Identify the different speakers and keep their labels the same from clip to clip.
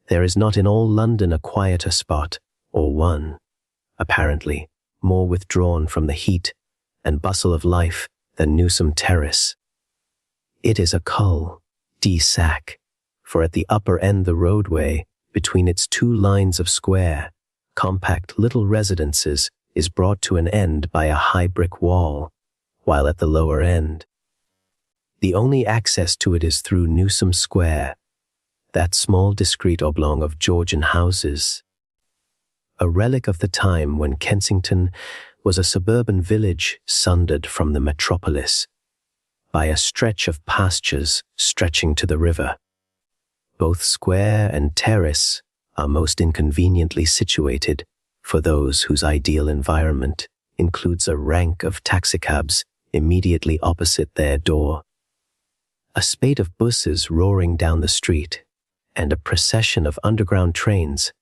Speaker 1: There is not in all London a quieter spot, or one, apparently, more withdrawn from the heat and bustle of life than Newsome Terrace. It is a cul-de-sac, for at the upper end the roadway, between its two lines of square, compact little residences, is brought to an end by a high brick wall, while at the lower end, the only access to it is through Newsome Square, that small discreet oblong of Georgian houses, a relic of the time when Kensington was a suburban village sundered from the metropolis by a stretch of pastures stretching to the river. Both square and terrace are most inconveniently situated for those whose ideal environment includes a rank of taxicabs immediately opposite their door, a spate of buses roaring down the street, and a procession of underground trains,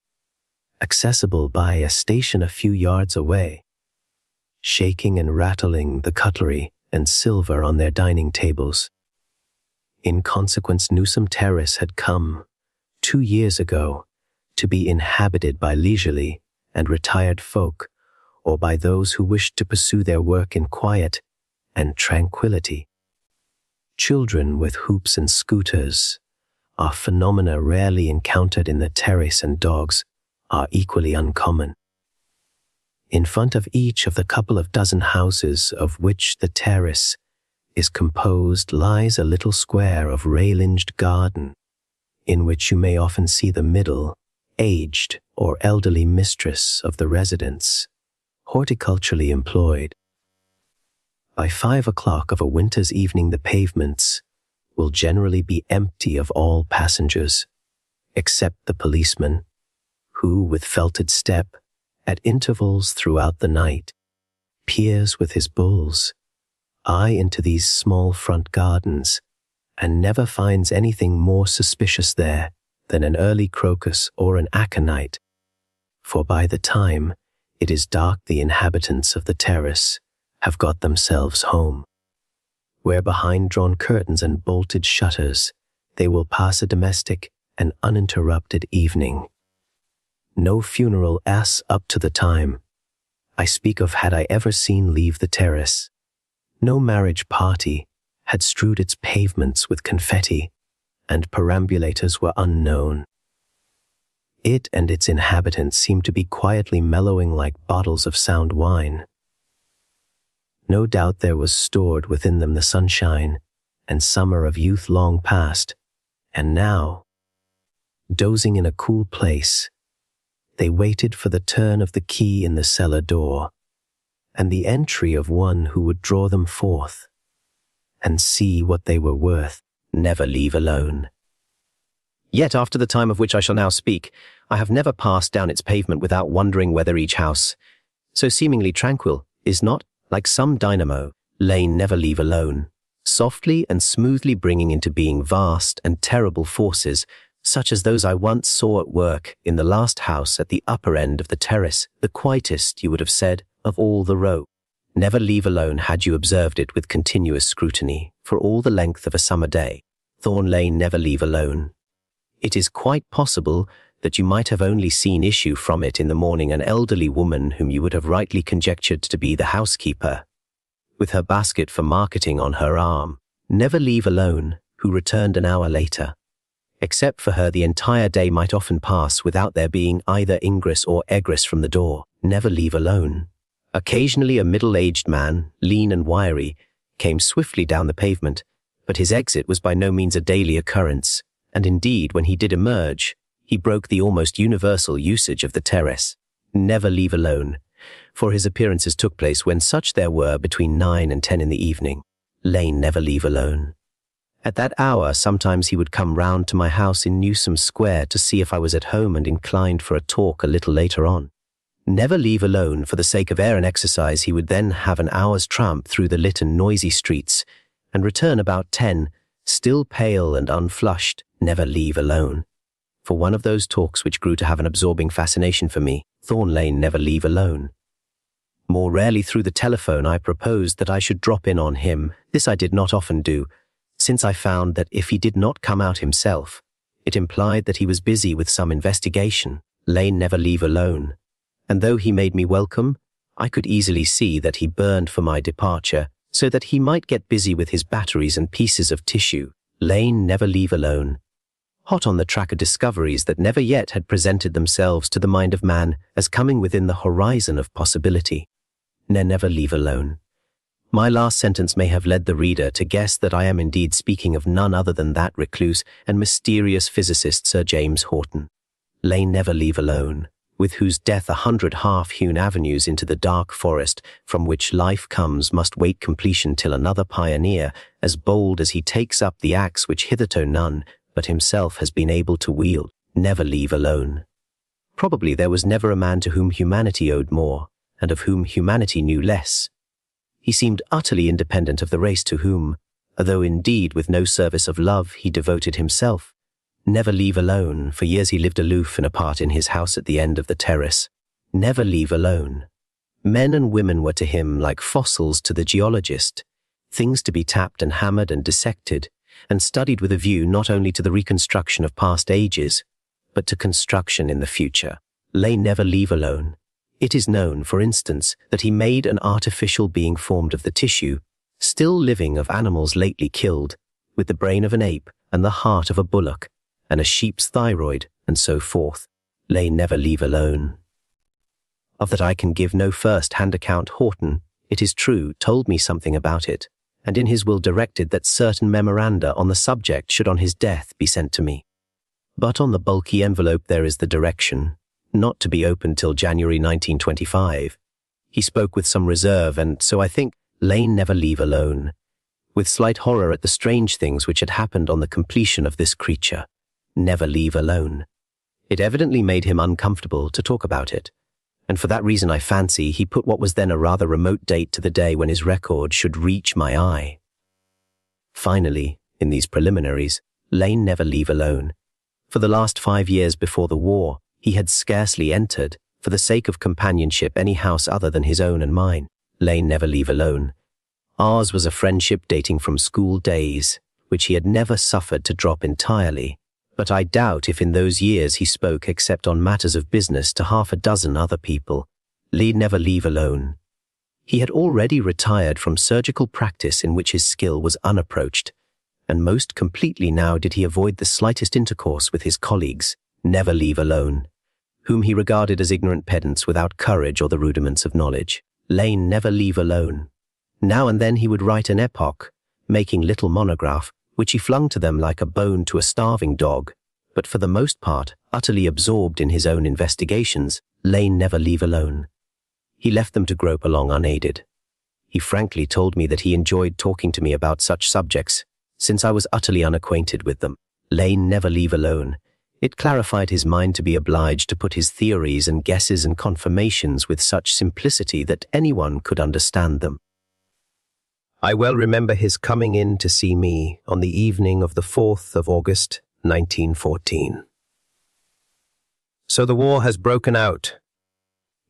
Speaker 1: accessible by a station a few yards away, shaking and rattling the cutlery and silver on their dining tables. In consequence, Newsome Terrace had come, 2 years ago, to be inhabited by leisurely and retired folk, or by those who wished to pursue their work in quiet and tranquility. Children with hoops and scooters are phenomena rarely encountered in the terrace, and dogs are equally uncommon. In front of each of the couple of dozen houses of which the terrace is composed lies a little square of railinged garden, in which you may often see the middle-aged or elderly mistress of the residence, horticulturally employed. By 5 o'clock of a winter's evening, the pavements will generally be empty of all passengers, except the policeman, who, with felted step, at intervals throughout the night, peers with his bull's eye into these small front gardens, and never finds anything more suspicious there than an early crocus or an aconite, for by the time it is dark the inhabitants of the terrace have got themselves home, where behind drawn curtains and bolted shutters they will pass a domestic and uninterrupted evening. No funeral ass up to the time I speak of had I ever seen leave the terrace. No marriage party had strewed its pavements with confetti, and perambulators were unknown. It and its inhabitants seemed to be quietly mellowing like bottles of sound wine. No doubt there was stored within them the sunshine and summer of youth long past, and now, dozing in a cool place, they waited for the turn of the key in the cellar door, and the entry of one who would draw them forth, and see what they were worth. Never leave alone. Yet after the time of which I shall now speak, I have never passed down its pavement without wondering whether each house, so seemingly tranquil, is not, like some dynamo, Lane Never Leave Alone, softly and smoothly bringing into being vast and terrible forces, such as those I once saw at work in the last house at the upper end of the terrace, the quietest, you would have said, of all the row. Never leave alone had you observed it with continuous scrutiny, for all the length of a summer day. Thorn Lane Never Leave Alone. It is quite possible that you might have only seen issue from it in the morning an elderly woman whom you would have rightly conjectured to be the housekeeper, with her basket for marketing on her arm. Never Leave Alone, who returned an hour later. Except for her, the entire day might often pass without there being either ingress or egress from the door. Never Leave Alone. Occasionally a middle-aged man, lean and wiry, came swiftly down the pavement, but his exit was by no means a daily occurrence, and indeed, when he did emerge, he broke the almost universal usage of the terrace. Never leave alone, for his appearances took place when such there were between 9 and 10 in the evening. Lane Never Leave Alone. At that hour, sometimes he would come round to my house in Newsome Square to see if I was at home and inclined for a talk a little later on. Never leave alone, for the sake of air and exercise, he would then have an hour's tramp through the lit and noisy streets, and return about 10, still pale and unflushed. Never leave alone. For one of those talks which grew to have an absorbing fascination for me, Thorn Lane Never Leave Alone. More rarely through the telephone I proposed that I should drop in on him. This I did not often do, since I found that if he did not come out himself, It implied that he was busy with some investigation. Lane never leave alone. And though he made me welcome, I could easily see that he burned for my departure so that he might get busy with his batteries and pieces of tissue. Lane never leave alone. Hot on the track of discoveries that never yet had presented themselves to the mind of man as coming within the horizon of possibility. Never leave alone. My last sentence may have led the reader to guess that I am indeed speaking of none other than that recluse and mysterious physicist Sir James Horton. Lane never leave alone, with whose death 100 half-hewn avenues into the dark forest from which life comes must wait completion till another pioneer, as bold as he takes up the axe which hitherto none but himself has been able to wield, never leave alone. Probably there was never a man to whom humanity owed more, and of whom humanity knew less. He seemed utterly independent of the race to whom, although indeed with no service of love he devoted himself. Never leave alone. For years he lived aloof and apart in his house at the end of the terrace. Never leave alone. Men and women were to him like fossils to the geologist, things to be tapped and hammered and dissected, and studied with a view not only to the reconstruction of past ages, but to construction in the future. Lane never leave alone. It is known, for instance, that he made an artificial being formed of the tissue, still living, of animals lately killed, with the brain of an ape and the heart of a bullock, and a sheep's thyroid, and so forth. Lane never leave alone. Of that I can give no first-hand account. Horton, it is true, told me something about it, and in his will directed that certain memoranda on the subject should on his death be sent to me. But on the bulky envelope there is the direction, not to be opened till January 1925. He spoke with some reserve, and so I think Lane never leave alone, with slight horror at the strange things which had happened on the completion of this creature. Never leave alone. It evidently made him uncomfortable to talk about it, and for that reason I fancy he put what was then a rather remote date to the day when his record should reach my eye. Finally, in these preliminaries, Lane never leave alone. For the last 5 years before the war, he had scarcely entered, for the sake of companionship, any house other than his own and mine. Lane never leave alone. Ours was a friendship dating from school days, which he had never suffered to drop entirely. But I doubt if in those years he spoke except on matters of business to 6 other people. Lane never leave alone. He had already retired from surgical practice in which his skill was unapproached, and most completely now did he avoid the slightest intercourse with his colleagues. Never leave alone, whom he regarded as ignorant pedants without courage or the rudiments of knowledge. Lane never leave alone. Now and then he would write an epoch, making little monograph, which he flung to them like a bone to a starving dog, but for the most part, utterly absorbed in his own investigations. Lane never leave alone. He left them to grope along unaided. He frankly told me that he enjoyed talking to me about such subjects, since I was utterly unacquainted with them. Lane never leave alone. It clarified his mind to be obliged to put his theories and guesses and confirmations with such simplicity that anyone could understand them. I well remember his coming in to see me on the evening of the 4th of August, 1914. "So the war has broken out,"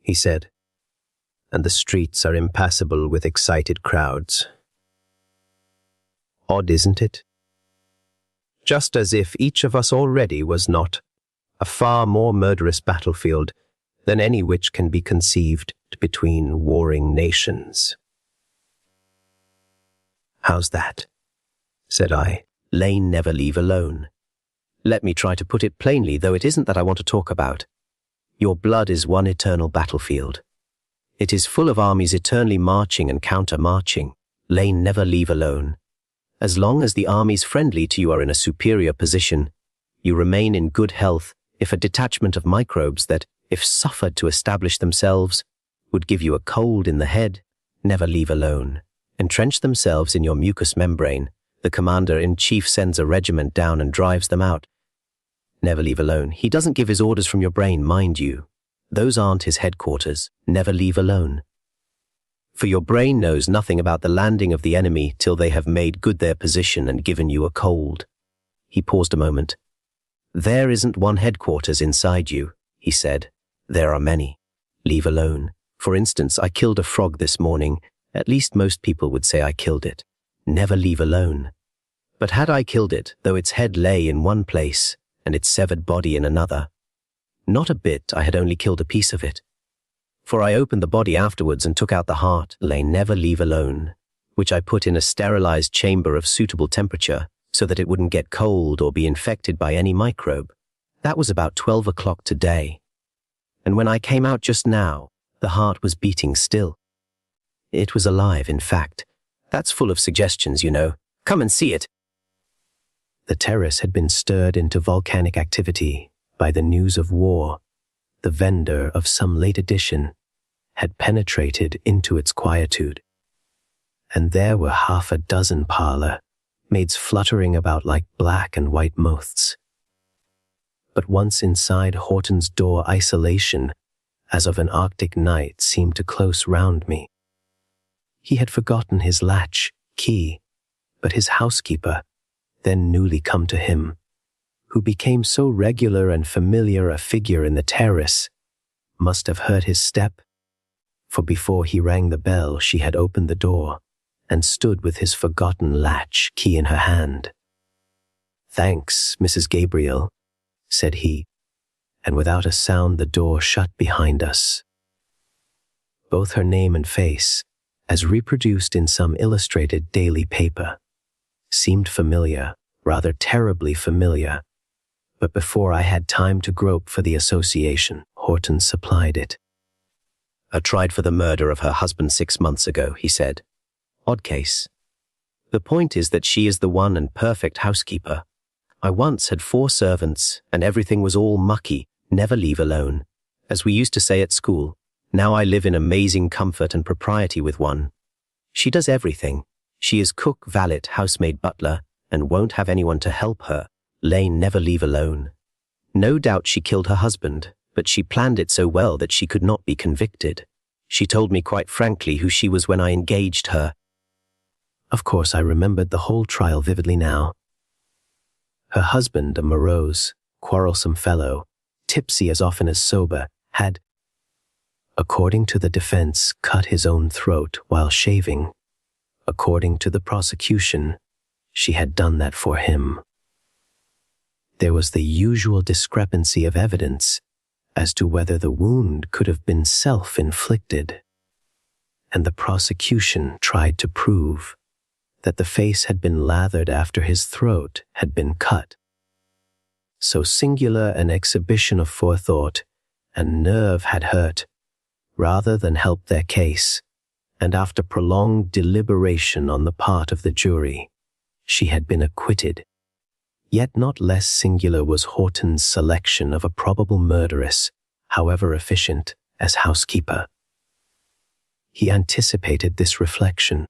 Speaker 1: he said, "and the streets are impassable with excited crowds. Odd, isn't it? Just as if each of us already was not a far more murderous battlefield than any which can be conceived between warring nations." "How's that?" said I. Lane never leave alone. "Let me try to put it plainly, though it isn't that I want to talk about. Your blood is one eternal battlefield. It is full of armies eternally marching and counter-marching. Lane never leave alone. As long as the armies friendly to you are in a superior position, you remain in good health if a detachment of microbes that, if suffered to establish themselves, would give you a cold in the head, never leave alone. Entrench themselves in your mucous membrane. The commander-in-chief sends a regiment down and drives them out. Never leave alone. He doesn't give his orders from your brain, mind you. Those aren't his headquarters. Never leave alone. For your brain knows nothing about the landing of the enemy till they have made good their position and given you a cold." He paused a moment. "There isn't one headquarters inside you," he said. "There are many. Leave alone. For instance, I killed a frog this morning. At least most people would say I killed it. Never leave alone. But had I killed it, though its head lay in one place, and its severed body in another. Not a bit, I had only killed a piece of it. For I opened the body afterwards and took out the heart, lay never leave alone, which I put in a sterilized chamber of suitable temperature so that it wouldn't get cold or be infected by any microbe. That was about 12 o'clock today. And when I came out just now, the heart was beating still. It was alive, in fact. That's full of suggestions, you know. Come and see it. The terrace had been stirred into volcanic activity by the news of war. The vendor of some late edition had penetrated into its quietude. And there were half a dozen parlor maids fluttering about like black and white moths. But once inside Horton's door, isolation, as of an Arctic night, seemed to close round me. He had forgotten his latch, key, but his housekeeper, then newly come to him, who became so regular and familiar a figure in the terrace, must have heard his step, for before he rang the bell she had opened the door and stood with his forgotten latch key in her hand. "Thanks, Mrs. Gabriel," said he, and without a sound the door shut behind us. Both her name and face, as reproduced in some illustrated daily paper, seemed familiar, rather terribly familiar, but before I had time to grope for the association, Horton supplied it. "I tried for the murder of her husband 6 months ago," he said. "Odd case. The point is that she is the one and perfect housekeeper. I once had 4 servants, and everything was all mucky, never leave alone, as we used to say at school. Now I live in amazing comfort and propriety with one. She does everything. She is cook, valet, housemaid, butler, and won't have anyone to help her. Lane never leave alone. No doubt she killed her husband, but she planned it so well that she could not be convicted. She told me quite frankly who she was when I engaged her." Of course, I remembered the whole trial vividly now. Her husband, a morose, quarrelsome fellow, tipsy as often as sober, had, according to the defense, cut his own throat while shaving. According to the prosecution, she had done that for him. There was the usual discrepancy of evidence as to whether the wound could have been self-inflicted, and the prosecution tried to prove that the face had been lathered after his throat had been cut. So singular an exhibition of forethought and nerve had hurt, rather than helped their case, and after prolonged deliberation on the part of the jury, she had been acquitted. Yet not less singular was Horton's selection of a probable murderess, however efficient, as housekeeper. He anticipated this reflection.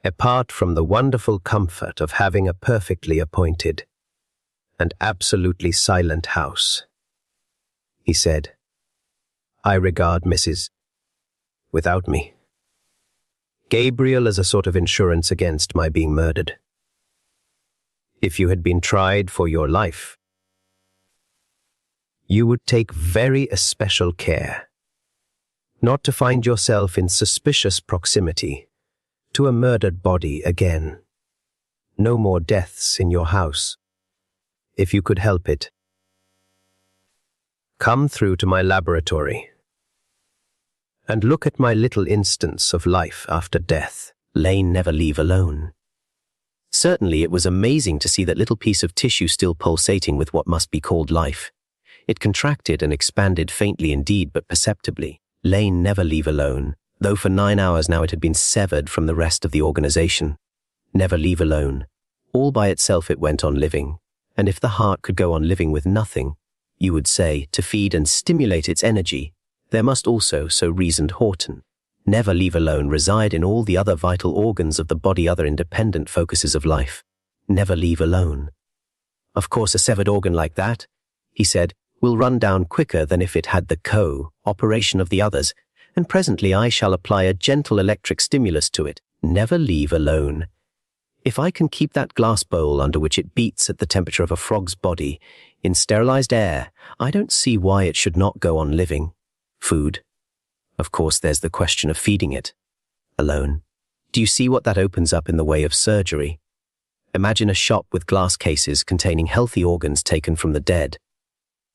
Speaker 1: "Apart from the wonderful comfort of having a perfectly appointed and absolutely silent house," he said, "I regard Mrs. without me, Gabriel as a sort of insurance against my being murdered. If you had been tried for your life, you would take very especial care not to find yourself in suspicious proximity to a murdered body again. No more deaths in your house. If you could help it, come through to my laboratory and look at my little instance of life after death. Lane never leave alone." Certainly it was amazing to see that little piece of tissue still pulsating with what must be called life. It contracted and expanded faintly indeed, but perceptibly. Lane never leave alone, though for 9 hours now it had been severed from the rest of the organization. Never leave alone. All by itself it went on living, and if the heart could go on living with nothing, you would say, to feed and stimulate its energy, there must also, so reasoned Horton, never leave alone reside in all the other vital organs of the body, other independent focuses of life. Never leave alone. Of course, a severed organ like that, he said, will run down quicker than if it had the co-operation of the others, and presently I shall apply a gentle electric stimulus to it. Never leave alone. If I can keep that glass bowl under which it beats at the temperature of a frog's body in sterilized air, I don't see why it should not go on living. Food. Of course, there's the question of feeding it. Alone. Do you see what that opens up in the way of surgery? Imagine a shop with glass cases containing healthy organs taken from the dead.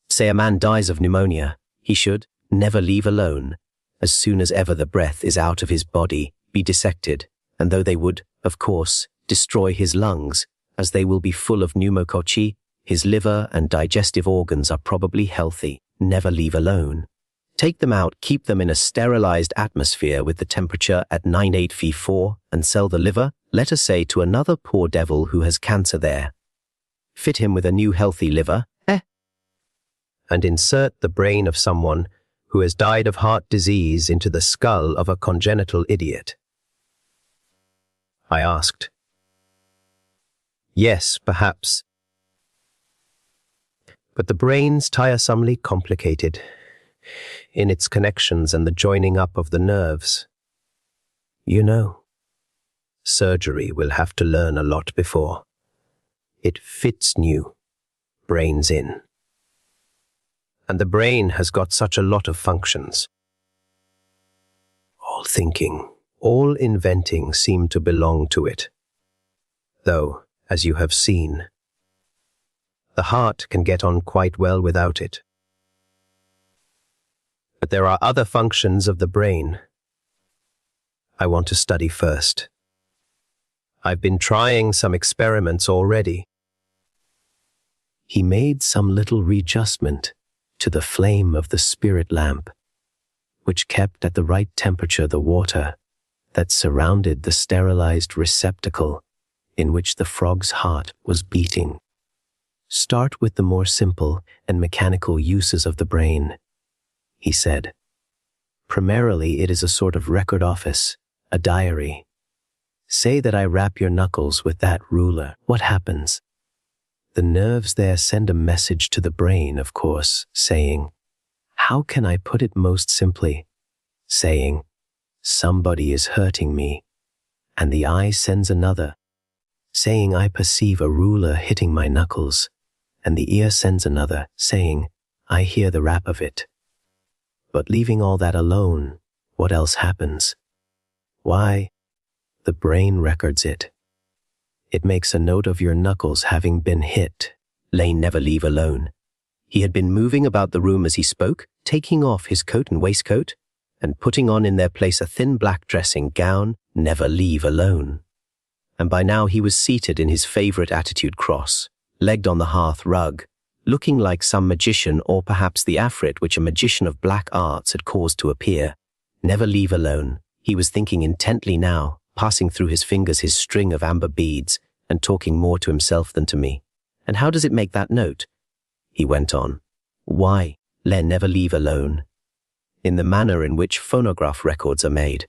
Speaker 1: Say a man dies of pneumonia, he should never leave alone. As soon as ever the breath is out of his body, be dissected, and though they would, of course, destroy his lungs, as they will be full of pneumococci, his liver and digestive organs are probably healthy. Never leave alone. Take them out, keep them in a sterilized atmosphere with the temperature at 98°F, and sell the liver, let us say, to another poor devil who has cancer there. Fit him with a new healthy liver,
Speaker 2: and insert the brain of someone who has died of heart disease into the skull of a congenital idiot. I asked. Yes, perhaps. But the brain's tiresomely complicated in its connections and the joining up of the nerves. You know, surgery will have to learn a lot before it fits new brains in. And the brain has got such a lot of functions. All thinking, all inventing seem to belong to it. Though, as you have seen, the heart can get on quite well without it. But there are other functions of the brain I want to study first. I've been trying some experiments already.
Speaker 1: He made some little readjustment to the flame of the spirit lamp, which kept at the right temperature the water that surrounded the sterilized receptacle in which the frog's heart was beating. Start with the more simple and mechanical uses of the brain, he said. Primarily, it is a sort of record office, a diary. Say that I rap your knuckles with that ruler. What happens? The nerves there send a message to the brain, of course, saying, how can I put it most simply? Saying, somebody is hurting me. And the eye sends another, saying I perceive a ruler hitting my knuckles. And the ear sends another, saying, I hear the rap of it. But leaving all that alone, what else happens? Why, the brain records it. It makes a note of your knuckles having been hit. Lane never leave alone. He had been moving about the room as he spoke, taking off his coat and waistcoat, and putting on in their place a thin black dressing gown, never leave alone. And by now he was seated in his favorite attitude cross, legged on the hearth rug, looking like some magician or perhaps the afrit which a magician of black arts had caused to appear. Never leave alone. He was thinking intently now, passing through his fingers his string of amber beads and talking more to himself than to me. And how does it make that note? He went on. Why, never leave alone. In the manner in which phonograph records are made.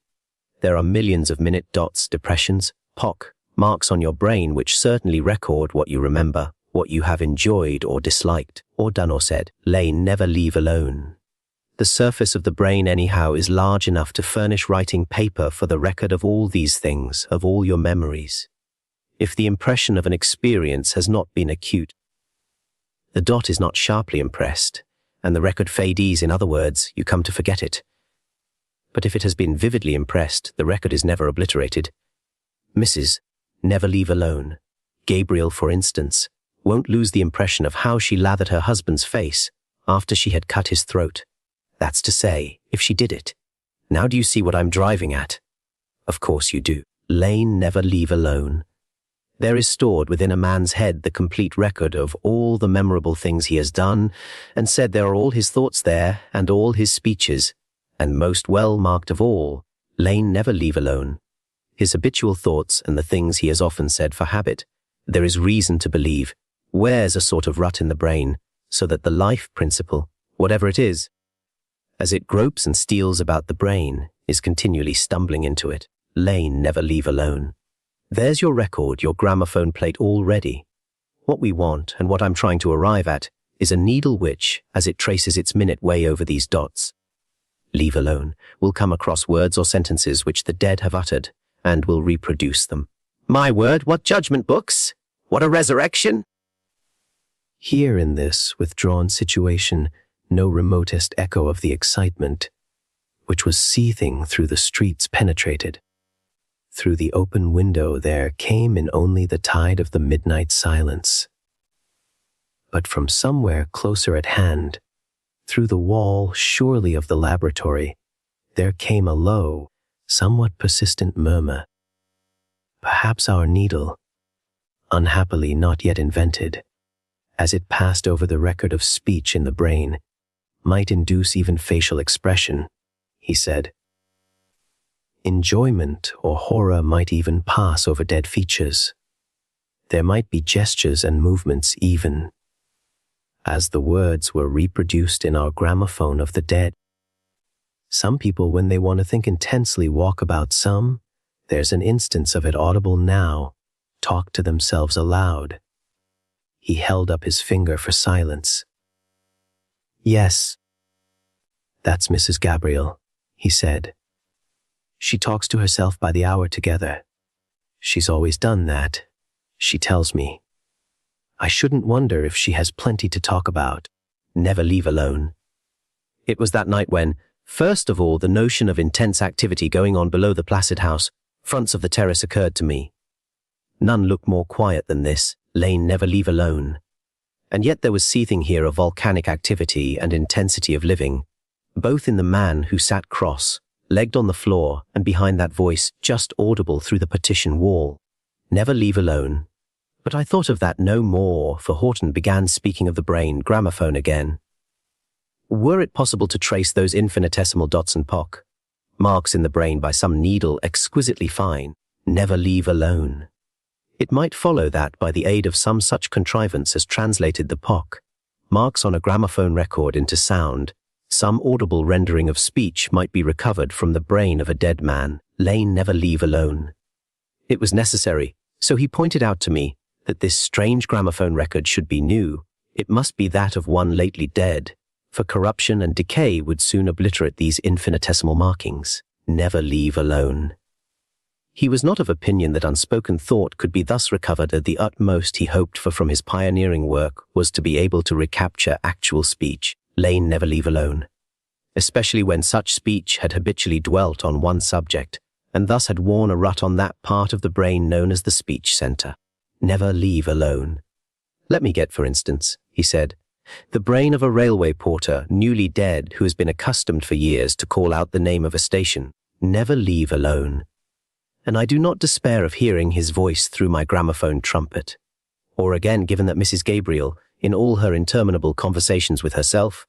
Speaker 1: There are millions of minute dots, depressions, pock, marks on your brain which certainly record what you remember, what you have enjoyed or disliked, or done or said. Never leave alone. The surface of the brain anyhow is large enough to furnish writing paper for the record of all these things, of all your memories. If the impression of an experience has not been acute, the dot is not sharply impressed, and the record fades. In other words, you come to forget it. But if it has been vividly impressed, the record is never obliterated. Mrs. Never leave alone. Gabriel, for instance, won't lose the impression of how she lathered her husband's face after she had cut his throat. That's to say, if she did it. Now do you see what I'm driving at? Of course you do. Lane never leave alone. There is stored within a man's head the complete record of all the memorable things he has done, and said there are all his thoughts there, and all his speeches, and most well marked of all, Lane never leave alone. His habitual thoughts and the things he has often said for habit, there is reason to believe, wears a sort of rut in the brain, so that the life principle, whatever it is, as it gropes and steals about the brain, is continually stumbling into it. Lane never leave alone. There's your record, your gramophone plate all ready. What we want, and what I'm trying to arrive at, is a needle which, as it traces its minute way over these dots, leave alone, will come across words or sentences which the dead have uttered, and will reproduce them. My word, what judgment books! What a resurrection! Here in this withdrawn situation, no remotest echo of the excitement, which was seething through the streets, penetrated. Through the open window there came in only the tide of the midnight silence. But from somewhere closer at hand, through the wall surely of the laboratory, there came a low, somewhat persistent murmur. Perhaps our needle, unhappily not yet invented, as it passed over the record of speech in the brain, might induce even facial expression, he said. Enjoyment or horror might even pass over dead features. There might be gestures and movements even, as the words were reproduced in our gramophone of the dead. Some people, when they want to think intensely, walk about. Some, there's an instance of it audible now, talk to themselves aloud. He held up his finger for silence. Yes, that's Mrs. Gabriel, he said. She talks to herself by the hour together. She's always done that, she tells me. I shouldn't wonder if she has plenty to talk about.
Speaker 2: Never leave alone. It was that night when, first of all, the notion of intense activity going on below the placid house fronts of the terrace occurred to me. None looked more quiet than this, Lane never leave alone. And yet there was seething here of volcanic activity and intensity of living, both in the man who sat cross-legged on the floor and behind that voice just audible through the partition wall. Never leave alone. But I thought of that no more, for Horton began speaking of the brain gramophone again. Were it possible to trace those infinitesimal dots and marks in the brain by some needle exquisitely fine, never leave alone, it might follow that by the aid of some such contrivance as translated the marks on a gramophone record into sound, some audible rendering of speech might be recovered from the brain of a dead man, Lane never leave alone. It was necessary, so he pointed out to me, that this strange gramophone record should be new. It must be that of one lately dead, for corruption and decay would soon obliterate these infinitesimal markings. Never leave alone. He was not of opinion that unspoken thought could be thus recovered. At the utmost he hoped for from his pioneering work was to be able to recapture actual speech. Lane never leave alone. Especially when such speech had habitually dwelt on one subject, and thus had worn a rut on that part of the brain known as the speech center. Never leave alone. Let me get, for instance, he said, the brain of a railway porter, newly dead, who has been accustomed for years to call out the name of a station. Never leave alone. And I do not despair of hearing his voice through my gramophone trumpet. Or again, given that Mrs. Gabriel, in all her interminable conversations with herself,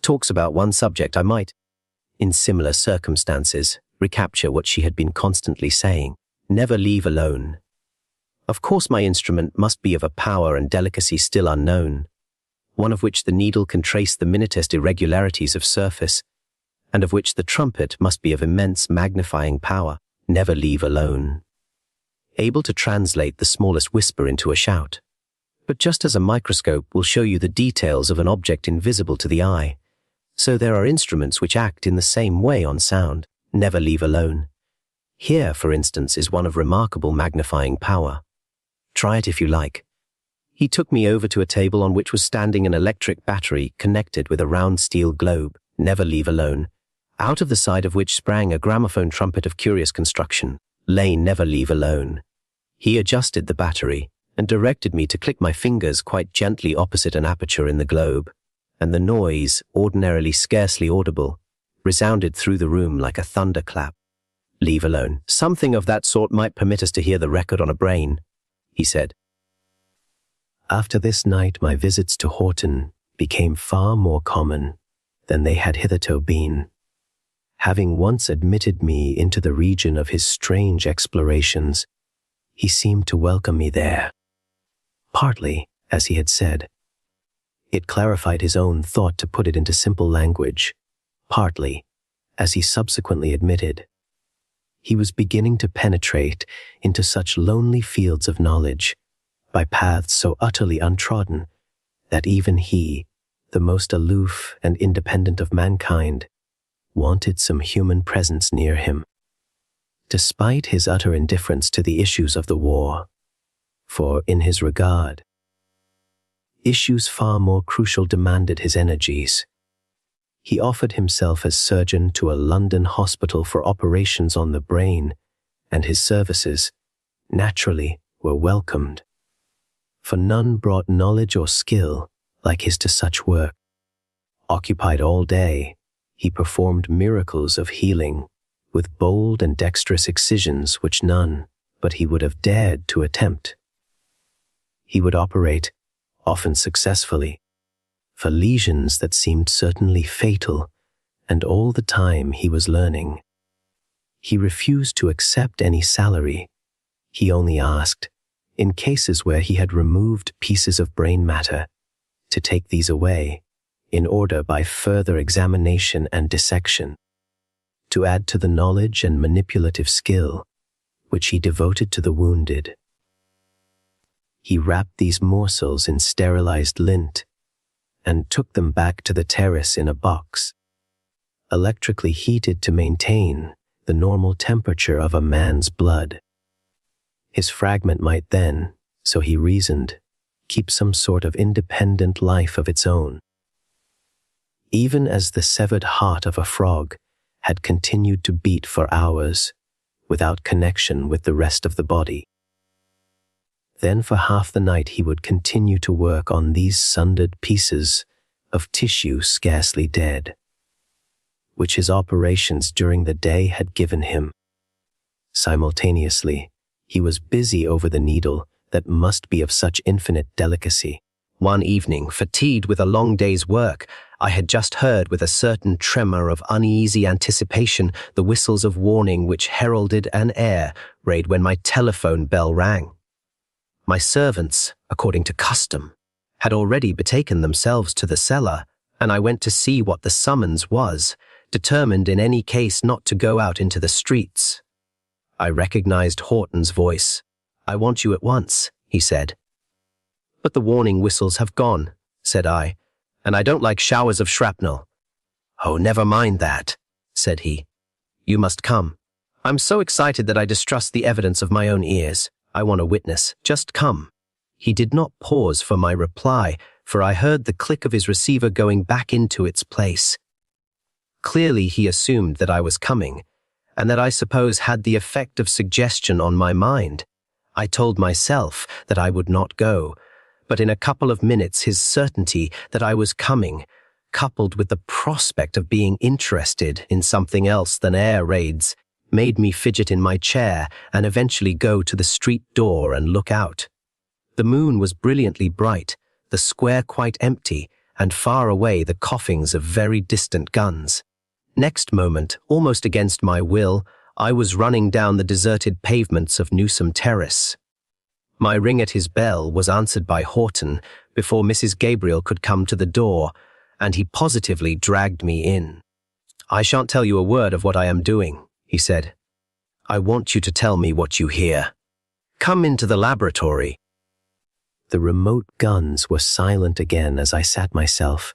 Speaker 2: talks about one subject, I might, in similar circumstances, recapture what she had been constantly saying. Never leave alone. Of course my instrument must be of a power and delicacy still unknown, one of which the needle can trace the minutest irregularities of surface, and of which the trumpet must be of immense magnifying power. Never leave alone. Able to translate the smallest whisper into a shout. But just as a microscope will show you the details of an object invisible to the eye, so there are instruments which act in the same way on sound. Never leave alone. Here, for instance, is one of remarkable magnifying power. Try it if you like. He took me over to a table on which was standing an electric battery connected with a round steel globe. Never leave alone, out of the side of which sprang a gramophone trumpet of curious construction. Lane never leave alone. He adjusted the battery and directed me to click my fingers quite gently opposite an aperture in the globe, and the noise, ordinarily scarcely audible, resounded through the room like a thunderclap. Leave alone. Something of that sort might permit us to hear the record on a brain, he said.
Speaker 1: After this night, my visits to Horton became far more common than they had hitherto been. Having once admitted me into the region of his strange explorations, he seemed to welcome me there. Partly, as he had said, it clarified his own thought to put it into simple language. Partly, as he subsequently admitted, he was beginning to penetrate into such lonely fields of knowledge, by paths so utterly untrodden, that even he, the most aloof and independent of mankind, wanted some human presence near him. Despite his utter indifference to the issues of the war, for in his regard, issues far more crucial demanded his energies. He offered himself as surgeon to a London hospital for operations on the brain, and his services, naturally, were welcomed. For none brought knowledge or skill like his to such work. Occupied all day, he performed miracles of healing with bold and dexterous excisions which none but he would have dared to attempt. He would operate, often successfully, for lesions that seemed certainly fatal, and all the time he was learning. He refused to accept any salary. He only asked, in cases where he had removed pieces of brain matter, to take these away, in order by further examination and dissection, to add to the knowledge and manipulative skill which he devoted to the wounded. He wrapped these morsels in sterilized lint and took them back to the terrace in a box, electrically heated to maintain the normal temperature of a man's blood. His fragment might then, so he reasoned, keep some sort of independent life of its own. Even as the severed heart of a frog had continued to beat for hours, without connection with the rest of the body. Then for half the night he would continue to work on these sundered pieces of tissue scarcely dead, which his operations during the day had given him. Simultaneously, he was busy over the needle that must be of such infinite delicacy.
Speaker 2: One evening, fatigued with a long day's work, I had just heard with a certain tremor of uneasy anticipation the whistles of warning which heralded an air raid when my telephone bell rang. My servants, according to custom, had already betaken themselves to the cellar, and I went to see what the summons was, determined in any case not to go out into the streets. I recognized Horton's voice. "I want you at once," he said. "But the warning whistles have gone," said I, "and I don't like showers of shrapnel." "Oh, never mind that," said he. "You must come. I'm so excited that I distrust the evidence of my own ears. I want a witness. Just come." He did not pause for my reply, for I heard the click of his receiver going back into its place. Clearly he assumed that I was coming, and that I suppose had the effect of suggestion on my mind. I told myself that I would not go, but in a couple of minutes his certainty that I was coming, coupled with the prospect of being interested in something else than air raids, made me fidget in my chair and eventually go to the street door and look out. The moon was brilliantly bright, the square quite empty, and far away the coughings of very distant guns. Next moment, almost against my will, I was running down the deserted pavements of Newsom Terrace. My ring at his bell was answered by Horton before Mrs. Gabriel could come to the door, and he positively dragged me in. "I shan't tell you a word of what I am doing," he said. "I want you to tell me what you hear. Come into the laboratory."
Speaker 1: The remote guns were silent again as I sat myself,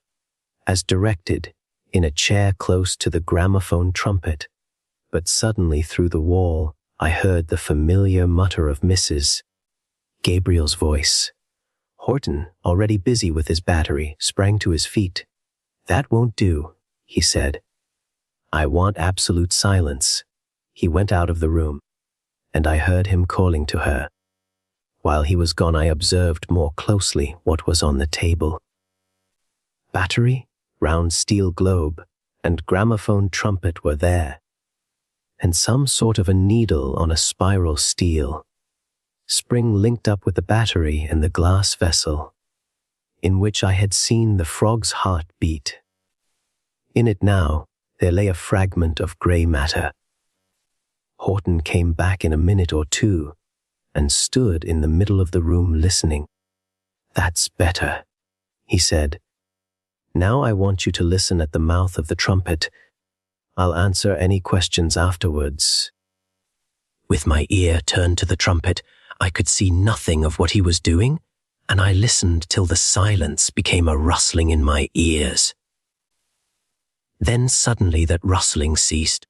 Speaker 1: as directed, in a chair close to the gramophone trumpet, but suddenly through the wall I heard the familiar mutter of Mrs. Gabriel's voice. Horton, already busy with his battery, sprang to his feet. "That won't do," he said. "I want absolute silence." He went out of the room, and I heard him calling to her. While he was gone, I observed more closely what was on the table. Battery, round steel globe, and gramophone trumpet were there, and some sort of a needle on a spiral steel. Spring linked up with the battery and the glass vessel, in which I had seen the frog's heart beat. In it now, there lay a fragment of grey matter. Horton came back in a minute or two, and stood in the middle of the room listening. "That's better," he said. "Now I want you to listen at the mouth of the trumpet. I'll answer any questions afterwards." With my ear turned to the trumpet, I could see nothing of what he was doing, and I listened till the silence became a rustling in my ears. Then suddenly that rustling ceased,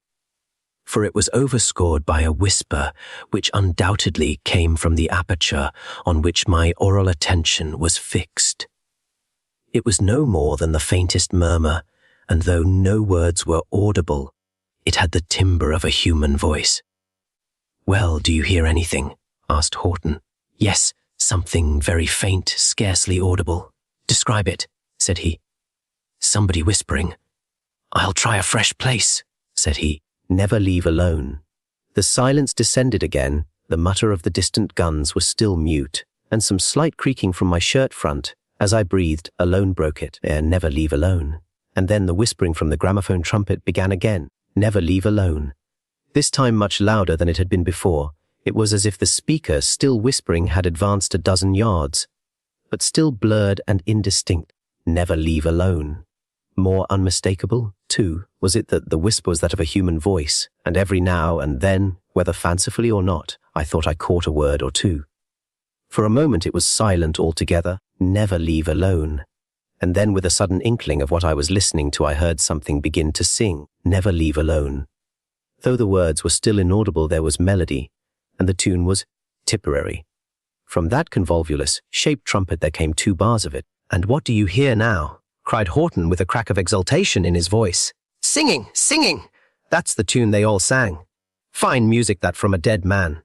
Speaker 1: for it was overscored by a whisper which undoubtedly came from the aperture on which my oral attention was fixed. It was no more than the faintest murmur, and though no words were audible, it had the timbre of a human voice. "Well, do you hear anything?" asked Horton. "Yes, something very faint, scarcely audible." "Describe it," said he. "Somebody whispering." "I'll try a fresh place," said he.
Speaker 2: "Never leave alone." The silence descended again. The mutter of the distant guns was still mute, and some slight creaking from my shirt front. As I breathed, alone broke it. "Never leave alone." And then the whispering from the gramophone trumpet began again. "Never leave alone." This time much louder than it had been before. It was as if the speaker, still whispering, had advanced a dozen yards, but still blurred and indistinct. "Never leave alone." More unmistakable, too, was it that the whisper was that of a human voice, and every now and then, whether fancifully or not, I thought I caught a word or two. For a moment it was silent altogether. "Never leave alone." And then with a sudden inkling of what I was listening to, I heard something begin to sing, "Never leave alone." Though the words were still inaudible, there was melody, and the tune was Tipperary. From that convolvulus, shaped trumpet there came 2 bars of it. "And what do you hear now?" cried Horton with a crack of exultation in his voice. "Singing! Singing! That's the tune they all sang. Fine music that from a dead man.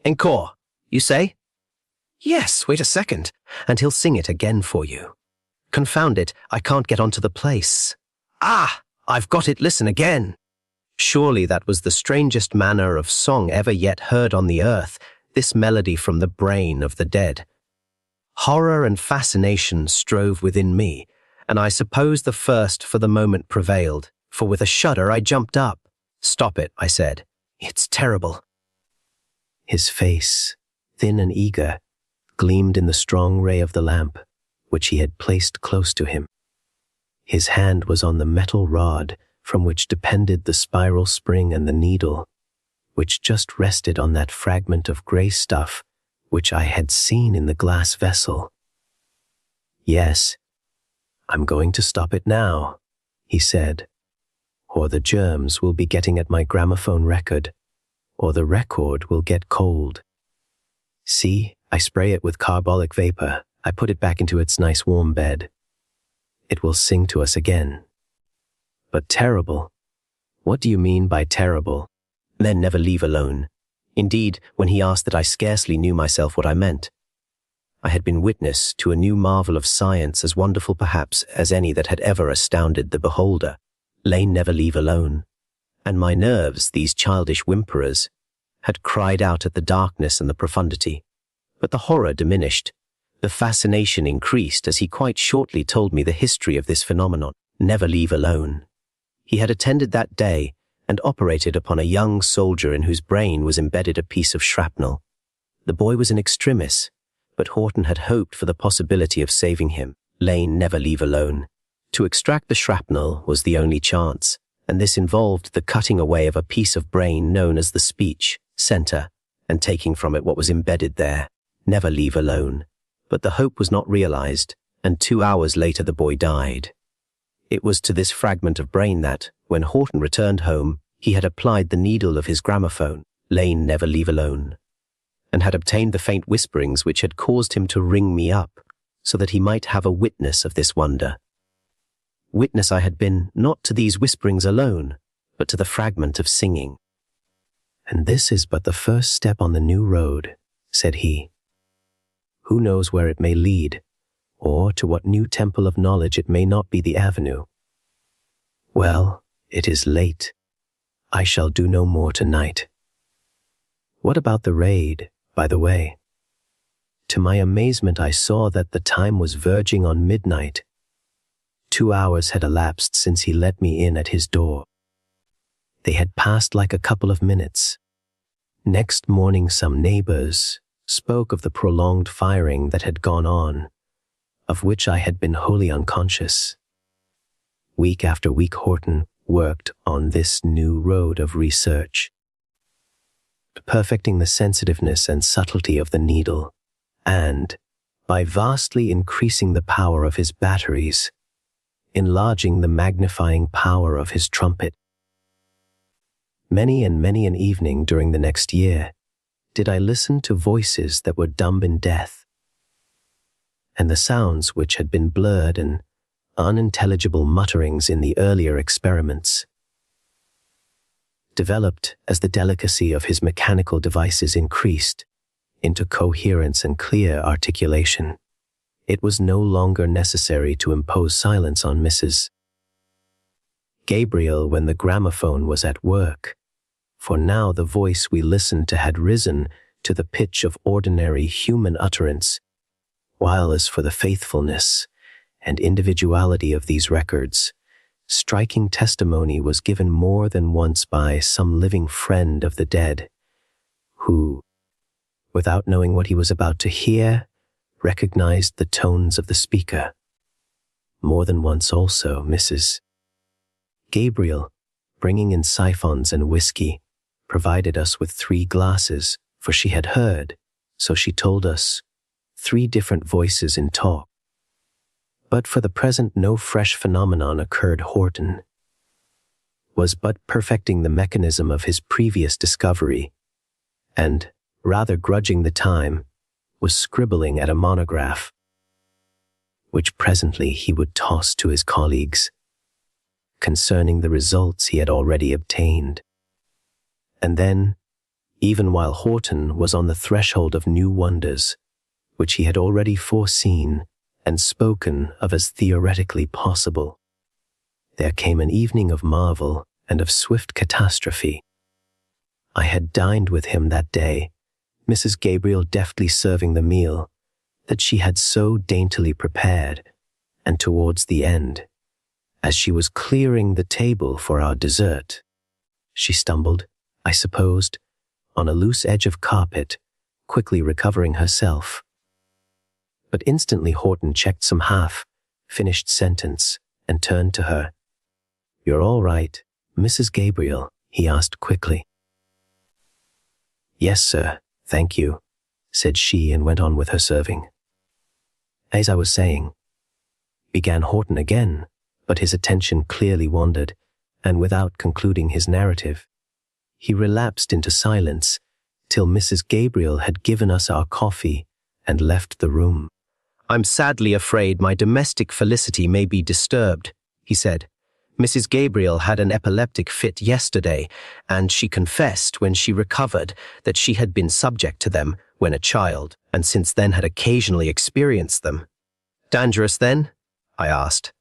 Speaker 2: Encore, you say?" "Yes, wait a second, and he'll sing it again for you. Confound it, I can't get onto the place. Ah, I've got it, listen again." Surely that was the strangest manner of song ever yet heard on the earth, this melody from the brain of the dead. Horror and fascination strove within me, and I suppose the first for the moment prevailed, for with a shudder I jumped up. "Stop it," I said. "It's terrible." His face, thin and eager, gleamed in the strong ray of the lamp, which he had placed close to him. His hand was on the metal rod from which depended the spiral spring and the needle, which just rested on that fragment of grey stuff which I had seen in the glass vessel. "Yes, I'm going to stop it now," he said, "or the germs will be getting at my gramophone record, or the record will get cold. See, I spray it with carbolic vapor. I put it back into its nice warm bed. It will sing to us again." "But terrible? What do you mean by terrible?" "Then never leave alone." Indeed, when he asked that, I scarcely knew myself what I meant. I had been witness to a new marvel of science as wonderful perhaps as any that had ever astounded the beholder. Lane never leave alone. And my nerves, these childish whimperers, had cried out at the darkness and the profundity. But the horror diminished. The fascination increased as he quite shortly told me the history of this phenomenon. Never leave alone. He had attended that day and operated upon a young soldier in whose brain was embedded a piece of shrapnel. The boy was in extremis, but Horton had hoped for the possibility of saving him. Lane never leave alone. To extract the shrapnel was the only chance, and this involved the cutting away of a piece of brain known as the speech center and taking from it what was embedded there. Never leave alone. But the hope was not realized, and 2 hours later the boy died. It was to this fragment of brain that, when Horton returned home, he had applied the needle of his gramophone, Lane never leave alone, and had obtained the faint whisperings which had caused him to ring me up, so that he might have a witness of this wonder. Witness I had been, not to these whisperings alone, but to the fragment of singing. "And this is but the first step on the new road," said he. "Who knows where it may lead, or to what new temple of knowledge it may not be the avenue. Well, it is late. I shall do no more tonight. What about the raid, by the way?" To my amazement, I saw that the time was verging on midnight. 2 hours had elapsed since he let me in at his door. They had passed like a couple of minutes. Next morning, some neighbors spoke of the prolonged firing that had gone on, of which I had been wholly unconscious. Week after week, Horton worked on this new road of research, perfecting the sensitiveness and subtlety of the needle, and, by vastly increasing the power of his batteries, enlarging the magnifying power of his trumpet. Many and many an evening during the next year did I listen to voices that were dumb in death, and the sounds which had been blurred and unintelligible mutterings in the earlier experiments
Speaker 1: developed as the delicacy of his mechanical devices increased into coherence and clear articulation. It was no longer necessary to impose silence on Mrs. Gabriel when the gramophone was at work, for now the voice we listened to had risen to the pitch of ordinary human utterance, while as for the faithfulness and individuality of these records, striking testimony was given more than once by some living friend of the dead, who, without knowing what he was about to hear, recognized the tones of the speaker. More than once also, Mrs. Gabriel, bringing in siphons and whiskey, provided us with 3 glasses, for she had heard, so she told us, 3 different voices in talk. But for the present no fresh phenomenon occurred. Horton was but perfecting the mechanism of his previous discovery, and, rather grudging the time, was scribbling at a monograph, which presently he would toss to his colleagues, concerning the results he had already obtained. And then, even while Horton was on the threshold of new wonders, which he had already foreseen and spoken of as theoretically possible, there came an evening of marvel and of swift catastrophe. I had dined with him that day, Mrs. Gabriel deftly serving the meal that she had so daintily prepared, and towards the end, as she was clearing the table for our dessert, she stumbled, I supposed, on a loose edge of carpet, quickly recovering herself. But instantly Horton checked some half-finished sentence and turned to her. "You're all right, Mrs. Gabriel?" he asked quickly. "Yes, sir, thank you," said she and went on with her serving. "As I was saying," began Horton again, but his attention clearly wandered, and without concluding his narrative, he relapsed into silence till Mrs. Gabriel had given us our coffee and left the room. "I'm sadly afraid my domestic felicity may be disturbed," he said. "Mrs. Gabriel had an epileptic fit yesterday, and she confessed when she recovered that she had been subject to them when a child, and since then had occasionally experienced them." "Dangerous then?" I asked.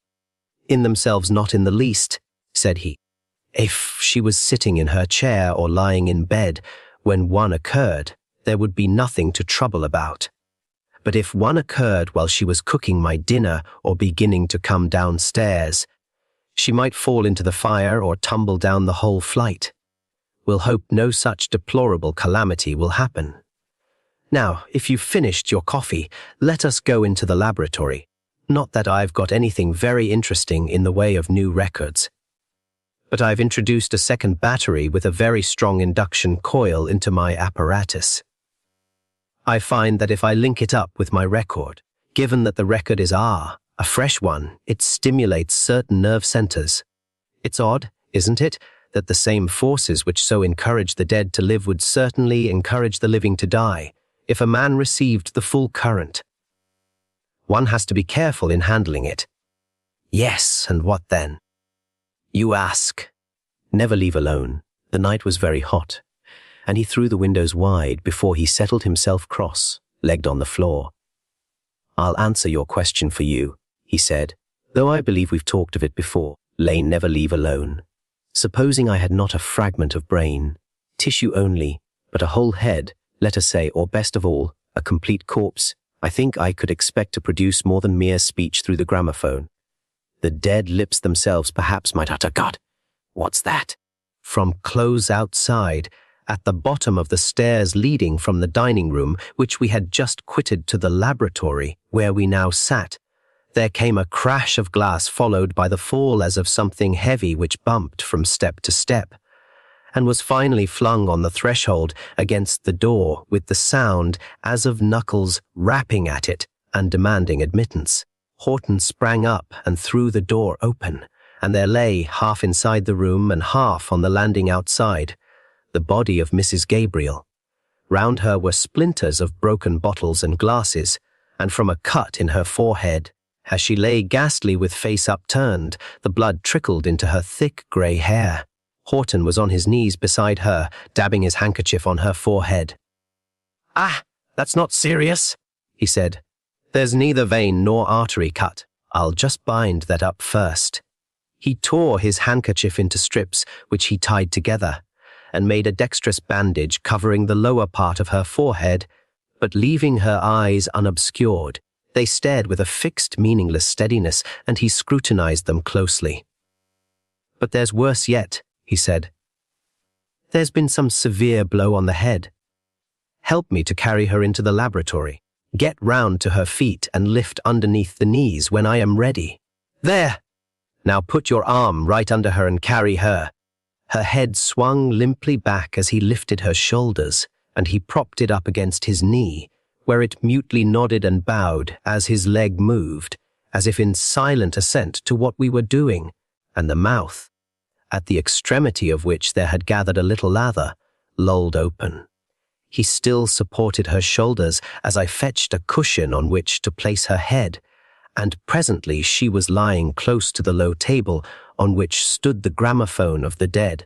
Speaker 1: "In themselves not in the least," said he. "If she was sitting in her chair or lying in bed when one occurred, there would be nothing to trouble about. But if one occurred while she was cooking my dinner or beginning to come downstairs, she might fall into the fire or tumble down the whole flight. We'll hope no such deplorable calamity will happen. Now, if you've finished your coffee, let us go into the laboratory. Not that I've got anything very interesting in the way of new records, but I've introduced a second battery with a very strong induction coil into my apparatus. I find that if I link it up with my record, given that the record is a fresh one, it stimulates certain nerve centers. It's odd, isn't it, that the same forces which so encourage the dead to live would certainly encourage the living to die, if a man received the full current. One has to be careful in handling it." "Yes, and what then?" "You ask." "Never leave alone. The night was very hot, and he threw the windows wide before he settled himself cross-legged on the floor. I'll answer your question for you," he said, "though I believe we've talked of it before. Lane, never leave alone. Supposing I had not a fragment of brain, tissue only, but a whole head, let us say, or best of all, a complete corpse, I think I could expect to produce more than mere speech through the gramophone. The dead lips themselves perhaps might utter, 'God, what's that?' from close outside, at the bottom of the stairs leading from the dining room, which we had just quitted, to the laboratory, where we now sat. There came a crash of glass, followed by the fall as of something heavy which bumped from step to step, and was finally flung on the threshold against the door with the sound as of knuckles rapping at it and demanding admittance. Horton sprang up and threw the door open, and there lay, half inside the room and half on the landing outside, the body of Mrs. Gabriel. Round her were splinters of broken bottles and glasses, and from a cut in her forehead, as she lay ghastly with face upturned, the blood trickled into her thick grey hair.
Speaker 2: Horton was on his knees beside her, dabbing his handkerchief on her forehead. "Ah, that's not serious," he said. "There's neither vein nor artery cut. I'll just bind that up first." He tore his handkerchief into strips, which he tied together, and made a dexterous bandage covering the lower part of her forehead, but leaving her eyes unobscured. They stared with a fixed, meaningless steadiness, and he scrutinized them closely. "But there's worse yet," he said. "There's been some severe blow on the head. Help me to carry her into the laboratory. Get round to her feet and lift underneath the knees when I am ready. There! Now put your arm right under her and carry her." Her head swung limply back as he lifted her shoulders, and he propped it up against his knee, where it mutely nodded and bowed as his leg moved, as if in silent assent to what we were doing, and the mouth, at the extremity of which there had gathered a little lather, lolled open. He still supported her shoulders as I fetched a cushion on which to place her head, and presently she was lying close to the low table on which stood the gramophone of the dead.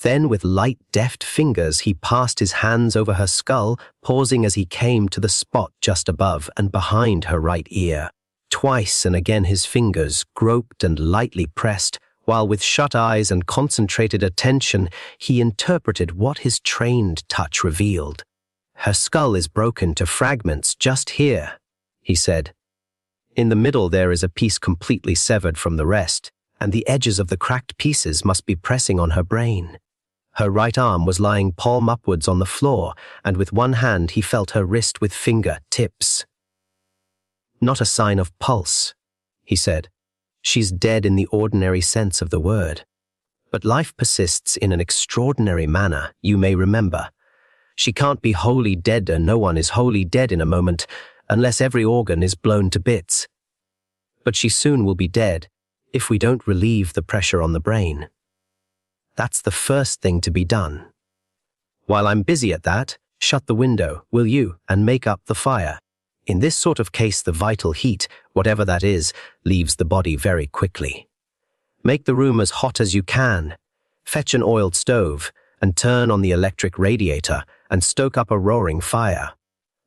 Speaker 2: Then with light, deft fingers he passed his hands over her skull, pausing as he came to the spot just above and behind her right ear. Twice and again his fingers groped and lightly pressed, while with shut eyes and concentrated attention he interpreted what his trained touch revealed. "Her skull is broken to fragments just here," he said. "In the middle there is a piece completely severed from the rest, and the edges of the cracked pieces must be pressing on her brain." Her right arm was lying palm upwards on the floor, and with one hand he felt her wrist with finger tips. "Not a sign of pulse," he said. "She's dead in the ordinary sense of the word. But life persists in an extraordinary manner, you may remember. She can't be wholly dead, and no one is wholly dead in a moment, unless every organ is blown to bits. But she soon will be dead, if we don't relieve the pressure on the brain. That's the first thing to be done. While I'm busy at that, shut the window, will you, and make up the fire. In this sort of case, the vital heat, whatever that is, leaves the body very quickly. Make the room as hot as you can. Fetch an oiled stove, and turn on the electric radiator, and stoke up a roaring fire.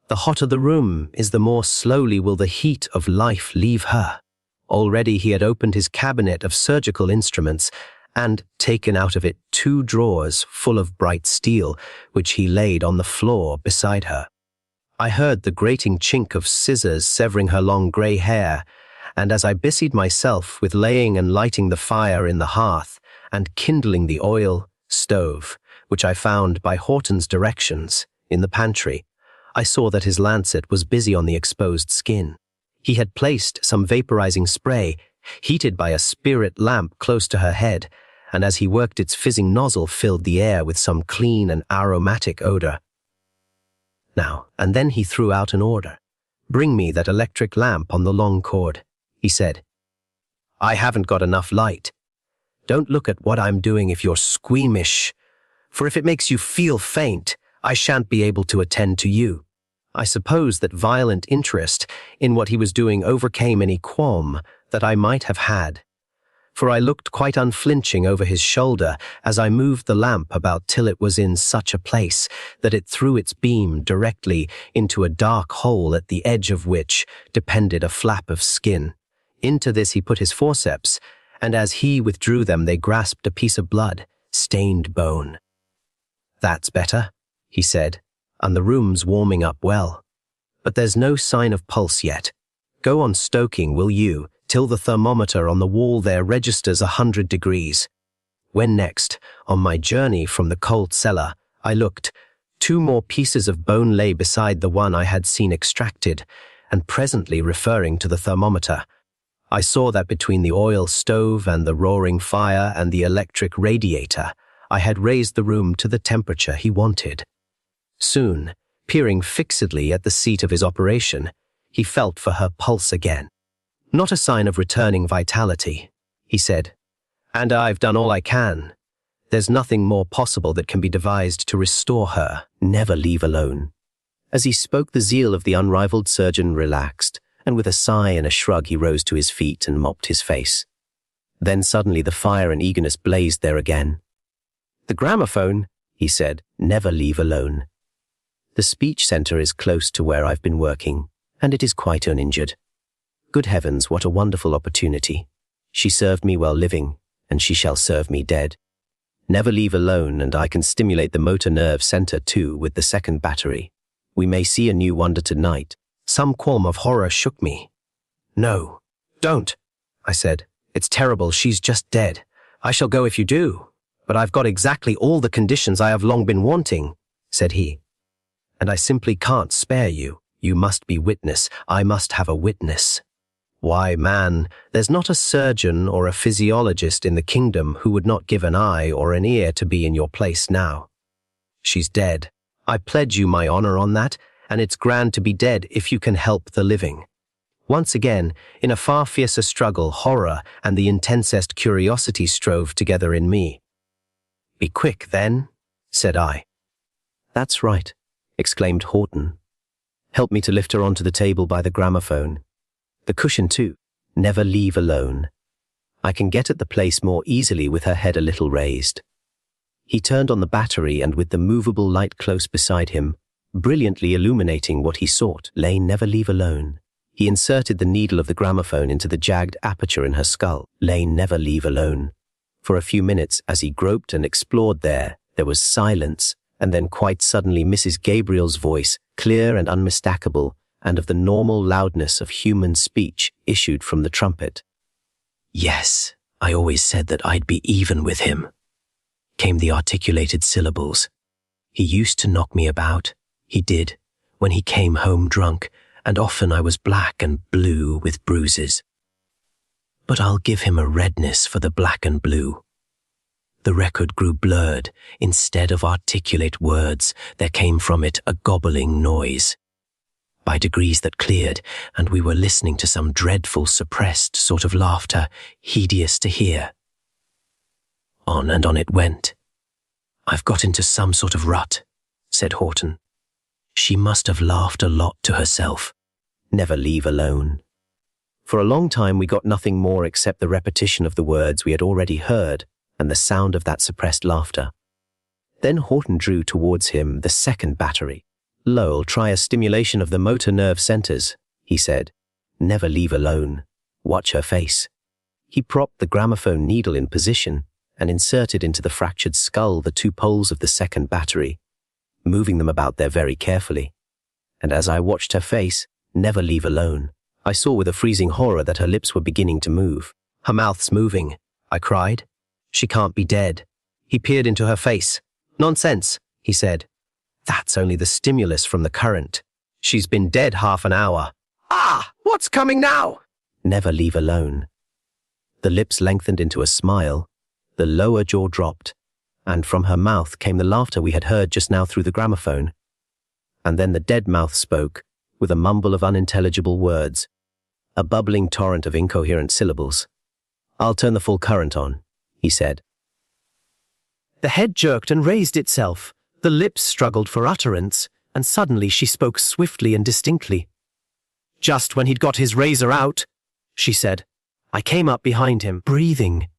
Speaker 2: The hotter the room is, the more slowly will the heat of life leave her." Already he had opened his cabinet of surgical instruments, and taken out of it 2 drawers full of bright steel, which he laid on the floor beside her. I heard the grating chink of scissors severing her long grey hair, and as I busied myself with laying and lighting the fire in the hearth, and kindling the oil stove, which I found by Horton's directions in the pantry, I saw that his lancet was busy on the exposed skin. He had placed some vaporizing spray, heated by a spirit lamp, close to her head, and as he worked its fizzing nozzle filled the air with some clean and aromatic odor. Now, and then he threw out an order. "Bring me that electric lamp on the long cord," he said. "I haven't got enough light. Don't look at what I'm doing if you're squeamish, for if it makes you feel faint, I shan't be able to attend to you." I suppose that violent interest in what he was doing overcame any qualm that I might have had, for I looked quite unflinching over his shoulder as I moved the lamp about till it was in such a place that it threw its beam directly into a dark hole at the edge of which depended a flap of skin. Into this he put his forceps, and as he withdrew them they grasped a piece of blood-stained bone. "That's better," he said, "and the room's warming up well. But there's no sign of pulse yet. Go on stoking, will you, till the thermometer on the wall there registers 100 degrees. When next, on my journey from the cold cellar, I looked, 2 more pieces of bone lay beside the one I had seen extracted, and presently referring to the thermometer, I saw that between the oil stove and the roaring fire and the electric radiator, I had raised the room to the temperature he wanted. Soon, peering fixedly at the seat of his operation, he felt for her pulse again. "Not a sign of returning vitality," he said, "and I've done all I can. There's nothing more possible that can be devised to restore her. Never leave alone." As he spoke, the zeal of the unrivaled surgeon relaxed, and with a sigh and a shrug he rose to his feet and mopped his face. Then suddenly the fire and eagerness blazed there again. The gramophone, he said, never leave alone. The speech center is close to where I've been working, and it is quite uninjured. Good heavens, what a wonderful opportunity. She served me while living, and she shall serve me dead. Never leave alone, and I can stimulate the motor nerve center too with the second battery. We may see a new wonder tonight. Some qualm of horror shook me. No, don't, I said. It's terrible, she's just dead. I shall go if you do. But I've got exactly all the conditions I have long been wanting, said he. And I simply can't spare you. You must be witness. I must have a witness. Why, man, there's not a surgeon or a physiologist in the kingdom who would not give an eye or an ear to be in your place now. She's dead. I pledge you my honor on that, and it's grand to be dead if you can help the living. Once again, in a far fiercer struggle, horror and the intensest curiosity strove together in me. Be quick, then, said I. That's right, exclaimed Horton. Help me to lift her onto the table by the gramophone. The cushion, too. Never leave alone. I can get at the place more easily with her head a little raised. He turned on the battery, and with the movable light close beside him, brilliantly illuminating what he sought, lay never leave alone. He inserted the needle of the gramophone into the jagged aperture in her skull, lay never leave alone. For a few minutes, as he groped and explored there was silence, and then quite suddenly Mrs. Gabriel's voice, clear and unmistakable, and of the normal loudness of human speech, issued from the trumpet. Yes, I always said that I'd be even with him, came the articulated syllables. He used to knock me about, he did, when he came home drunk, and often I was black and blue with bruises. But I'll give him a redness for the black and blue. The record grew blurred. Instead of articulate words, there came from it a gobbling noise. By degrees that cleared, and we were listening to some dreadful suppressed sort of laughter, hideous to hear. On and on it went. I've got into some sort of rut, said Horton. She must have laughed a lot to herself. Never leave alone. For a long time we got nothing more except the repetition of the words we had already heard and the sound of that suppressed laughter. Then Horton drew towards him the second battery. Lowell, try a stimulation of the motor nerve centers, he said. Never leave alone. Watch her face. He propped the gramophone needle in position and inserted into the fractured skull the two poles of the second battery, moving them about there very carefully. And as I watched her face, never leave alone, I saw with a freezing horror that her lips were beginning to move. Her mouth's moving, I cried. She can't be dead. He peered into her face. Nonsense, he said. That's only the stimulus from the current. She's been dead half an hour. Ah, what's coming now? Never leave alone. The lips lengthened into a smile, the lower jaw dropped, and from her mouth came the laughter we had heard just now through the gramophone. And then the dead mouth spoke, with a mumble of unintelligible words, a bubbling torrent of incoherent syllables. I'll turn the full current on, he said. The head jerked and raised itself. The lips struggled for utterance, and suddenly she spoke swiftly and distinctly. Just when he'd got his razor out, she said, I came up behind him, breathing,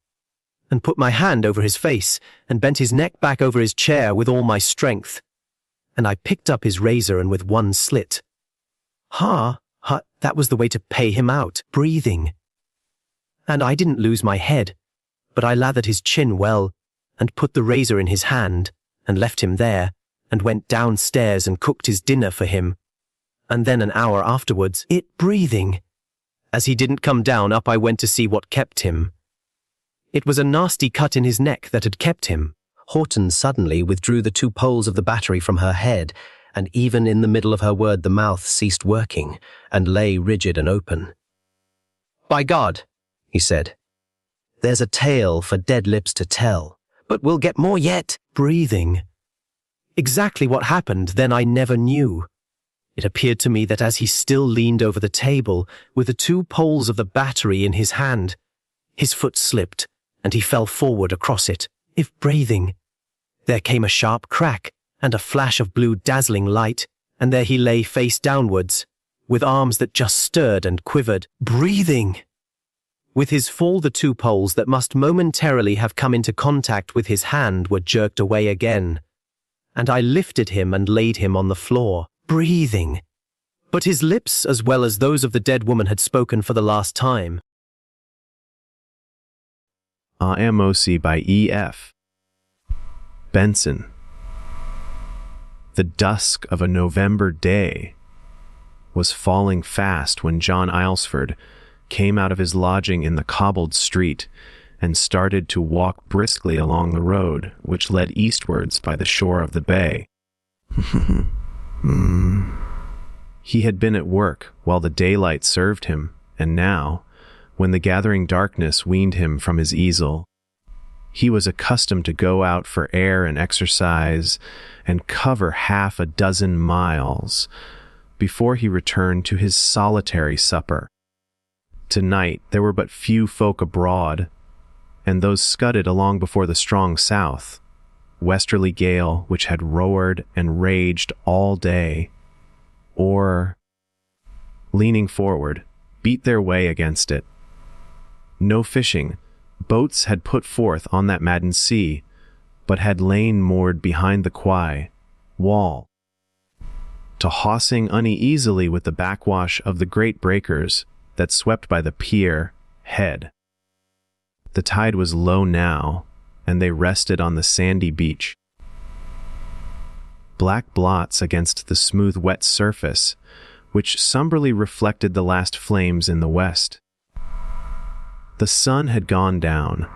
Speaker 2: and put my hand over his face and bent his neck back over his chair with all my strength. And I picked up his razor and with one slit. That was the way to pay him out, breathing. And I didn't lose my head, but I lathered his chin well and put the razor in his hand and left him there and went downstairs and cooked his dinner for him. And then an hour afterwards, it breathing. As he didn't come down, up I went to see what kept him. It was a nasty cut in his neck that had kept him. Horton suddenly withdrew the two poles of the battery from her head, and even in the middle of her word the mouth ceased working and lay rigid and open. By God, he said, there's a tale for dead lips to tell, but we'll get more yet. Breathing. Exactly what happened then I never knew. It appeared to me that as he still leaned over the table, with the two poles of the battery in his hand, his foot slipped, and he fell forward across it, if breathing. There came a sharp crack, and a flash of blue dazzling light, and there he lay face downwards, with arms that just stirred and quivered, breathing.
Speaker 1: With his fall, the two poles that must momentarily have come into contact with his hand were jerked away again, and I lifted him and laid him on the floor, breathing. But his lips, as well as those of the dead woman, had spoken for the last time.
Speaker 3: Amosi by E.F. Benson. The dusk of a November day was falling fast when John Aylesford came out of his lodging in the cobbled street and started to walk briskly along the road which led eastwards by the shore of the bay. He had been at work while the daylight served him, and now, when the gathering darkness weaned him from his easel, he was accustomed to go out for air and exercise and cover 6 miles before he returned to his solitary supper. Tonight there were but few folk abroad, and those scudded along before the strong south, westerly gale which had roared and raged all day, or, leaning forward, beat their way against it. No fishing. Boats had put forth on that maddened sea, but had lain moored behind the quay wall, tossing uneasily with the backwash of the great breakers that swept by the pier head. The tide was low now, and they rested on the sandy beach. Black blots against the smooth wet surface, which somberly reflected the last flames in the west. The sun had gone down,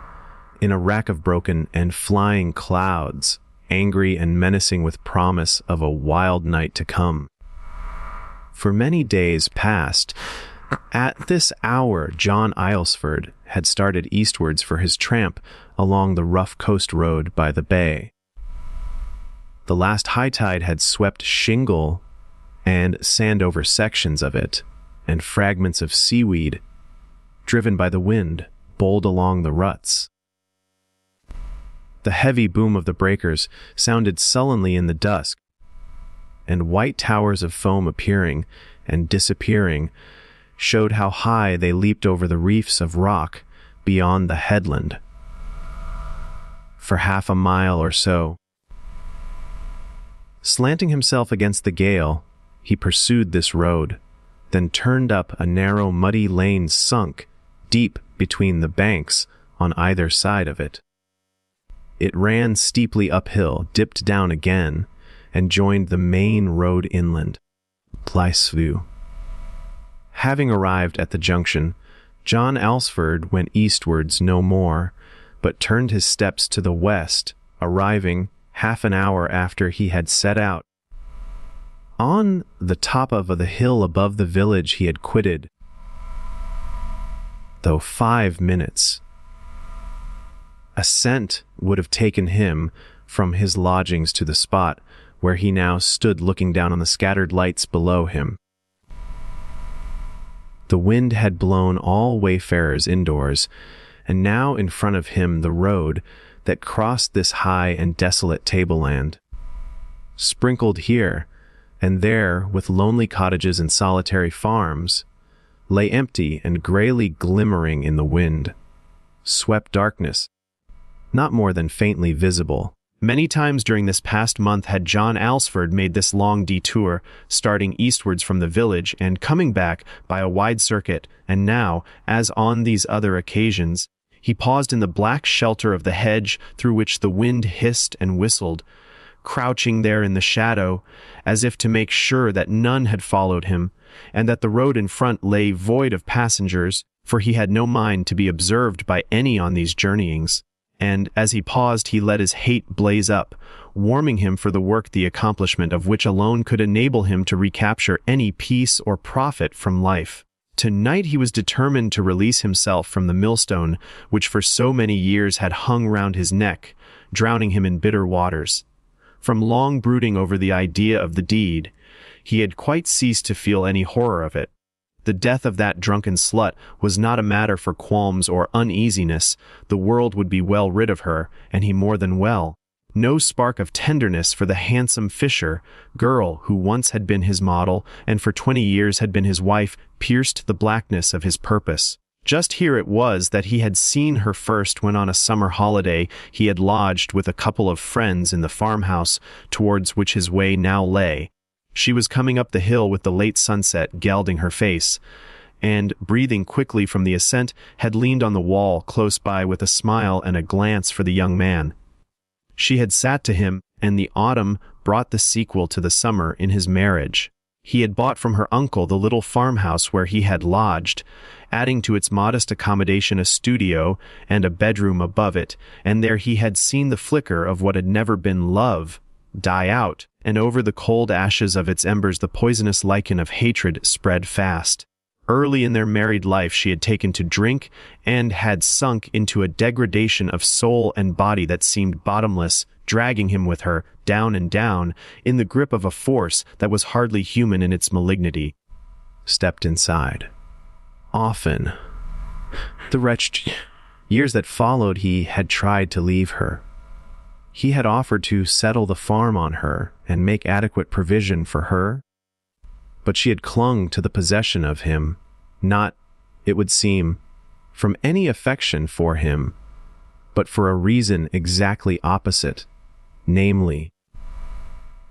Speaker 3: in a rack of broken and flying clouds, angry and menacing with promise of a wild night to come. For many days past, at this hour John Aylesford had started eastwards for his tramp along the rough coast road by the bay. The last high tide had swept shingle and sand over sections of it, and fragments of seaweed, driven by the wind, bowled along the ruts. The heavy boom of the breakers sounded sullenly in the dusk, and white towers of foam appearing and disappearing showed how high they leaped over the reefs of rock beyond the headland. For 1/2 mile or so, slanting himself against the gale, he pursued this road, then turned up a narrow muddy lane sunk deep between the banks on either side of it. It ran steeply uphill, dipped down again, and joined the main road inland. Pleisview. Having arrived at the junction, John Aylesford went eastwards no more, but turned his steps to the west, arriving 1/2 hour after he had set out. On the top of the hill above the village he had quitted, though 5 minutes. Ascent would have taken him from his lodgings to the spot where he now stood looking down on the scattered lights below him. The wind had blown all wayfarers indoors, and now in front of him the road that crossed this high and desolate tableland, sprinkled here and there with lonely cottages and solitary farms, lay empty and grayly glimmering in the wind. Swept darkness, not more than faintly visible. Many times during this past month had John Aylesford made this long detour, starting eastwards from the village and coming back by a wide circuit, and now, as on these other occasions, he paused in the black shelter of the hedge through which the wind hissed and whistled, crouching there in the shadow, as if to make sure that none had followed him, and that the road in front lay void of passengers, for he had no mind to be observed by any on these journeyings. And as he paused, he let his hate blaze up, warming him for the work the accomplishment of which alone could enable him to recapture any peace or profit from life. Tonight he was determined to release himself from the millstone which for so many years had hung round his neck, drowning him in bitter waters. From long brooding over the idea of the deed, he had quite ceased to feel any horror of it. The death of that drunken slut was not a matter for qualms or uneasiness. The world would be well rid of her, and he more than well. No spark of tenderness for the handsome fisher girl who once had been his model and for 20 years had been his wife pierced the blackness of his purpose. Just here it was that he had seen her first when on a summer holiday he had lodged with a couple of friends in the farmhouse towards which his way now lay. She was coming up the hill with the late sunset gilding her face, and, breathing quickly from the ascent, had leaned on the wall close by with a smile and a glance for the young man. She had sat to him, and the autumn brought the sequel to the summer in his marriage. He had bought from her uncle the little farmhouse where he had lodged, adding to its modest accommodation a studio and a bedroom above it, and there he had seen the flicker of what had never been love die out, and over the cold ashes of its embers the poisonous lichen of hatred spread fast. Early in their married life she had taken to drink and had sunk into a degradation of soul and body that seemed bottomless, dragging him with her, down and down, in the grip of a force that was hardly human in its malignity.
Speaker 2: Stepped inside.
Speaker 3: Often. The wretched years that followed he had tried to leave her. He had offered to settle the farm on her and make adequate provision for her, but she had clung to the possession of him, not, it would seem, from any affection for him, but for a reason exactly opposite, namely,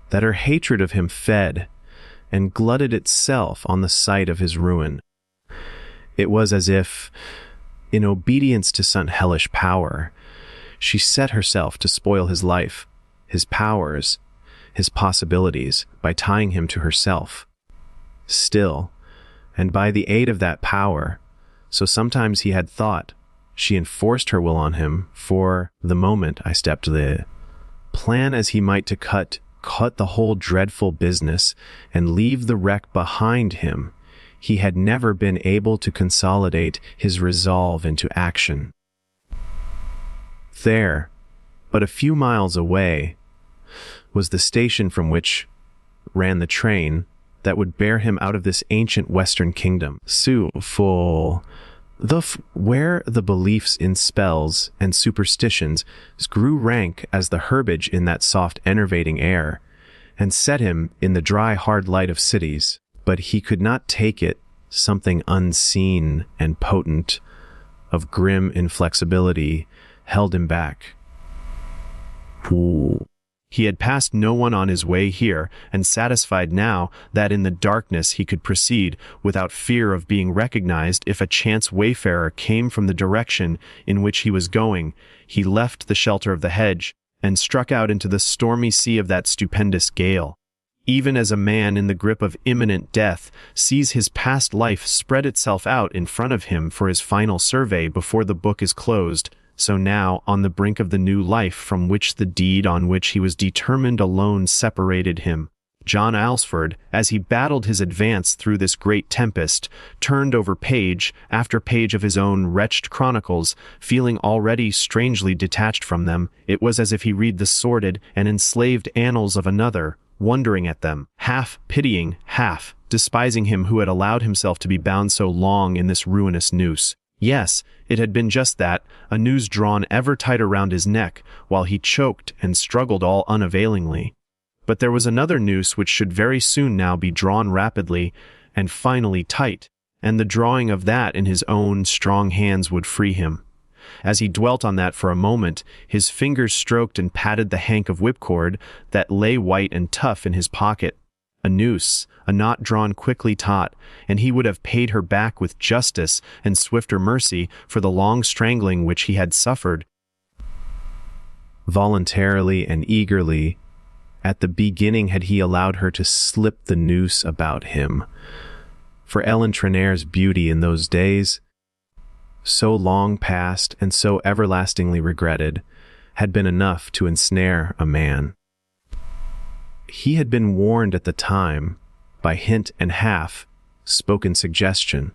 Speaker 3: that her hatred of him fed and glutted itself on the sight of his ruin. It was as if, in obedience to some hellish power, she set herself to spoil his life, his powers, his possibilities, by tying him to herself. Still, and by the aid of that power, so sometimes he had thought, she enforced her will on him. For the moment I stepped the plan as he might to cut the whole dreadful business and leave the wreck behind him. He had never been able to consolidate his resolve into action. There, but a few miles away, was the station from which ran the train that would bear him out of this ancient Western kingdom. Where the beliefs in spells and superstitions grew rank as the herbage in that soft enervating air, and set him in the dry hard light of cities. But he could not take it, something unseen and potent, of grim inflexibility, held him back. He had passed no one on his way here, and satisfied now that in the darkness he could proceed without fear of being recognized if a chance wayfarer came from the direction in which he was going, he left the shelter of the hedge and struck out into the stormy sea of that stupendous gale. Even as a man in the grip of imminent death sees his past life spread itself out in front of him for his final survey before the book is closed, so now, on the brink of the new life from which the deed on which he was determined alone separated him, John Alsford, as he battled his advance through this great tempest, turned over page after page of his own wretched chronicles, feeling already strangely detached from them. It was as if he read the sordid and enslaved annals of another, wondering at them, half pitying, half despising him who had allowed himself to be bound so long in this ruinous noose. Yes, it had been just that, a noose drawn ever tighter round his neck, while he choked and struggled all unavailingly. But there was another noose which should very soon now be drawn rapidly and finally tight, and the drawing of that in his own strong hands would free him. As he dwelt on that for a moment, his fingers stroked and patted the hank of whipcord that lay white and tough in his pocket. A noose, a knot drawn quickly taut, and he would have paid her back with justice and swifter mercy for the long strangling which he had suffered. Voluntarily and eagerly, at the beginning had he allowed her to slip the noose about him. For Ellen Trenair's beauty in those days, so long past and so everlastingly regretted, had been enough to ensnare a man. He had been warned at the time, by hint and half, spoken suggestion,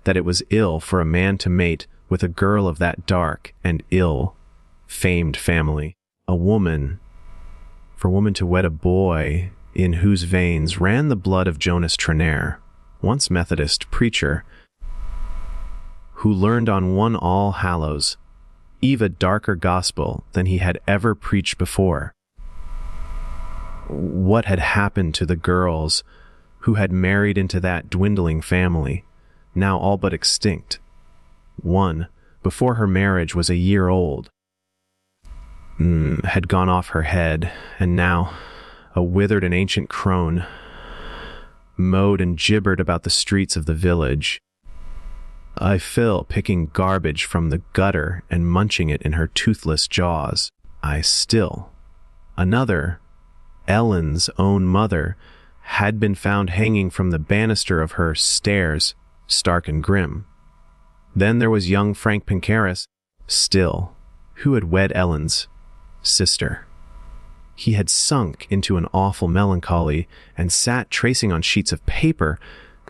Speaker 3: that it was ill for a man to mate with a girl of that dark and ill-famed family. For woman to wed a boy in whose veins ran the blood of Jonas Trenair, once Methodist preacher, who learned on one All Hallows Eve a darker gospel than he had ever preached before. What had happened to the girls who had married into that dwindling family, now all but extinct? one, before her marriage was a year old, had gone off her head, and now, a withered and ancient crone, mowed and gibbered about the streets of the village. I Phil picking garbage from the gutter and munching it in her toothless jaws. I still. Another, Ellen's own mother, had been found hanging from the banister of her stairs, stark and grim. Then there was young Frank Pincaris, still, who had wed Ellen's sister. He had sunk into an awful melancholy and sat tracing on sheets of paper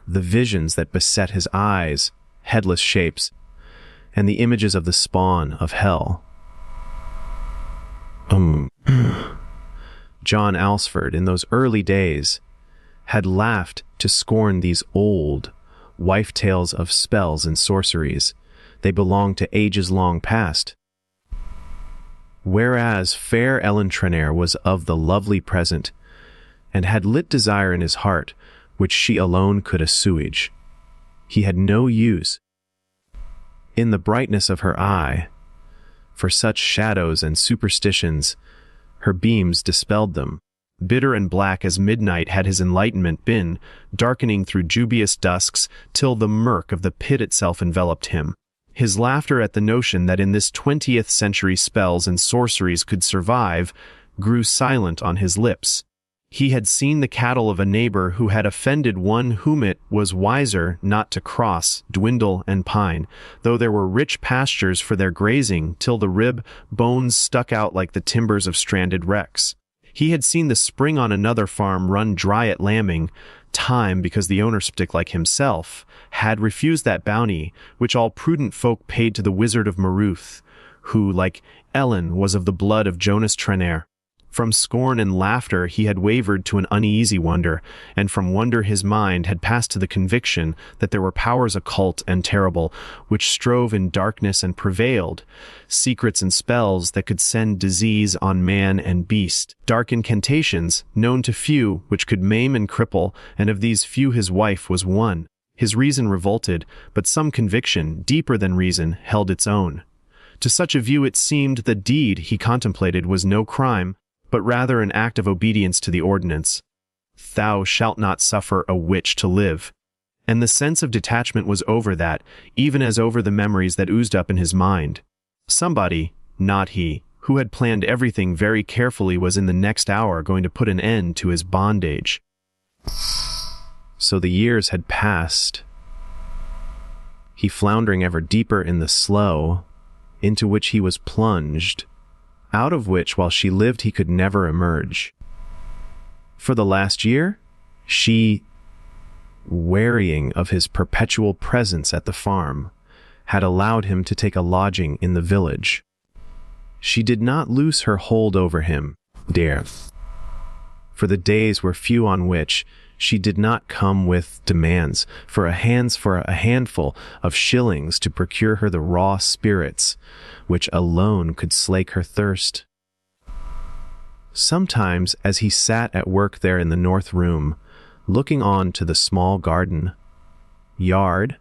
Speaker 3: the visions that beset his eyes, headless shapes, and the images of the spawn of hell. John Alsford, in those early days, had laughed to scorn these old wife tales of spells and sorceries. They belonged to ages long past. Whereas fair Ellen Trenair was of the lovely present, and had lit desire in his heart, which she alone could assuage. He had no use, in the brightness of her eye, for such shadows and superstitions. Her beams dispelled them. Bitter and black as midnight had his enlightenment been, darkening through dubious dusks till the murk of the pit itself enveloped him. His laughter at the notion that in this 20th century spells and sorceries could survive grew silent on his lips. He had seen the cattle of a neighbor who had offended one whom it was wiser not to cross, dwindle and pine, though there were rich pastures for their grazing till the rib bones stuck out like the timbers of stranded wrecks. He had seen the spring on another farm run dry at lambing time because the owner skeptic like himself had refused that bounty which all prudent folk paid to the wizard of Maruth, who, like Ellen, was of the blood of Jonas Trenair. From scorn and laughter he had wavered to an uneasy wonder, and from wonder his mind had passed to the conviction that there were powers occult and terrible, which strove in darkness and prevailed, secrets and spells that could send disease on man and beast, dark incantations, known to few, which could maim and cripple, and of these few his wife was one. His reason revolted, but some conviction, deeper than reason, held its own. To such a view it seemed the deed he contemplated was no crime, but rather an act of obedience to the ordinance. Thou shalt not suffer a witch to live. And the sense of detachment was over that, even as over the memories that oozed up in his mind. Somebody, not he, who had planned everything very carefully was in the next hour going to put an end to his bondage. So the years had passed, he floundering ever deeper in the slough, into which he was plunged, out of which while she lived he could never emerge. For the last year, she, wearying of his perpetual presence at the farm, had allowed him to take a lodging in the village. She did not loose her hold over him, dear, for the days were few on which she did not come with demands for a handful of shillings to procure her the raw spirits, which alone could slake her thirst. Sometimes, as he sat at work there in the north room, looking on to the small garden yard,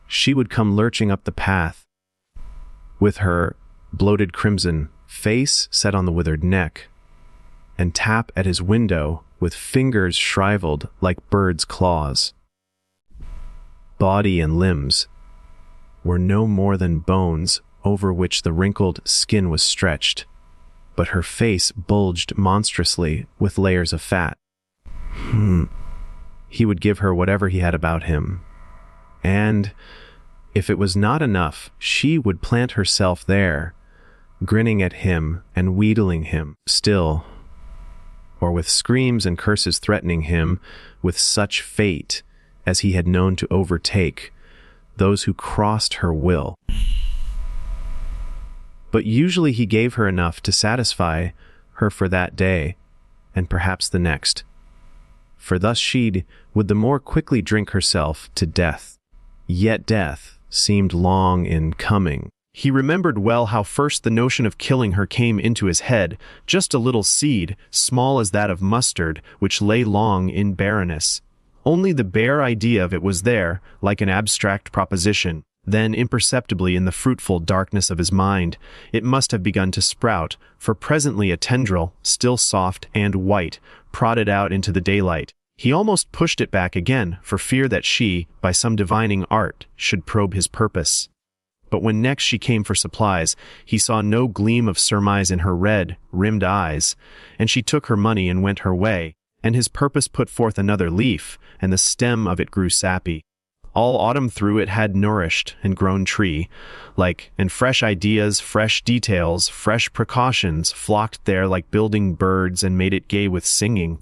Speaker 3: she would come lurching up the path, with her bloated crimson face set on the withered neck, and tap at his window with fingers shriveled like birds' claws. Body and limbs were no more than bones over which the wrinkled skin was stretched, but her face bulged monstrously with layers of fat. He would give her whatever he had about him, and, if it was not enough, she would plant herself there, grinning at him and wheedling him still, or with screams and curses threatening him with such fate as he had known to overtake those who crossed her will. But usually he gave her enough to satisfy her for that day, and perhaps the next, for thus she would the more quickly drink herself to death. Yet death seemed long in coming. He remembered well how first the notion of killing her came into his head, just a little seed, small as that of mustard, which lay long in barrenness. Only the bare idea of it was there, like an abstract proposition. Then, imperceptibly in the fruitful darkness of his mind, it must have begun to sprout, for presently a tendril, still soft and white, prodded out into the daylight. He almost pushed it back again, for fear that she, by some divining art, should probe his purpose. But when next she came for supplies, he saw no gleam of surmise in her red, rimmed eyes, and she took her money and went her way, and his purpose put forth another leaf, and the stem of it grew sappy. All autumn through it had nourished and grown tree, and fresh ideas, fresh details, fresh precautions flocked there like building birds and made it gay with singing.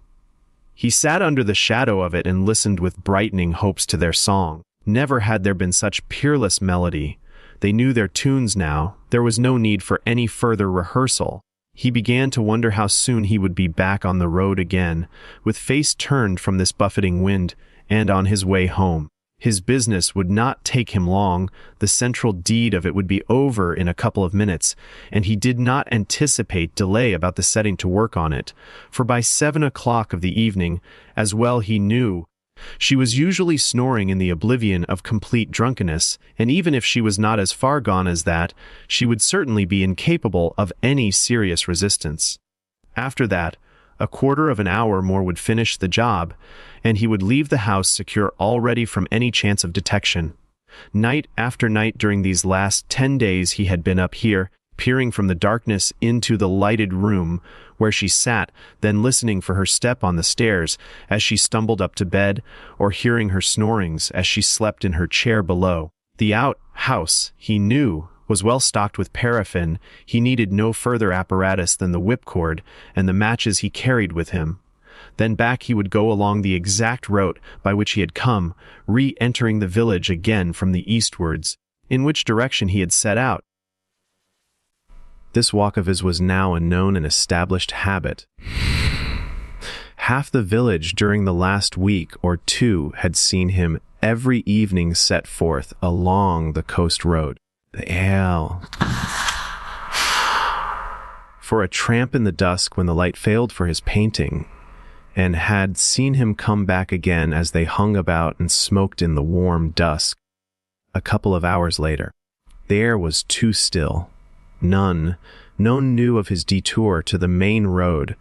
Speaker 3: He sat under the shadow of it and listened with brightening hopes to their song. Never had there been such peerless melody. They knew their tunes now. There was no need for any further rehearsal. He began to wonder how soon he would be back on the road again, with face turned from this buffeting wind, and on his way home. His business would not take him long, the central deed of it would be over in a couple of minutes, and he did not anticipate delay about the setting to work on it, for by 7 o'clock of the evening, as well he knew, she was usually snoring in the oblivion of complete drunkenness, and even if she was not as far gone as that, she would certainly be incapable of any serious resistance. After that, a quarter of an hour more would finish the job, and he would leave the house secure already from any chance of detection. Night after night during these last 10 days he had been up here, peering from the darkness into the lighted room where she sat, then listening for her step on the stairs as she stumbled up to bed, or hearing her snorings as she slept in her chair below. The outhouse, he knew, was well stocked with paraffin. He needed no further apparatus than the whipcord and the matches he carried with him. Then back he would go along the exact route by which he had come, re-entering the village again from the eastwards, in which direction he had set out. This walk of his was now a known and established habit. Half the village during the last week or two had seen him every evening set forth along the coast road. The ale. For a tramp in the dusk when the light failed for his painting, and had seen him come back again as they hung about and smoked in the warm dusk. A couple of hours later, the air was too still. None knew of his detour to the main road,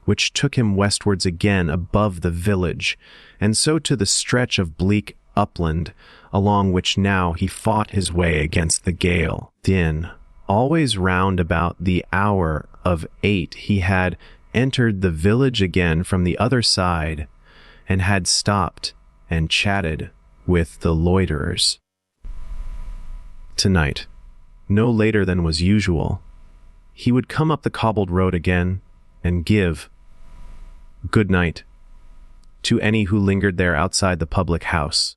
Speaker 3: which took him westwards again above the village, and so to the stretch of bleak upland, along which now he fought his way against the gale. Then, always round about the hour of 8, he had entered the village again from the other side, and had stopped and chatted with the loiterers. Tonight, no later than was usual, he would come up the cobbled road again and give good night to any who lingered there outside the public house.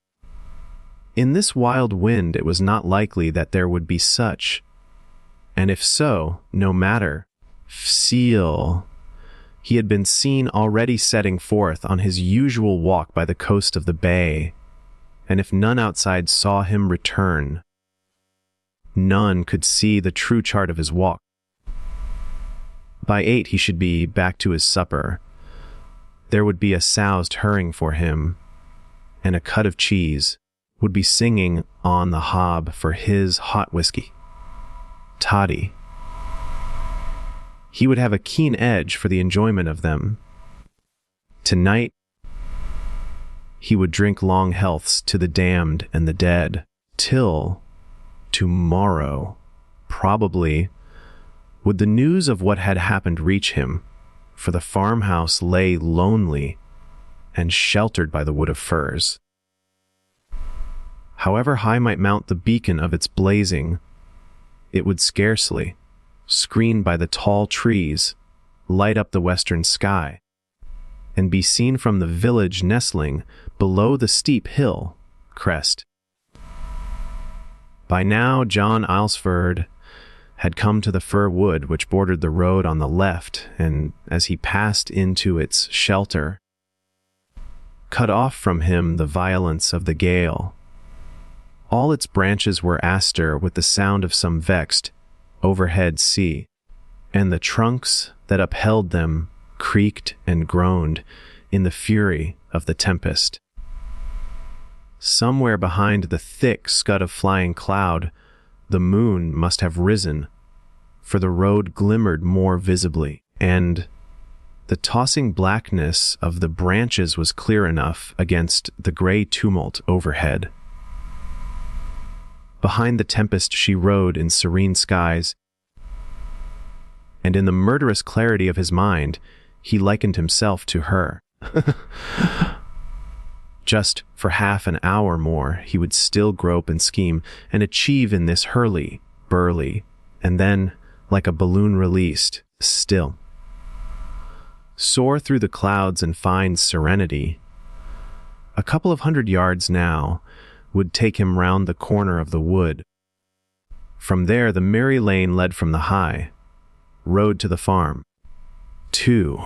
Speaker 3: In this wild wind it was not likely that there would be such, and if so, no matter. Seal. He had been seen already setting forth on his usual walk by the coast of the bay, and if none outside saw him return, none could see the true chart of his walk. By 8 he should be back to his supper. There would be a soused herring for him, and a cut of cheese would be singing on the hob for his hot whiskey. Toddy. He would have a keen edge for the enjoyment of them. Tonight, he would drink long healths to the damned and the dead, till tomorrow, probably, would the news of what had happened reach him, for the farmhouse lay lonely and sheltered by the wood of firs. However high might mount the beacon of its blazing, it would scarcely, screened by the tall trees, light up the western sky, and be seen from the village nestling below the steep hill crest. By now John Aylesford had come to the fir wood which bordered the road on the left, and as he passed into its shelter, cut off from him the violence of the gale. All its branches were astir with the sound of some vexed, overhead sea, and the trunks that upheld them creaked and groaned in the fury of the tempest. Somewhere behind the thick scud of flying cloud, the moon must have risen, for the road glimmered more visibly, and the tossing blackness of the branches was clear enough against the gray tumult overhead. Behind the tempest she rode in serene skies, and in the murderous clarity of his mind, he likened himself to her. Just for half an hour more, he would still grope and scheme and achieve in this hurly-burly, and then, like a balloon released, still. Soar through the clouds and find serenity. A couple of 100 yards now would take him round the corner of the wood. From there, the merry lane led from the high road to the farm. 2.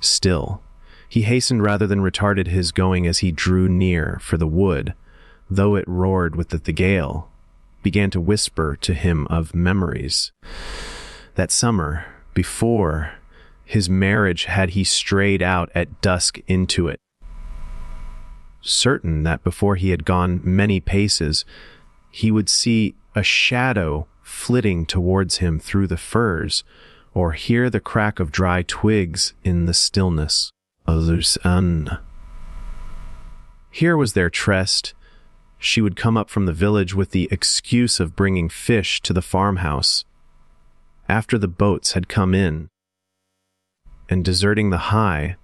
Speaker 3: Still. He hastened rather than retarded his going as he drew near, for the wood, though it roared with the gale, began to whisper to him of memories. That summer, before his marriage, had he strayed out at dusk into it, certain that before he had gone many paces, he would see a shadow flitting towards him through the firs, or hear the crack of dry twigs in the stillness of the sun. Here was their tryst. She would come up from the village with the excuse of bringing fish to the farmhouse, after the boats had come in, and deserting the high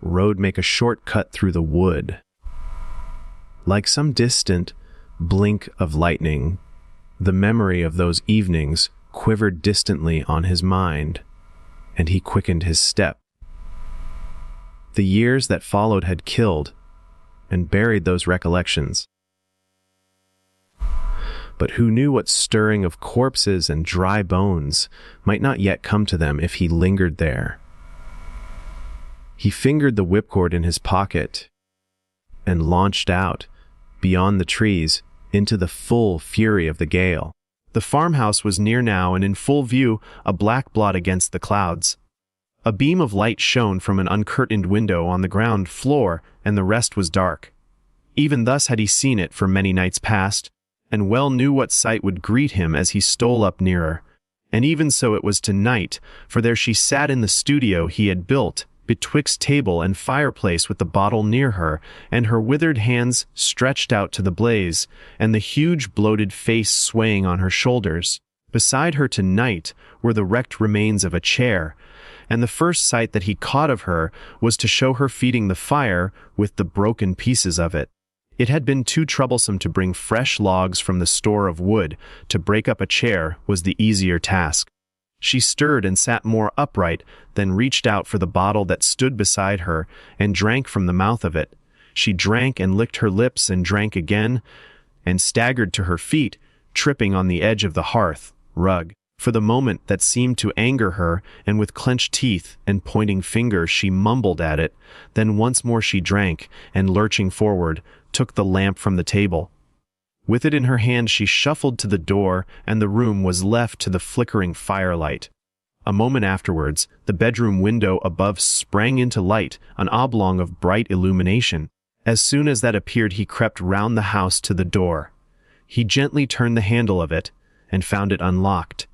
Speaker 3: road, make a short cut through the wood. Like some distant blink of lightning, the memory of those evenings quivered distantly on his mind, and he quickened his step. The years that followed had killed and buried those recollections. But who knew what stirring of corpses and dry bones might not yet come to them if he lingered there? He fingered the whipcord in his pocket and launched out beyond the trees into the full fury of the gale. The farmhouse was near now, and in full view, a black blot against the clouds. A beam of light shone from an uncurtained window on the ground floor, and the rest was dark. Even thus had he seen it for many nights past, and well knew what sight would greet him as he stole up nearer. And even so it was tonight, for there she sat in the studio he had built, betwixt table and fireplace, with the bottle near her, and her withered hands stretched out to the blaze, and the huge bloated face swaying on her shoulders. Beside her tonight were the wrecked remains of a chair, and the first sight that he caught of her was to show her feeding the fire with the broken pieces of it. It had been too troublesome to bring fresh logs from the store of wood. To break up a chair was the easier task. She stirred and sat more upright, then reached out for the bottle that stood beside her, and drank from the mouth of it. She drank and licked her lips and drank again, and staggered to her feet, tripping on the edge of the hearth rug. For the moment that seemed to anger her, and with clenched teeth and pointing finger she mumbled at it. Then once more she drank, and lurching forward, took the lamp from the table. With it in her hand she shuffled to the door, and the room was left to the flickering firelight. A moment afterwards, the bedroom window above sprang into light, an oblong of bright illumination. As soon as that appeared, he crept round the house to the door. He gently turned the handle of it, and found it unlocked.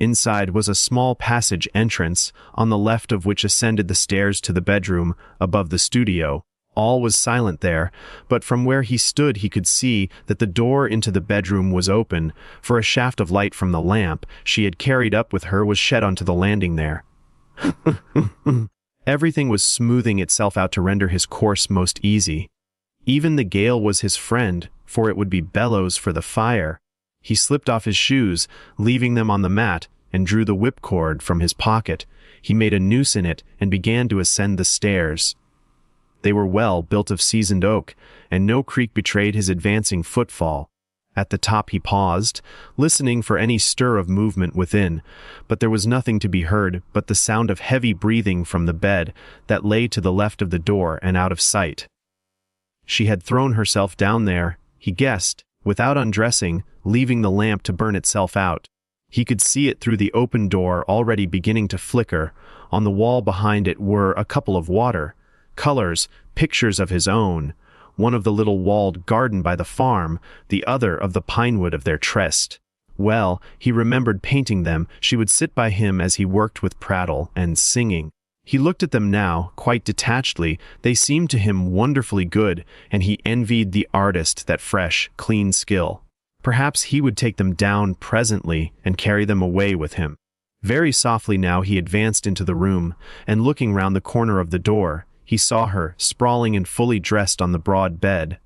Speaker 3: Inside was a small passage entrance, on the left of which ascended the stairs to the bedroom above the studio. All was silent there, but from where he stood he could see that the door into the bedroom was open, for a shaft of light from the lamp she had carried up with her was shed onto the landing there. Everything was smoothing itself out to render his course most easy. Even the gale was his friend, for it would be bellows for the fire. He slipped off his shoes, leaving them on the mat, and drew the whipcord from his pocket. He made a noose in it and began to ascend the stairs. They were well built of seasoned oak, and no creak betrayed his advancing footfall. At the top he paused, listening for any stir of movement within, but there was nothing to be heard but the sound of heavy breathing from the bed that lay to the left of the door and out of sight. She had thrown herself down there, he guessed, without undressing, leaving the lamp to burn itself out. He could see it through the open door already beginning to flicker. On the wall behind it were a couple of colors, pictures of his own, one of the little walled garden by the farm, the other of the pinewood of their tryst. Well, he remembered painting them. She would sit by him as he worked with prattle and singing. He looked at them now, quite detachedly. They seemed to him wonderfully good, and he envied the artist that fresh, clean skill. Perhaps he would take them down presently and carry them away with him. Very softly now he advanced into the room, and looking round the corner of the door, he saw her, sprawling and fully dressed on the broad bed.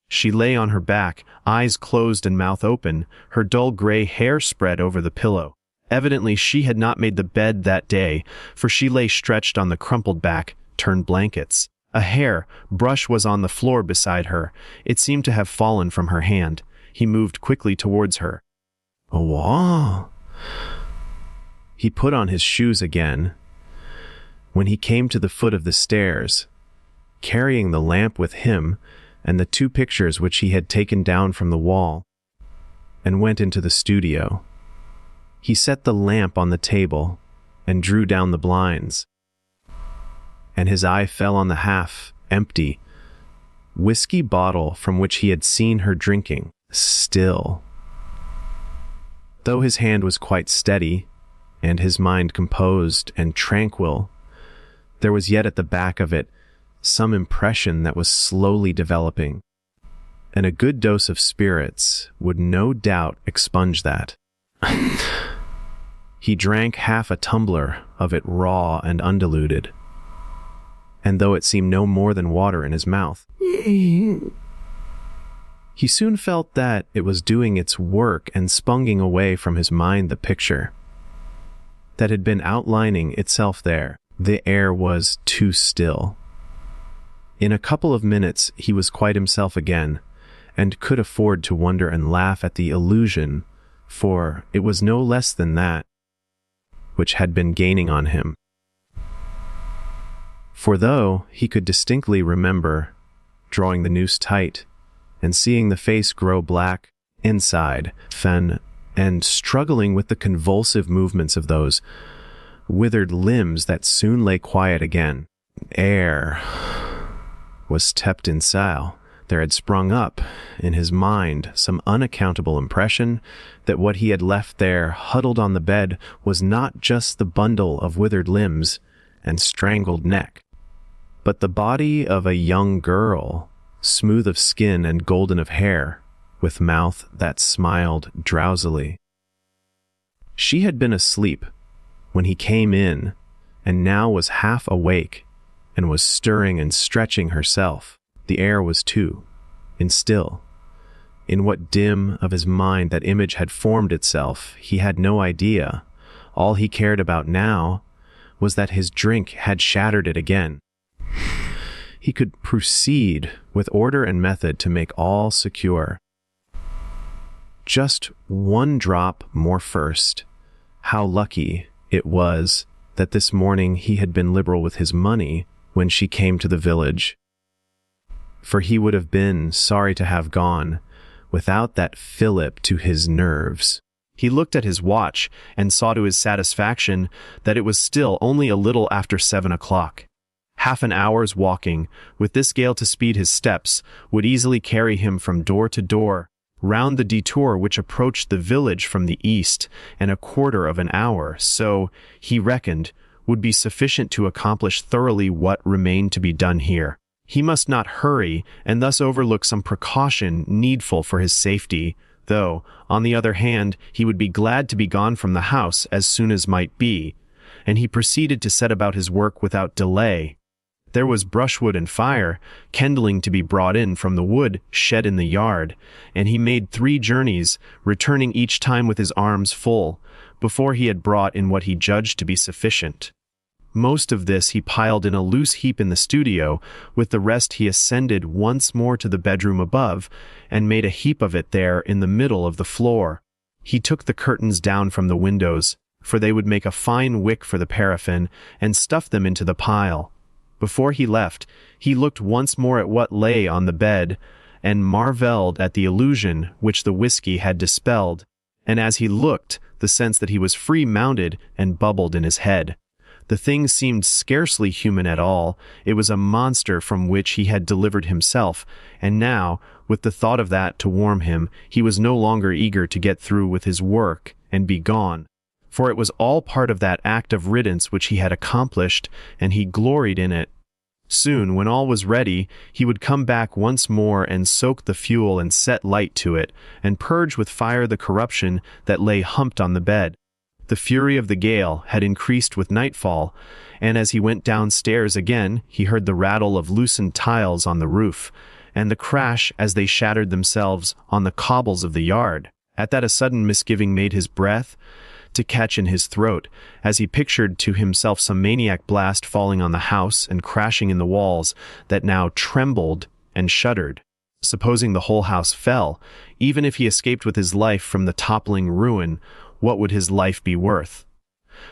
Speaker 3: She lay on her back, eyes closed and mouth open, her dull gray hair spread over the pillow. Evidently she had not made the bed that day, for she lay stretched on the crumpled back, turned blankets. A hair brush was on the floor beside her. It seemed to have fallen from her hand. He moved quickly towards her. "Oh." He put on his shoes again. When he came to the foot of the stairs, carrying the lamp with him and the 2 pictures which he had taken down from the wall, and went into the studio. He set the lamp on the table and drew down the blinds, and his eye fell on the half-empty whiskey bottle from which he had seen her drinking. Still, though his hand was quite steady, and his mind composed and tranquil, there was yet at the back of it some impression that was slowly developing, and a good dose of spirits would no doubt expunge that. He drank half a tumbler of it raw and undiluted, and though it seemed no more than water in his mouth, he soon felt that it was doing its work and sponging away from his mind the picture that had been outlining itself there. The air was too still. In a couple of minutes he was quite himself again, and could afford to wonder and laugh at the illusion, for it was no less than that which had been gaining on him. For though he could distinctly remember drawing the noose tight, and seeing the face grow black inside, and struggling with the convulsive movements of those withered limbs that soon lay quiet again, air was kept in sile. There had sprung up in his mind some unaccountable impression that what he had left there huddled on the bed was not just the bundle of withered limbs and strangled neck, but the body of a young girl, smooth of skin and golden of hair, with mouth that smiled drowsily. She had been asleep when he came in, and now was half awake, and was stirring and stretching herself. The air was too, and still. In what dim of his mind that image had formed itself, he had no idea. All he cared about now was that his drink had shattered it again. He could proceed with order and method to make all secure. Just 1 drop more first. How lucky it was that this morning he had been liberal with his money when she came to the village, for he would have been sorry to have gone without that fillip to his nerves. He looked at his watch and saw to his satisfaction that it was still only a little after 7 o'clock. Half an hour's walking, with this gale to speed his steps, would easily carry him from door to door, round the detour which approached the village from the east, and a quarter of an hour, so, he reckoned, would be sufficient to accomplish thoroughly what remained to be done here. He must not hurry, and thus overlook some precaution needful for his safety, though, on the other hand, he would be glad to be gone from the house as soon as might be, and he proceeded to set about his work without delay. There was brushwood and fire, kindling to be brought in from the wood shed in the yard, and he made 3 journeys, returning each time with his arms full, before he had brought in what he judged to be sufficient. Most of this he piled in a loose heap in the studio, with the rest he ascended once more to the bedroom above, and made a heap of it there in the middle of the floor. He took the curtains down from the windows, for they would make a fine wick for the paraffin, and stuffed them into the pile. Before he left, he looked once more at what lay on the bed, and marvelled at the illusion which the whiskey had dispelled, and as he looked, the sense that he was free mounted and bubbled in his head. The thing seemed scarcely human at all. It was a monster from which he had delivered himself, and now, with the thought of that to warm him, he was no longer eager to get through with his work and be gone. For it was all part of that act of riddance which he had accomplished, and he gloried in it. Soon, when all was ready, he would come back once more and soak the fuel and set light to it, and purge with fire the corruption that lay humped on the bed. The fury of the gale had increased with nightfall, and as he went downstairs again, he heard the rattle of loosened tiles on the roof, and the crash as they shattered themselves on the cobbles of the yard. At that a sudden misgiving made his breath to catch in his throat, as he pictured to himself some maniac blast falling on the house and crashing in the walls that now trembled and shuddered. Supposing the whole house fell, even if he escaped with his life from the toppling ruin, what would his life be worth?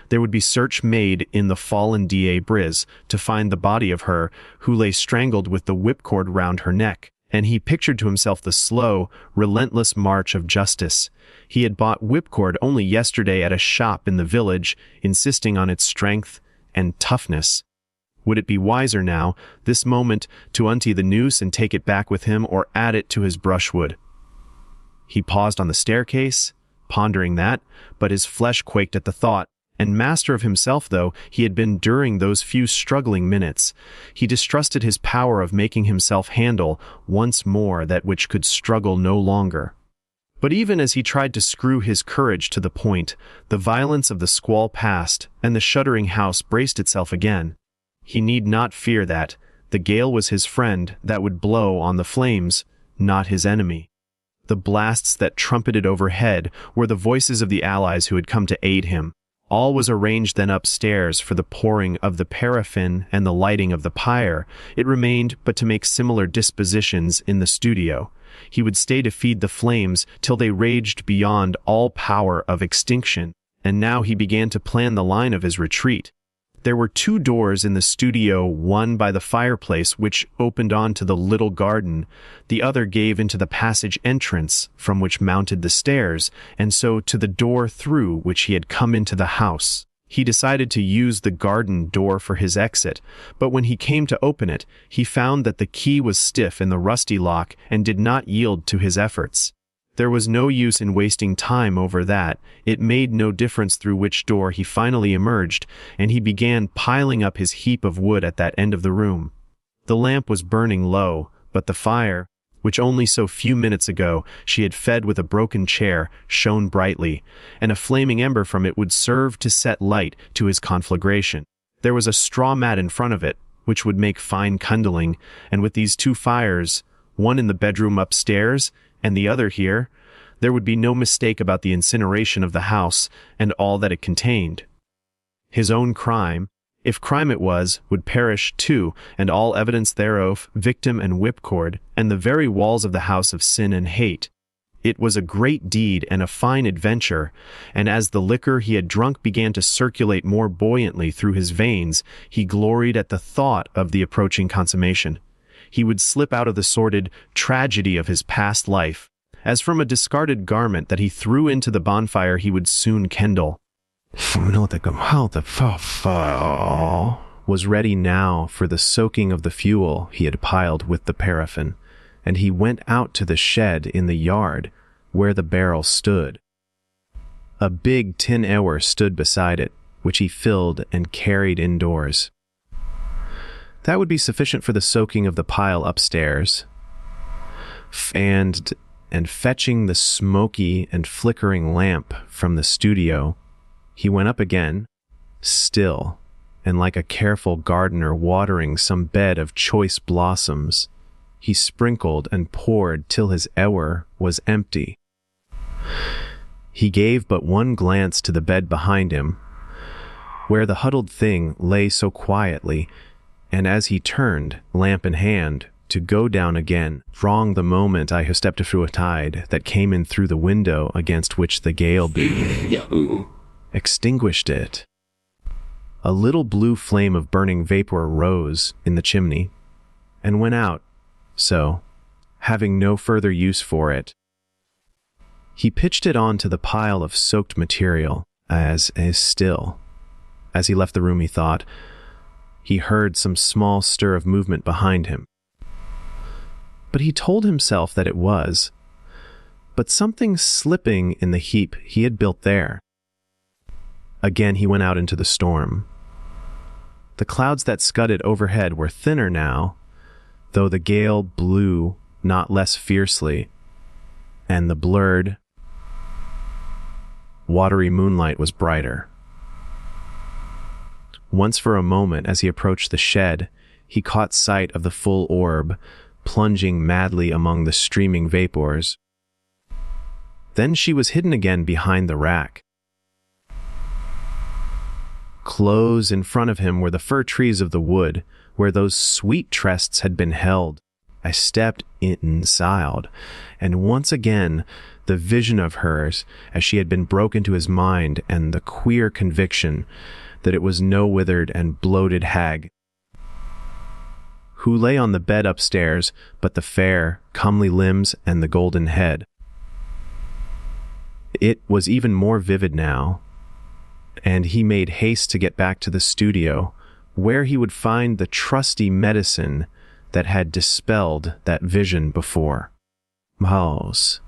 Speaker 3: There would be search made in the fallen D.A. Briz to find the body of her who lay strangled with the whipcord round her neck, and he pictured to himself the slow, relentless march of justice. He had bought whipcord only yesterday at a shop in the village, insisting on its strength and toughness. Would it be wiser now, this moment, to untee the noose and take it back with him, or add it to his brushwood? He paused on the staircase, pondering that, but his flesh quaked at the thought. And master of himself though he had been during those few struggling minutes, he distrusted his power of making himself handle once more that which could struggle no longer. But even as he tried to screw his courage to the point, the violence of the squall passed, and the shuddering house braced itself again. He need not fear that. The gale was his friend that would blow on the flames, not his enemy. The blasts that trumpeted overhead were the voices of the allies who had come to aid him. All was arranged then upstairs for the pouring of the paraffin and the lighting of the pyre. It remained but to make similar dispositions in the studio. He would stay to feed the flames till they raged beyond all power of extinction, and now he began to plan the line of his retreat. There were 2 doors in the studio, one by the fireplace which opened onto the little garden, the other gave into the passage entrance from which mounted the stairs, and so to the door through which he had come into the house. He decided to use the garden door for his exit, but when he came to open it, he found that the key was stiff in the rusty lock and did not yield to his efforts. There was no use in wasting time over that. It made no difference through which door he finally emerged, and he began piling up his heap of wood at that end of the room. The lamp was burning low, but the fire, which only so few minutes ago she had fed with a broken chair, shone brightly, and a flaming ember from it would serve to set light to his conflagration. There was a straw mat in front of it, which would make fine kindling, and with these 2 fires, one in the bedroom upstairs and the other here, there would be no mistake about the incineration of the house and all that it contained. His own crime, if crime it was, would perish too, and all evidence thereof, victim and whipcord, and the very walls of the house of sin and hate. It was a great deed and a fine adventure, and as the liquor he had drunk began to circulate more buoyantly through his veins, he gloried at the thought of the approaching consummation. He would slip out of the sordid tragedy of his past life, as from a discarded garment that he threw into the bonfire he would soon kindle. Was ready now for the soaking of the fuel he had piled with the paraffin, and he went out to the shed in the yard where the barrel stood. A big tin ewer stood beside it, which he filled and carried indoors. That would be sufficient for the soaking of the pile upstairs. And fetching the smoky and flickering lamp from the studio, he went up again, still, and like a careful gardener watering some bed of choice blossoms, he sprinkled and poured till his ewer was empty. He gave but one glance to the bed behind him, where the huddled thing lay so quietly, and as he turned, lamp in hand, to go down again, wrong the moment I have stepped through a tide that came in through the window against which the gale beat, extinguished it. A little blue flame of burning vapor rose in the chimney, and went out, so, having no further use for it, he pitched it on to the pile of soaked material, as is still, As he left the room, he thought, he heard some small stir of movement behind him. But he told himself that it was but something slipping in the heap he had built there. Again he went out into the storm. The clouds that scudded overhead were thinner now, though the gale blew not less fiercely, and the blurred, watery moonlight was brighter. Once for a moment, as he approached the shed, he caught sight of the full orb, plunging madly among the streaming vapors. Then she was hidden again behind the rack. Close in front of him were the fir trees of the wood, where those sweet tresses had been held. I stepped inside, and once again the vision of hers as she had been broke into his mind, and the queer conviction that it was no withered and bloated hag who lay on the bed upstairs, but the fair, comely limbs and the golden head. It was even more vivid now, and he made haste to get back to the studio, where he would find the trusty medicine that had dispelled that vision before. Mouse.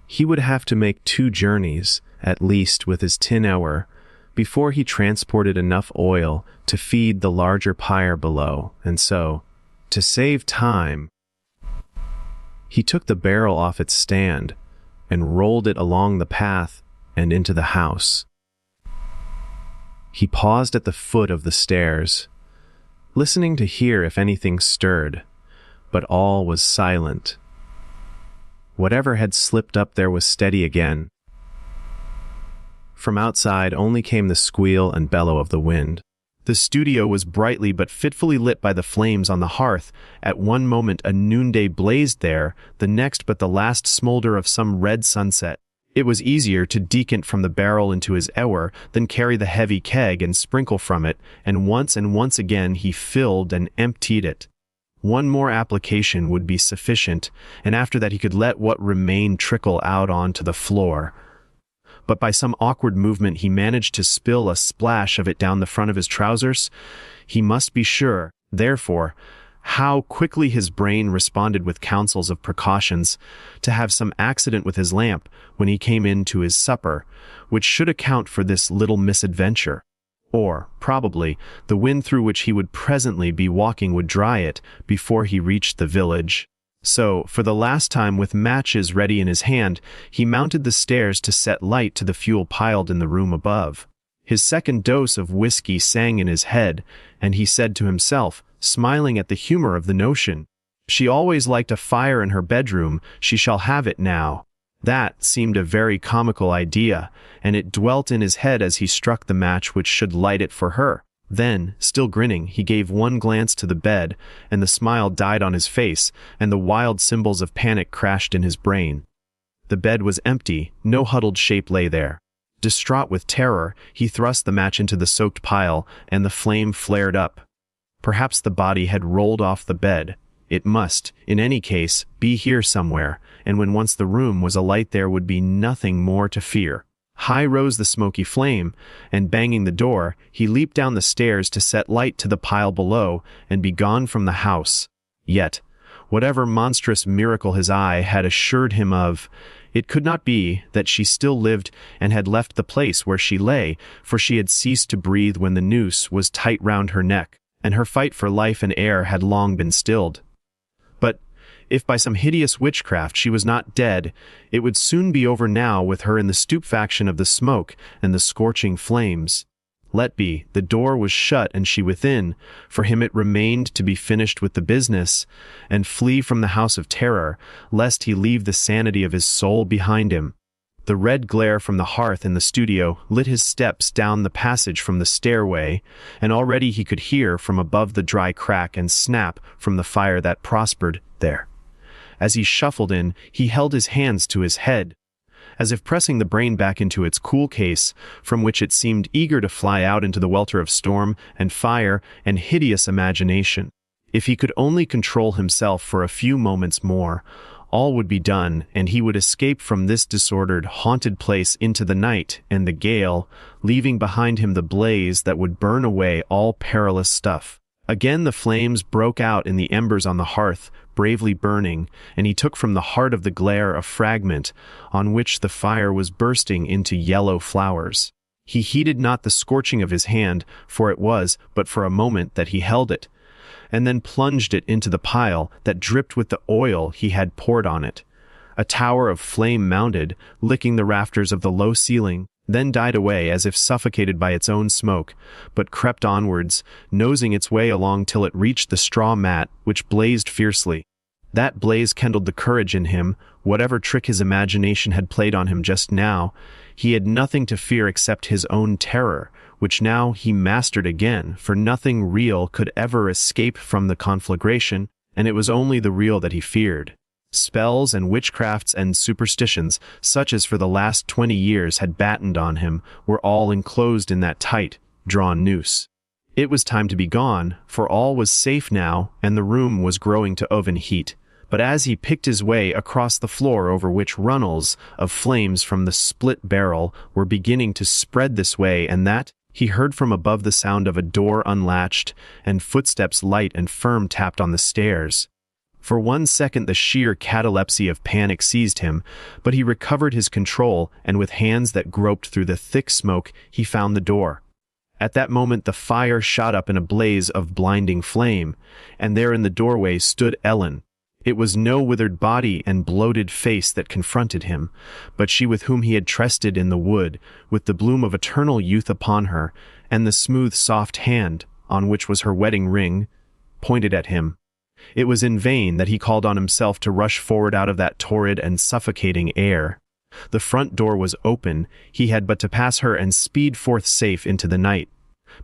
Speaker 3: He would have to make 2 journeys, at least, with his tin ewer, before he transported enough oil to feed the larger pyre below, and so, to save time, he took the barrel off its stand and rolled it along the path and into the house. He paused at the foot of the stairs, listening to hear if anything stirred, but all was silent. Whatever had slipped up there was steady again. From outside only came the squeal and bellow of the wind. The studio was brightly but fitfully lit by the flames on the hearth. At one moment a noonday blazed there, the next but the last smolder of some red sunset. It was easier to decant from the barrel into his ewer than carry the heavy keg and sprinkle from it, and once again he filled and emptied it. One more application would be sufficient, and after that he could let what remained trickle out onto the floor. But by some awkward movement he managed to spill a splash of it down the front of his trousers. He must be sure, therefore, how quickly his brain responded with counsels of precautions, to have some accident with his lamp when he came in to his supper, which should account for this little misadventure. Or, probably, the wind through which he would presently be walking would dry it before he reached the village. So, for the last time, with matches ready in his hand, he mounted the stairs to set light to the fuel piled in the room above. His second dose of whiskey sang in his head, and he said to himself, smiling at the humor of the notion, "She always liked a fire in her bedroom, she shall have it now." That seemed a very comical idea, and it dwelt in his head as he struck the match which should light it for her. Then, still grinning, he gave one glance to the bed, and the smile died on his face, and the wild symbols of panic crashed in his brain. The bed was empty, no huddled shape lay there. Distraught with terror, he thrust the match into the soaked pile, and the flame flared up. Perhaps the body had rolled off the bed. It must, in any case, be here somewhere, and when once the room was alight there would be nothing more to fear. High rose the smoky flame, and banging the door, he leaped down the stairs to set light to the pile below and be gone from the house. Yet, whatever monstrous miracle his eye had assured him of, it could not be that she still lived and had left the place where she lay, for she had ceased to breathe when the noose was tight round her neck, and her fight for life and air had long been stilled. But if by some hideous witchcraft she was not dead, it would soon be over now with her in the stupefaction of the smoke and the scorching flames. Let be, the door was shut and she within. For him it remained to be finished with the business, and flee from the house of terror, lest he leave the sanity of his soul behind him. The red glare from the hearth in the studio lit his steps down the passage from the stairway, and already he could hear from above the dry crack and snap from the fire that prospered there. As he shuffled in, he held his hands to his head, as if pressing the brain back into its cool case, from which it seemed eager to fly out into the welter of storm and fire and hideous imagination. If he could only control himself for a few moments more, all would be done, and he would escape from this disordered, haunted place into the night and the gale, leaving behind him the blaze that would burn away all perilous stuff. Again the flames broke out in the embers on the hearth, bravely burning, and he took from the heart of the glare a fragment, on which the fire was bursting into yellow flowers. He heeded not the scorching of his hand, for it was but for a moment that he held it, and then plunged it into the pile that dripped with the oil he had poured on it. A tower of flame mounted, licking the rafters of the low ceiling, then died away as if suffocated by its own smoke, but crept onwards, nosing its way along till it reached the straw mat, which blazed fiercely. That blaze kindled the courage in him. Whatever trick his imagination had played on him just now, he had nothing to fear except his own terror, which now he mastered again, for nothing real could ever escape from the conflagration, and it was only the real that he feared. Spells and witchcrafts and superstitions, such as for the last 20 years had battened on him, were all enclosed in that tight, drawn noose. It was time to be gone, for all was safe now, and the room was growing to oven heat. But as he picked his way across the floor over which runnels of flames from the split barrel were beginning to spread this way and that, he heard from above the sound of a door unlatched and footsteps light and firm tapped on the stairs. For 1 second the sheer catalepsy of panic seized him, but he recovered his control, and with hands that groped through the thick smoke, he found the door. At that moment the fire shot up in a blaze of blinding flame, and there in the doorway stood Ellen. It was no withered body and bloated face that confronted him, but she with whom he had trusted in the wood, with the bloom of eternal youth upon her, and the smooth soft hand, on which was her wedding ring, pointed at him. It was in vain that he called on himself to rush forward out of that torrid and suffocating air. The front door was open, he had but to pass her and speed forth safe into the night.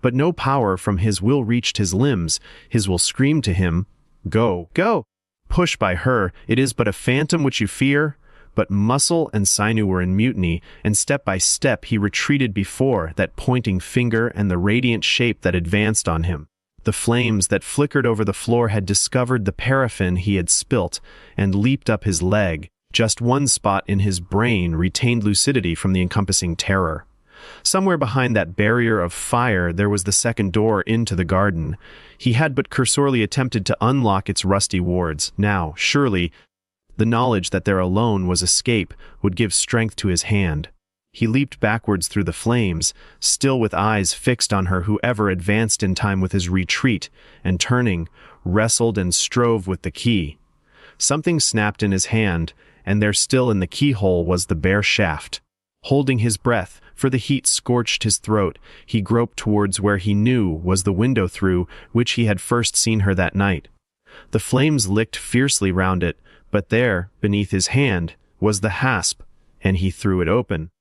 Speaker 3: But no power from his will reached his limbs, his will screamed to him, "Go, go! Push by her, it is but a phantom which you fear." But muscle and sinew were in mutiny, and step by step he retreated before that pointing finger and the radiant shape that advanced on him. The flames that flickered over the floor had discovered the paraffin he had spilt, and leaped up his leg. Just one spot in his brain retained lucidity from the encompassing terror. Somewhere behind that barrier of fire there was the second door into the garden. He had but cursorily attempted to unlock its rusty wards. Now, surely, the knowledge that there alone was escape would give strength to his hand. He leaped backwards through the flames, still with eyes fixed on her whoever advanced in time with his retreat, and turning, wrestled and strove with the key. Something snapped in his hand, and there still in the keyhole was the bare shaft. Holding his breath, for the heat scorched his throat, he groped towards where he knew was the window through which he had first seen her that night. The flames licked fiercely round it, but there, beneath his hand, was the hasp, and he threw it open.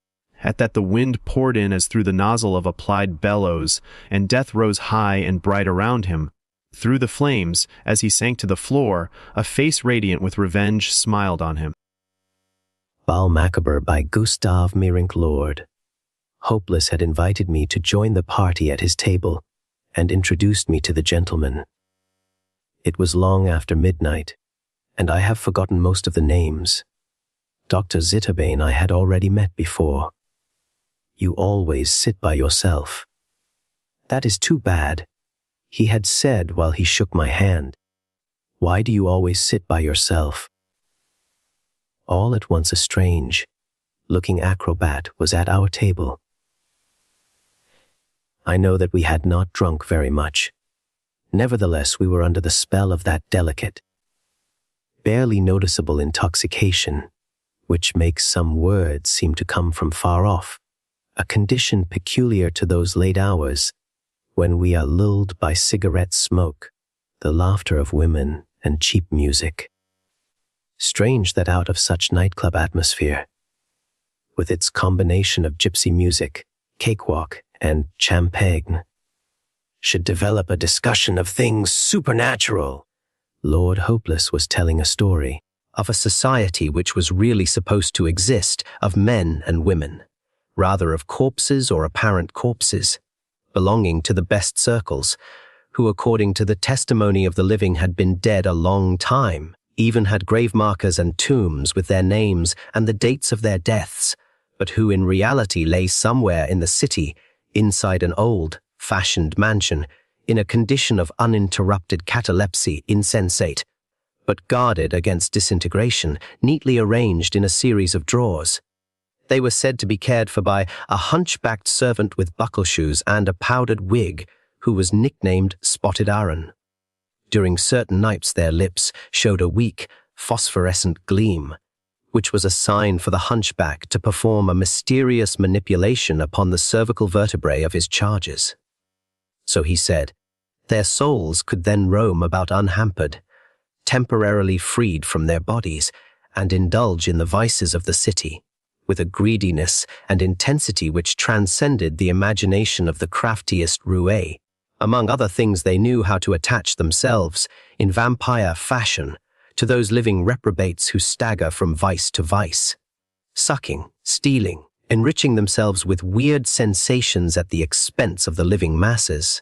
Speaker 3: At that the wind poured in as through the nozzle of applied bellows, and death rose high and bright around him. Through the flames, as he sank to the floor, a face radiant with revenge smiled on him.
Speaker 1: Bal Macabre by Gustav Meyrink Lord. Hopeless had invited me to join the party at his table, and introduced me to the gentlemen. It was long after midnight, and I have forgotten most of the names. Dr. Zitterbane I had already met before. "You always sit by yourself." "That is too bad," he had said while he shook my hand. "Why do you always sit by yourself?" All at once a strange looking acrobat was at our table. I know that we had not drunk very much. Nevertheless, we were under the spell of that delicate, barely noticeable intoxication, which makes some words seem to come from far off, a condition peculiar to those late hours when we are lulled by cigarette smoke, the laughter of women, and cheap music. Strange that out of such nightclub atmosphere, with its combination of gypsy music, cakewalk, and champagne, should develop a discussion of things supernatural. Lord Hopeless was telling a story of a society which was really supposed to exist of men and women, rather of corpses or apparent corpses, belonging to the best circles, who according to the testimony of the living had been dead a long time,
Speaker 2: even had grave markers and tombs with their names and the dates of their deaths, but who in reality lay somewhere in the city, inside an old-fashioned mansion, in a condition of uninterrupted catalepsy, insensate, but guarded against disintegration, neatly arranged in a series of drawers. They were said to be cared for by a hunchbacked servant with buckleshoes and a powdered wig, who was nicknamed Spotted Aaron. During certain nights their lips showed a weak, phosphorescent gleam, which was a sign for the hunchback to perform a mysterious manipulation upon the cervical vertebrae of his charges. So he said, their souls could then roam about unhampered, temporarily freed from their bodies, and indulge in the vices of the city, with a greediness and intensity which transcended the imagination of the craftiest roue. Among other things, they knew how to attach themselves, in vampire fashion, to those living reprobates who stagger from vice to vice, sucking, stealing, enriching themselves with weird sensations at the expense of the living masses.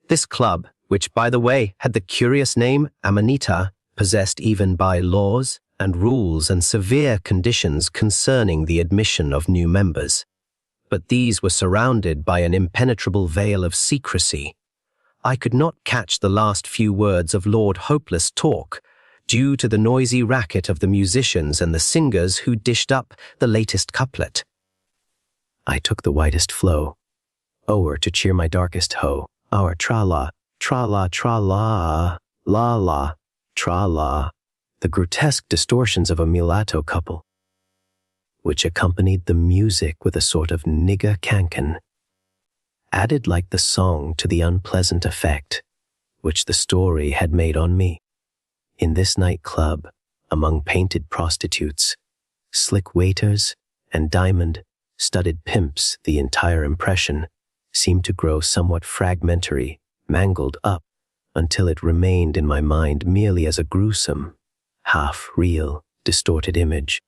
Speaker 2: This club, which, by the way, had the curious name Amanita, possessed even by laws and rules and severe conditions concerning the admission of new members. But these were surrounded by an impenetrable veil of secrecy. I could not catch the last few words of Lord Hopeless' talk, due to the noisy racket of the musicians and the singers who dished up the latest couplet.
Speaker 1: I took the whitest flow, o'er to cheer my darkest hoe, our tra-la, tra-la, tra-la, la-la, tra-la, the grotesque distortions of a mulatto couple, which accompanied the music with a sort of nigger cancan, added like the song to the unpleasant effect which the story had made on me. In this nightclub, among painted prostitutes, slick waiters, and diamond-studded pimps, the entire impression seemed to grow somewhat fragmentary, mangled up, until it remained in my mind merely as a gruesome, half-real, distorted image,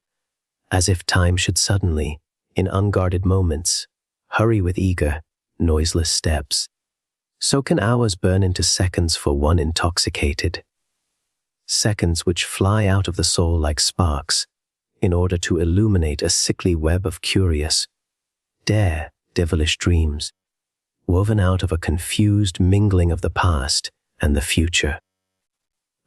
Speaker 1: as if time should suddenly, in unguarded moments, hurry with eager, noiseless steps. So can hours burn into seconds for one intoxicated. Seconds which fly out of the soul like sparks, in order to illuminate a sickly web of curious, devilish dreams, woven out of a confused mingling of the past and the future.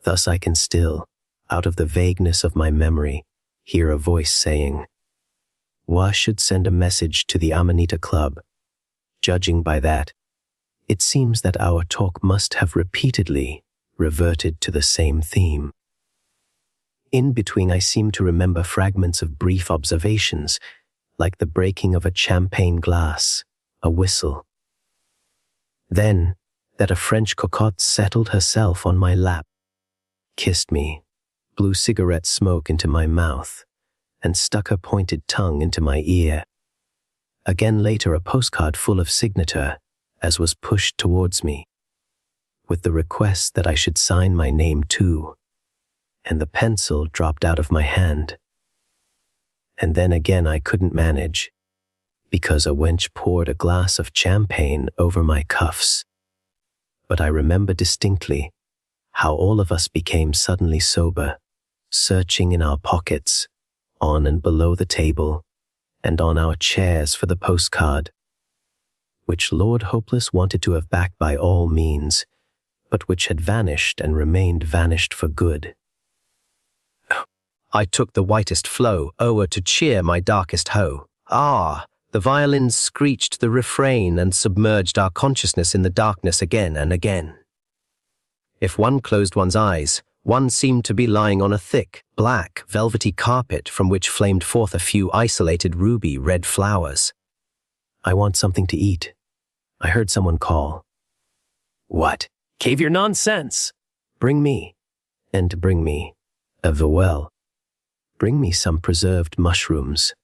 Speaker 1: Thus I can still, out of the vagueness of my memory, hear a voice saying, "Wa should send a message to the Amanita Club." Judging by that, it seems that our talk must have repeatedly reverted to the same theme. In between, I seem to remember fragments of brief observations, like the breaking of a champagne glass, a whistle. Then, that a French cocotte settled herself on my lap, kissed me, blew cigarette smoke into my mouth, and stuck her pointed tongue into my ear. Again later, a postcard full of signature, as was pushed towards me, with the request that I should sign my name too, and the pencil dropped out of my hand. And then again I couldn't manage, because a wench poured a glass of champagne over my cuffs. But I remember distinctly how all of us became suddenly sober, searching in our pockets, on and below the table, and on our chairs for the postcard, which Lord Hopeless wanted to have back by all means, but which had vanished and remained vanished for good. I took the whitest flow o'er to cheer my darkest hoe. Ah, the violins screeched the refrain and submerged our consciousness in the darkness again and again. If one closed one's eyes, one seemed to be lying on a thick, black, velvety carpet from which flamed forth a few isolated ruby-red flowers. I want something to eat. I heard someone call.
Speaker 2: What? Cave your nonsense!
Speaker 1: Bring me, and bring me, of the well. Bring me some preserved mushrooms.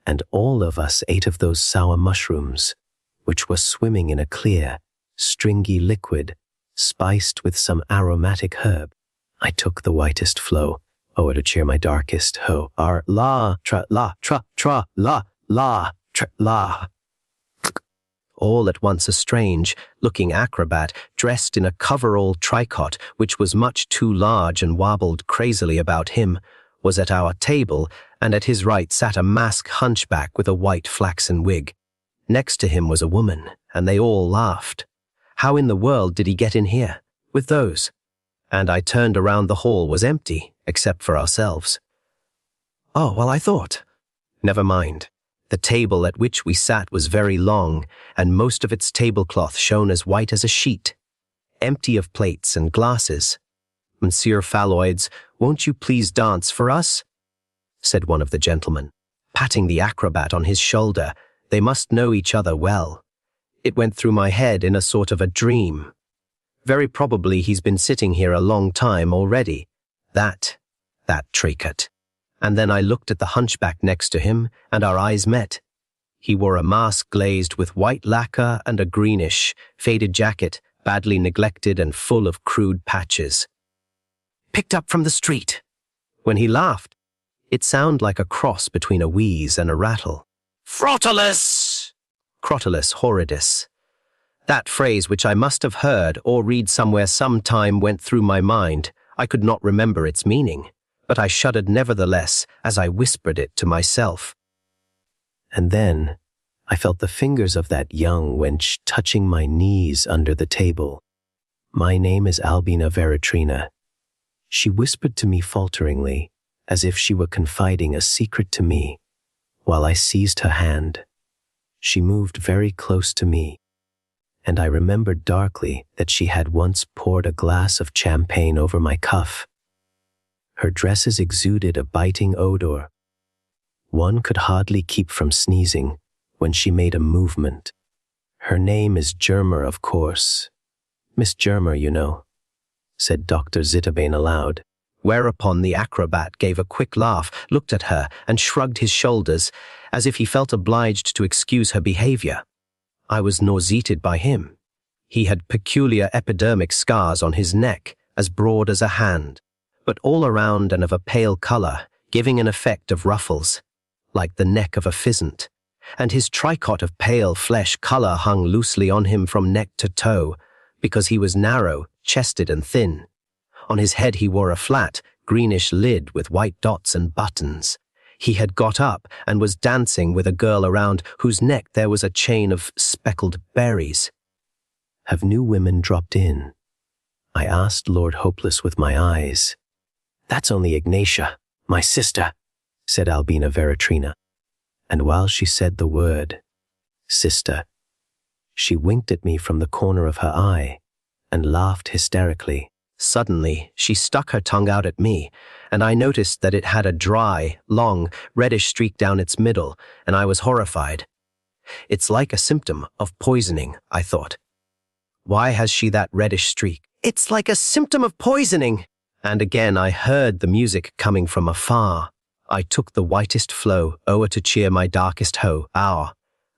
Speaker 1: And all of us ate of those sour mushrooms, which were swimming in a clear, stringy liquid, spiced with some aromatic herb. I took the whitest flow, o'er to cheer my darkest hoe. Our la, tra, la, tra, la, la, tra, la.
Speaker 2: all at once a strange-looking acrobat dressed in a coverall tricot which was much too large and wobbled crazily about him, was at our table, and at his right sat a masked hunchback with a white flaxen wig. Next to him was a woman, and they all laughed. How in the world did he get in here, with those? And I turned around, the hall was empty, except for ourselves. Oh, well, I thought. Never mind. The table at which we sat was very long, and most of its tablecloth shone as white as a sheet, empty of plates and glasses. "Monsieur Falloids, won't you please dance for us?" said one of the gentlemen, patting the acrobat on his shoulder. They must know each other well. It went through my head in a sort of a dream. Very probably he's been sitting here a long time already. That tricot. And then I looked at the hunchback next to him, and our eyes met. He wore a mask glazed with white lacquer and a greenish, faded jacket, badly neglected and full of crude patches. "Picked up from the street." When he laughed, it sounded like a cross between a wheeze and a rattle. "Frotalus!" Crotalus horridus. That phrase, which I must have heard or read somewhere sometime, went through my mind. I could not remember its meaning, but I shuddered nevertheless as I whispered it to myself.
Speaker 1: And then I felt the fingers of that young wench touching my knees under the table. "My name is Albina Veritrina," she whispered to me falteringly, as if she were confiding a secret to me, while I seized her hand. She moved very close to me, and I remembered darkly that she had once poured a glass of champagne over my cuff. Her dresses exuded a biting odor. One could hardly keep from sneezing when she made a movement. "Her name is Germer, of course. Miss Germer, you know," said Dr. Zitterbane aloud.
Speaker 2: Whereupon the acrobat gave a quick laugh, looked at her, and shrugged his shoulders, as if he felt obliged to excuse her behavior. I was nauseated by him. He had peculiar epidermic scars on his neck, as broad as a hand, but all around and of a pale color, giving an effect of ruffles, like the neck of a pheasant, and his tricot of pale flesh color hung loosely on him from neck to toe, because he was narrow, chested and thin. On his head he wore a flat, greenish lid with white dots and buttons. He had got up and was dancing with a girl around whose neck there was a chain of speckled berries.
Speaker 1: "Have new women dropped in?" I asked Lord Hopeless with my eyes. "That's only Ignatia, my sister," said Albina Veritrina. And while she said the word, sister, she winked at me from the corner of her eye and laughed hysterically.
Speaker 2: Suddenly, she stuck her tongue out at me, and I noticed that it had a dry, long, reddish streak down its middle, and I was horrified. It's like a symptom of poisoning, I thought. Why has she that reddish streak? It's like a symptom of poisoning! And again I heard the music coming from afar. I took the whitest flow o'er to cheer my darkest hour,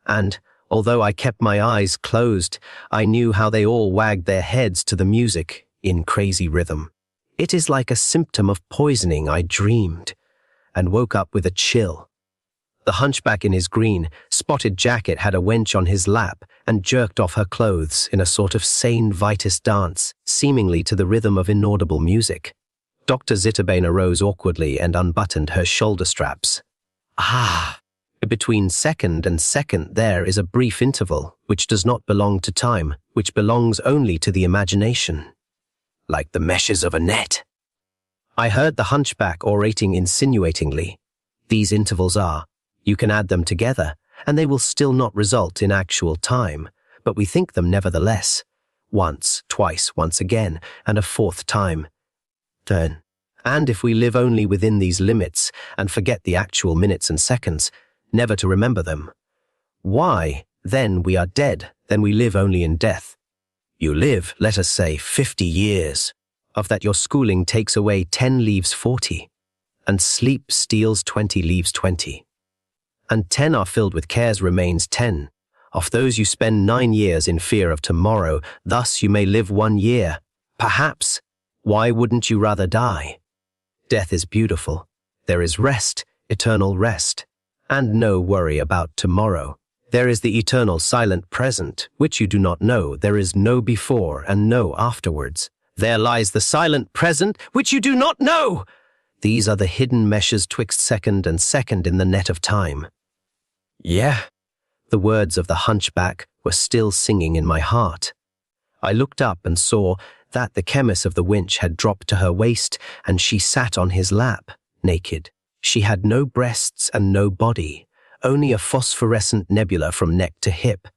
Speaker 2: and, although I kept my eyes closed, I knew how they all wagged their heads to the music, in crazy rhythm. It is like a symptom of poisoning, I dreamed, and woke up with a chill. The hunchback in his green, spotted jacket had a wench on his lap and jerked off her clothes in a sort of sane Vitus dance, seemingly to the rhythm of inaudible music. Dr. Zitterbane arose awkwardly and unbuttoned her shoulder straps. "Ah! Between second and second there is a brief interval, which does not belong to time, which belongs only to the imagination. Like the meshes of a net." I heard the hunchback orating insinuatingly. "These intervals are, you can add them together, and they will still not result in actual time, but we think them nevertheless. Once, twice, once again, and a fourth time. Then, and if we live only within these limits and forget the actual minutes and seconds, never to remember them, why, then we are dead, then we live only in death. You live, let us say, 50 years. Of that your schooling takes away 10 leaves 40, and sleep steals 20 leaves 20. And 10 are filled with cares remains 10. Of those you spend 9 years in fear of tomorrow, thus you may live 1 year. Perhaps, why wouldn't you rather die? Death is beautiful. There is rest, eternal rest, and no worry about tomorrow. There is the eternal silent present, which you do not know. There is no before and no afterwards. There lies the silent present, which you do not know. These are the hidden meshes twixt second and second in the net of time. Yeah, the words of the hunchback were still singing in my heart. I looked up and saw that the chemist of the winch had dropped to her waist, and she sat on his lap, naked. She had no breasts and no body, only a phosphorescent nebula from neck to hip.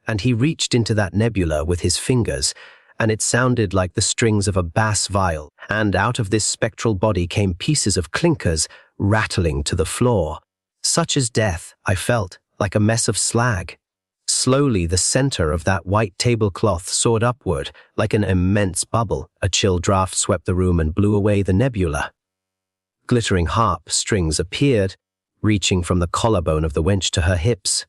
Speaker 2: And he reached into that nebula with his fingers, and it sounded like the strings of a bass viol, and out of this spectral body came pieces of clinkers rattling to the floor. Such as death, I felt, like a mess of slag. Slowly, the center of that white tablecloth soared upward, like an immense bubble. A chill draft swept the room and blew away the nebula. Glittering harp strings appeared, reaching from the collarbone of the wench to her hips.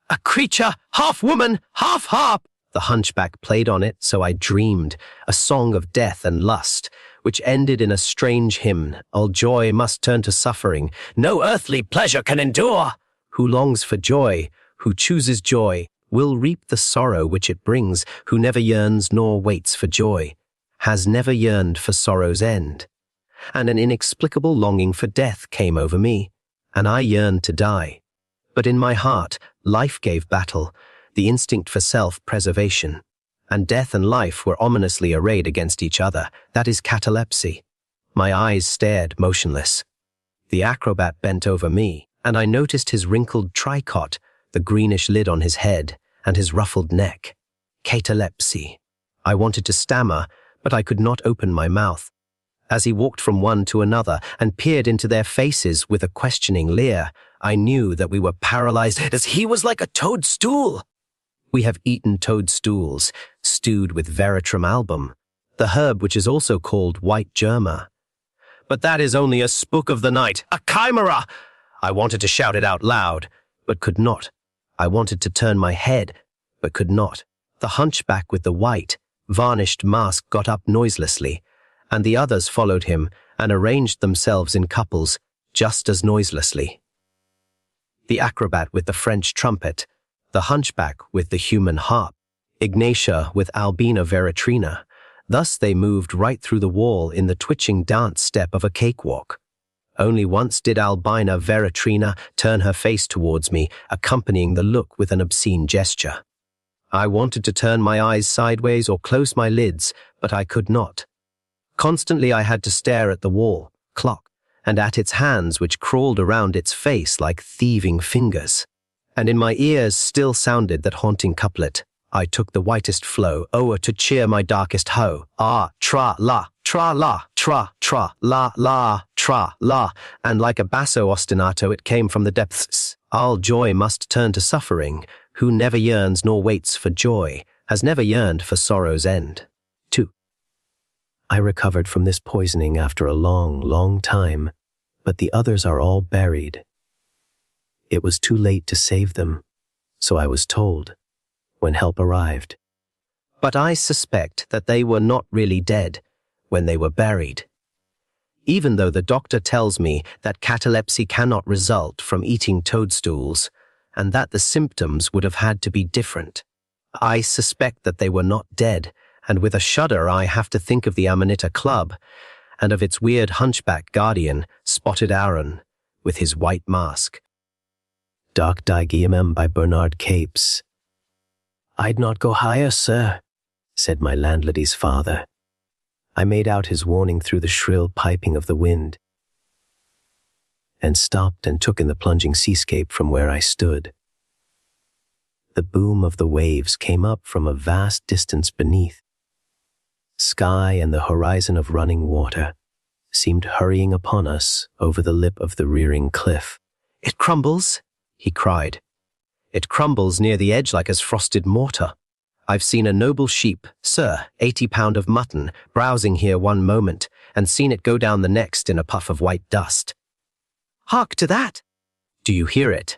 Speaker 2: A creature, half woman, half harp! The hunchback played on it, so I dreamed, a song of death and lust, which ended in a strange hymn. All joy must turn to suffering. No earthly pleasure can endure. Who longs for joy, who chooses joy, will reap the sorrow which it brings. Who never yearns nor waits for joy, has never yearned for sorrow's end. And an inexplicable longing for death came over me, and I yearned to die. But in my heart, life gave battle, the instinct for self-preservation, and death and life were ominously arrayed against each other. That is catalepsy. My eyes stared motionless. The acrobat bent over me, and I noticed his wrinkled tricot, the greenish lid on his head, and his ruffled neck. Catalepsy. I wanted to stammer, but I could not open my mouth. As he walked from one to another and peered into their faces with a questioning leer, I knew that we were paralyzed, as he was like a toadstool. We have eaten toadstools, stewed with veratrum album, the herb which is also called white germa. But that is only a spook of the night, a chimera! I wanted to shout it out loud, but could not. I wanted to turn my head, but could not. The hunchback with the white, varnished mask got up noiselessly, and the others followed him and arranged themselves in couples just as noiselessly. The acrobat with the French trumpet, the hunchback with the human harp, Ignatia with Albina Veratrina. Thus they moved right through the wall in the twitching dance step of a cakewalk. Only once did Albina Veratrina turn her face towards me, accompanying the look with an obscene gesture. I wanted to turn my eyes sideways or close my lids, but I could not. Constantly I had to stare at the wall, clock, and at its hands which crawled around its face like thieving fingers. And in my ears still sounded that haunting couplet. I took the whitest flow, o'er to cheer my darkest hoe. Ah, tra-la, tra-la, tra-la, tra-la, and like a basso ostinato it came from the depths. All joy must turn to suffering. Who never yearns nor waits for joy, has never yearned for sorrow's end. 2. I recovered from this poisoning after a long, long time, but the others are all buried. It was too late to save them, so I was told, when help arrived. But I suspect that they were not really dead when they were buried. Even though the doctor tells me that catalepsy cannot result from eating toadstools, and that the symptoms would have had to be different, I suspect that they were not dead, and with a shudder I have to think of the Amanita Club, and of its weird hunchback guardian, Spotted Aaron, with his white mask.
Speaker 1: Dark Digiamem by Bernard Capes. I'd not go higher, sir, said my landlady's father. I made out his warning through the shrill piping of the wind, and stopped and took in the plunging seascape from where I stood. The boom of the waves came up from a vast distance beneath. Sky and the horizon of running water seemed hurrying upon us over the lip of the rearing cliff.
Speaker 2: It crumbles, he cried. It crumbles near the edge like as frosted mortar. I've seen a noble sheep, sir, 80 pound of mutton, browsing here one moment, and seen it go down the next in a puff of white dust. Hark to that! Do you hear it?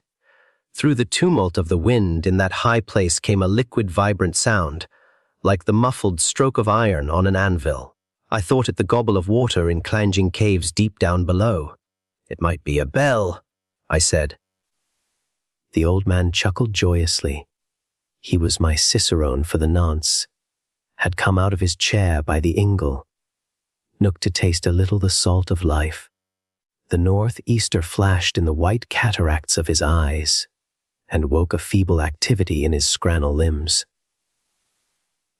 Speaker 2: Through the tumult of the wind in that high place came a liquid vibrant sound, like the muffled stroke of iron on an anvil. I thought it the gobble of water in clanging caves deep down below. It might be a bell, I said.
Speaker 1: The old man chuckled joyously. He was my cicerone for the nonce, had come out of his chair by the ingle, nook to taste a little the salt of life. The north-easter flashed in the white cataracts of his eyes, and woke a feeble activity in his scrannel limbs.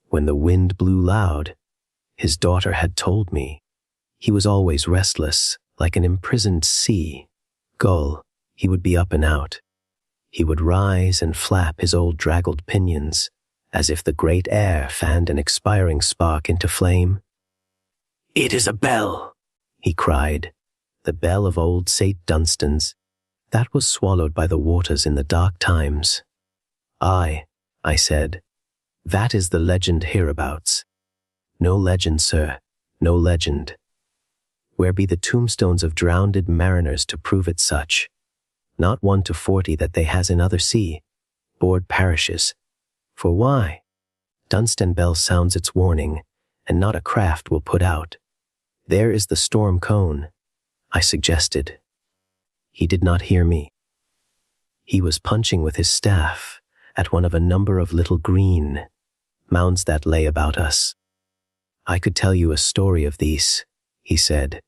Speaker 1: When the wind blew loud, his daughter had told me, he was always restless, like an imprisoned sea gull. He would be up and out. He would rise and flap his old draggled pinions, as if the great air fanned an expiring spark into flame. "It is a bell," he cried, "the bell of old St. Dunstan's, that was swallowed by the waters in the dark times." "Aye," I said, "that is the legend hereabouts." "No legend, sir, no legend. Where be the tombstones of drowned mariners to prove it such? Not 1 to 40 that they has in other sea, board parishes. For why? Dunstan bell sounds its warning, and not a craft will put out. There is the storm cone," I suggested. He did not hear me. He was punching with his staff at one of a number of little green mounds that lay about us. "I could tell you a story of these," he said.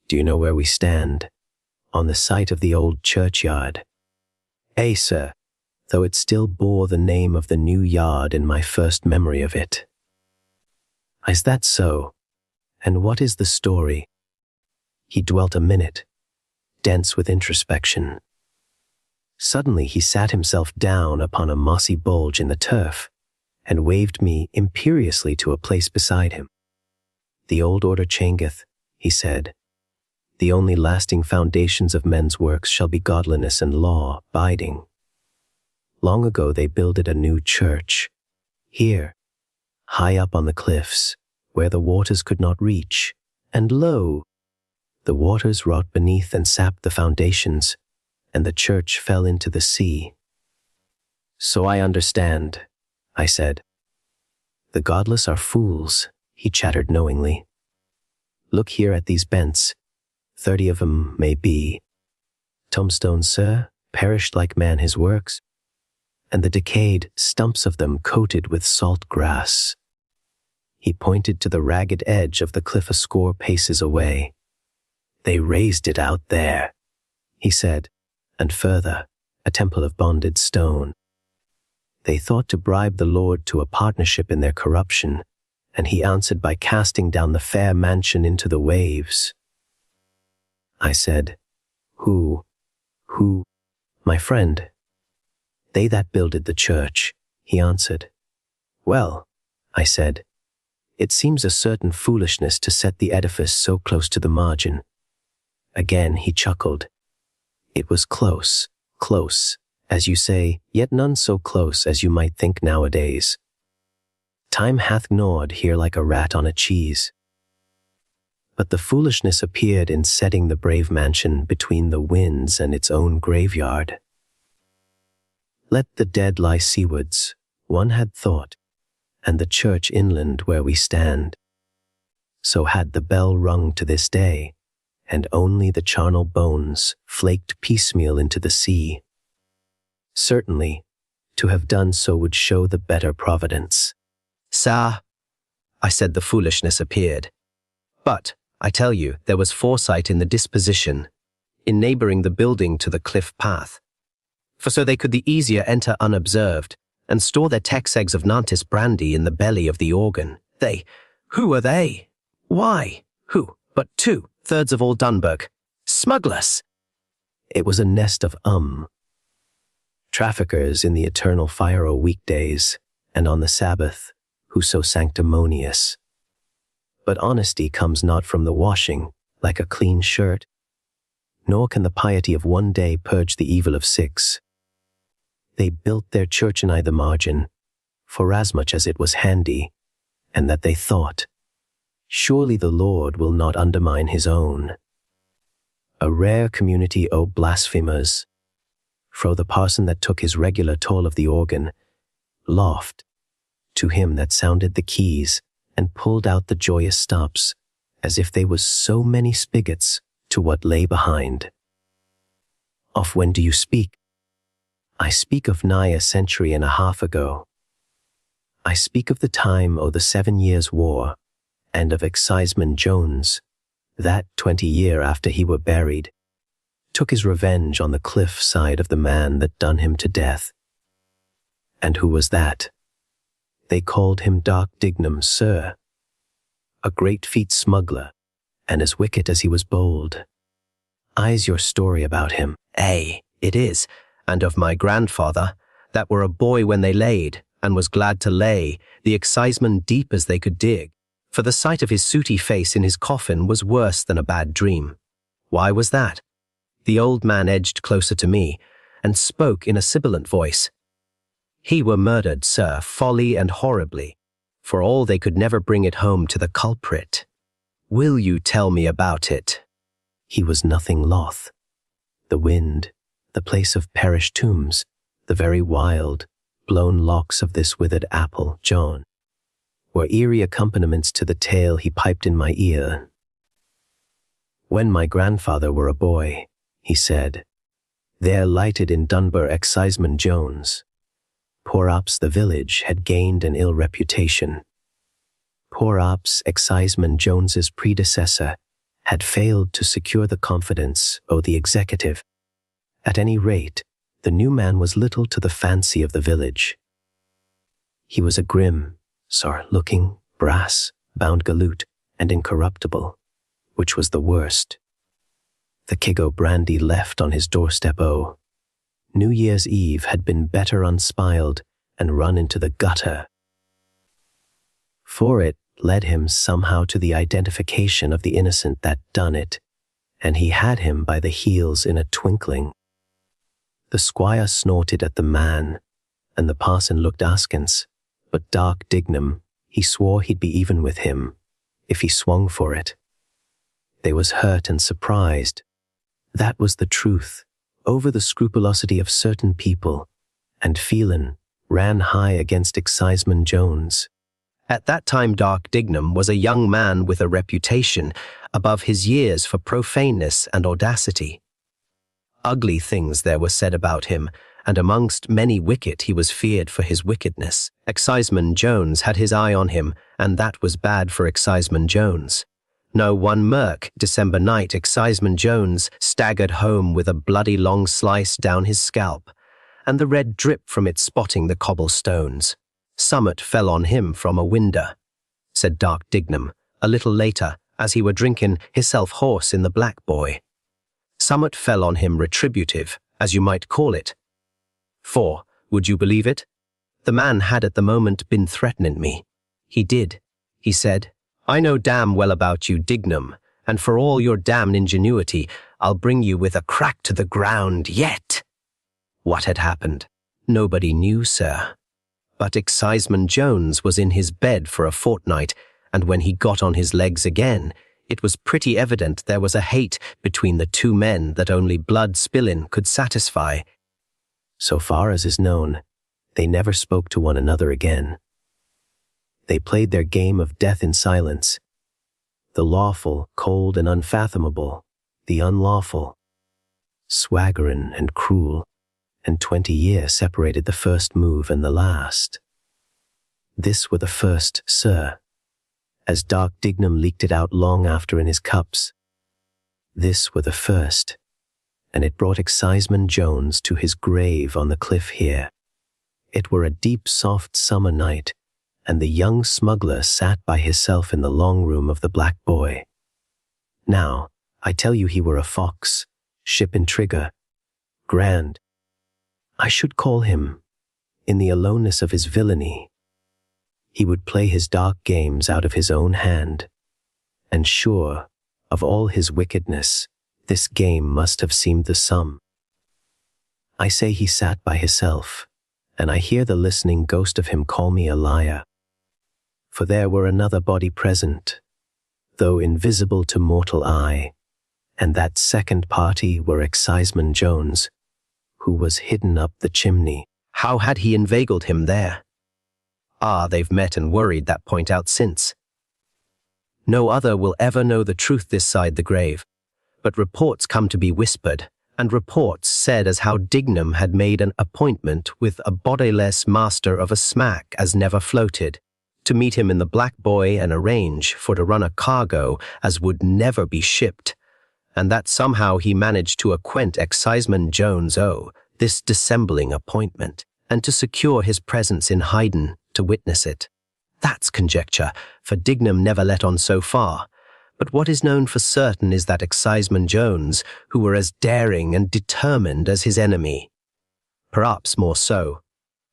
Speaker 1: "Do you know where we stand? On the site of the old churchyard." "Ay, sir, though it still bore the name of the new yard in my first memory of it." "Is that so? And what is the story?" He dwelt a minute, dense with introspection. Suddenly he sat himself down upon a mossy bulge in the turf and waved me imperiously to a place beside him. "The old order changeth," he said. "The only lasting foundations of men's works shall be godliness and law biding. Long ago they builded a new church, here, high up on the cliffs, where the waters could not reach, and lo, the waters wrought beneath and sapped the foundations, and the church fell into the sea." "So I understand," I said. "The godless are fools," he chattered knowingly. "Look here at these bents, 30 of 'em may be. Tombstones, sir, perished like man his works, and the decayed stumps of them coated with salt grass." He pointed to the ragged edge of the cliff a score paces away. "They raised it out there," he said, and further, a temple of bonded stone. "They thought to bribe the Lord to a partnership in their corruption, and he answered by casting down the fair mansion into the waves." I said, Who? "My friend." "They that builded the church," he answered. "Well," I said, "it seems a certain foolishness to set the edifice so close to the margin." Again he chuckled. "It was close, as you say, yet none so close as you might think nowadays. Time hath gnawed here like a rat on a cheese. But the foolishness appeared in setting the brave mansion between the winds and its own graveyard. Let the dead lie seawards, one had thought, and the church inland where we stand. So had the bell rung to this day, and only the charnel bones flaked piecemeal into the sea. Certainly, to have done so would show the better providence."
Speaker 2: "Sir," I said, "the foolishness appeared. But, I tell you, there was foresight in the disposition, in neighboring the building to the cliff path. For so they could the easier enter unobserved, and store their Texegs of Nantes brandy in the belly of the organ. Who are they? Why, who, but 2/3 of all Dunburg. Smugglers!"
Speaker 1: It was a nest of traffickers in the eternal fire o' weekdays, and on the Sabbath, who so sanctimonious. But honesty comes not from the washing, like a clean shirt, nor can the piety of one day purge the evil of 6. They built their church nigh the margin, forasmuch as it was handy, and that they thought, surely the Lord will not undermine his own. A rare community o' blasphemers, fro the parson that took his regular toll of the organ, loft, to him that sounded the keys and pulled out the joyous stops, as if they was so many spigots to what lay behind. "Of when do you speak?" I speak of nigh a century and a half ago. I speak of the time o' the 7 Years' War, and of Exciseman Jones, that 20 year after he were buried, took his revenge on the cliff side of the man that done him to death. And who was that? They called him Dark Dignam, sir. A great feat smuggler, and as wicked as he was bold. I's your story about him.
Speaker 2: Ay, it is, and of my grandfather, that were a boy when they laid, and was glad to lay, the exciseman deep as they could dig, for the sight of his sooty face in his coffin was worse than a bad dream. Why was that? The old man edged closer to me, and spoke in a sibilant voice. He were murdered, sir, folly and horribly, for all they could never bring it home to the culprit. Will you tell me about it?
Speaker 1: He was nothing loth. The wind, the place of perished tombs, the very wild, blown locks of this withered apple, John, were eerie accompaniments to the tale he piped in my ear. When my grandfather were a boy, he said, there lighted in Dunbar Exciseman Jones. Poor Ops the village had gained an ill reputation. Poor Ops Exciseman Jones's predecessor had failed to secure the confidence o' the executive. At any rate, the new man was little to the fancy of the village. He was a grim, looking, brass-bound galoot and incorruptible, which was the worst. The keg o' brandy left on his doorstep New Year's Eve had been better unspiled and run into the gutter. For it led him somehow to the identification of the innocent that done it, and he had him by the heels in a twinkling. The squire snorted at the man, and the parson looked askance, but Dark Dignam, he swore he'd be even with him, if he swung for it. They was hurt and surprised. That was the truth, over the scrupulosity of certain people, and feelin' ran high against Exciseman Jones.
Speaker 2: At that time Dark Dignam was a young man with a reputation above his years for profaneness and audacity. Ugly things there were said about him, and amongst many wicked he was feared for his wickedness. Exciseman Jones had his eye on him, and that was bad for Exciseman Jones. No, one murk December night Exciseman Jones staggered home with a bloody long slice down his scalp, and the red drip from it spotting the cobblestones. Summat fell on him from a window, said Dark Dignam, a little later, as he were drinking hisself hoarse in the Black Boy. Summat fell on him retributive, as you might call it. For, would you believe it? The man had at the moment been threatening me. He did. He said, I know damn well about you, Dignam, and for all your damned ingenuity, I'll bring you with a crack to the ground yet. What had happened? Nobody knew, sir. But Exciseman Jones was in his bed for a fortnight, and when he got on his legs again, it was pretty evident there was a hate between the two men that only blood spillin' could satisfy.
Speaker 1: So far as is known, they never spoke to one another again. They played their game of death in silence. The lawful, cold and unfathomable, the unlawful, swaggerin' and cruel, and 20 years separated the first move and the last. This were the first, sir, as Dark Dignam leaked it out long after in his cups. This were the first, and it brought Exciseman Jones to his grave on the cliff here. It were a deep, soft summer night, and the young smuggler sat by hisself in the long room of the Black Boy. Now, I tell you he were a fox, ship and trigger, grand. I should call him, in the aloneness of his villainy. He would play his dark games out of his own hand, and sure, of all his wickedness, this game must have seemed the sum. I say he sat by hisself, and I hear the listening ghost of him call me a liar. For there were another body present, though invisible to mortal eye, and that second party were Exciseman Jones, who was hidden up the chimney.
Speaker 2: How had he inveigled him there? Ah, they've met and worried that point out since. No other will ever know the truth this side the grave, but reports come to be whispered, and reports said as how Dignam had made an appointment with a bodiless master of a smack as never floated, to meet him in the Black Boy and arrange for to run a cargo as would never be shipped, and that somehow he managed to acquaint Exciseman Jones this dissembling appointment, and to secure his presence in Hyden to witness it. That's conjecture, for Dignam never let on so far, but what is known for certain is that Exciseman Jones, who were as daring and determined as his enemy, perhaps more so,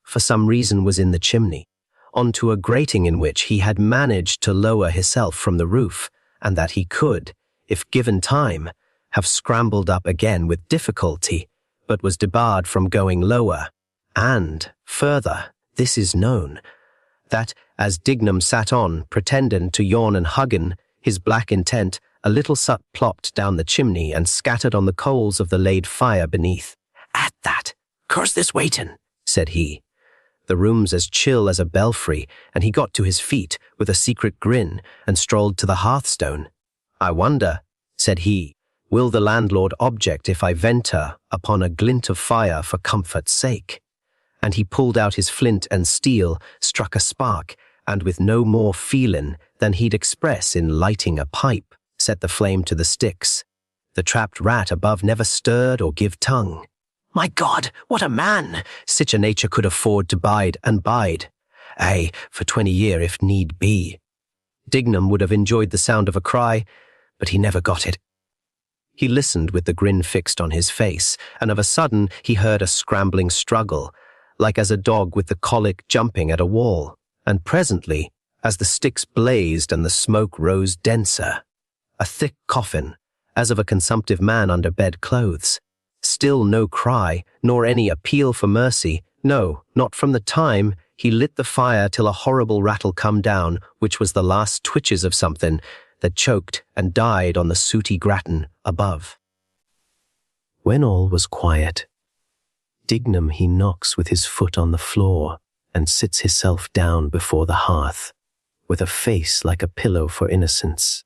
Speaker 2: for some reason was in the chimney, onto a grating in which he had managed to lower himself from the roof, and that he could, if given time, have scrambled up again with difficulty, but was debarred from going lower. And, further, this is known, that, as Dignam sat on, pretending to yawn and huggin, his black intent, a little sut plopped down the chimney and scattered on the coals of the laid fire beneath. "At that, curse this waitin'," said he. The room's as chill as a belfry, and he got to his feet with a secret grin and strolled to the hearthstone. "I wonder," said he, "will the landlord object if I venture upon a glint of fire for comfort's sake?" And he pulled out his flint and steel, struck a spark, and with no more feelin' than he'd express in lighting a pipe, set the flame to the sticks. The trapped rat above never stirred or give tongue. "My God, what a man! Sich a nature could afford to bide and bide. Ay, for 20 year if need be." Dignam would have enjoyed the sound of a cry, but he never got it. He listened with the grin fixed on his face, and of a sudden he heard a scrambling struggle, like as a dog with the colic jumping at a wall, and presently, as the sticks blazed and the smoke rose denser, a thick coffin, as of a consumptive man under bedclothes. Still no cry, nor any appeal for mercy, no, not from the time he lit the fire till a horrible rattle come down, which was the last twitches of something that choked and died on the sooty gratin above.
Speaker 1: When all was quiet, Dignam he knocks with his foot on the floor and sits hisself down before the hearth, with a face like a pillow for innocence.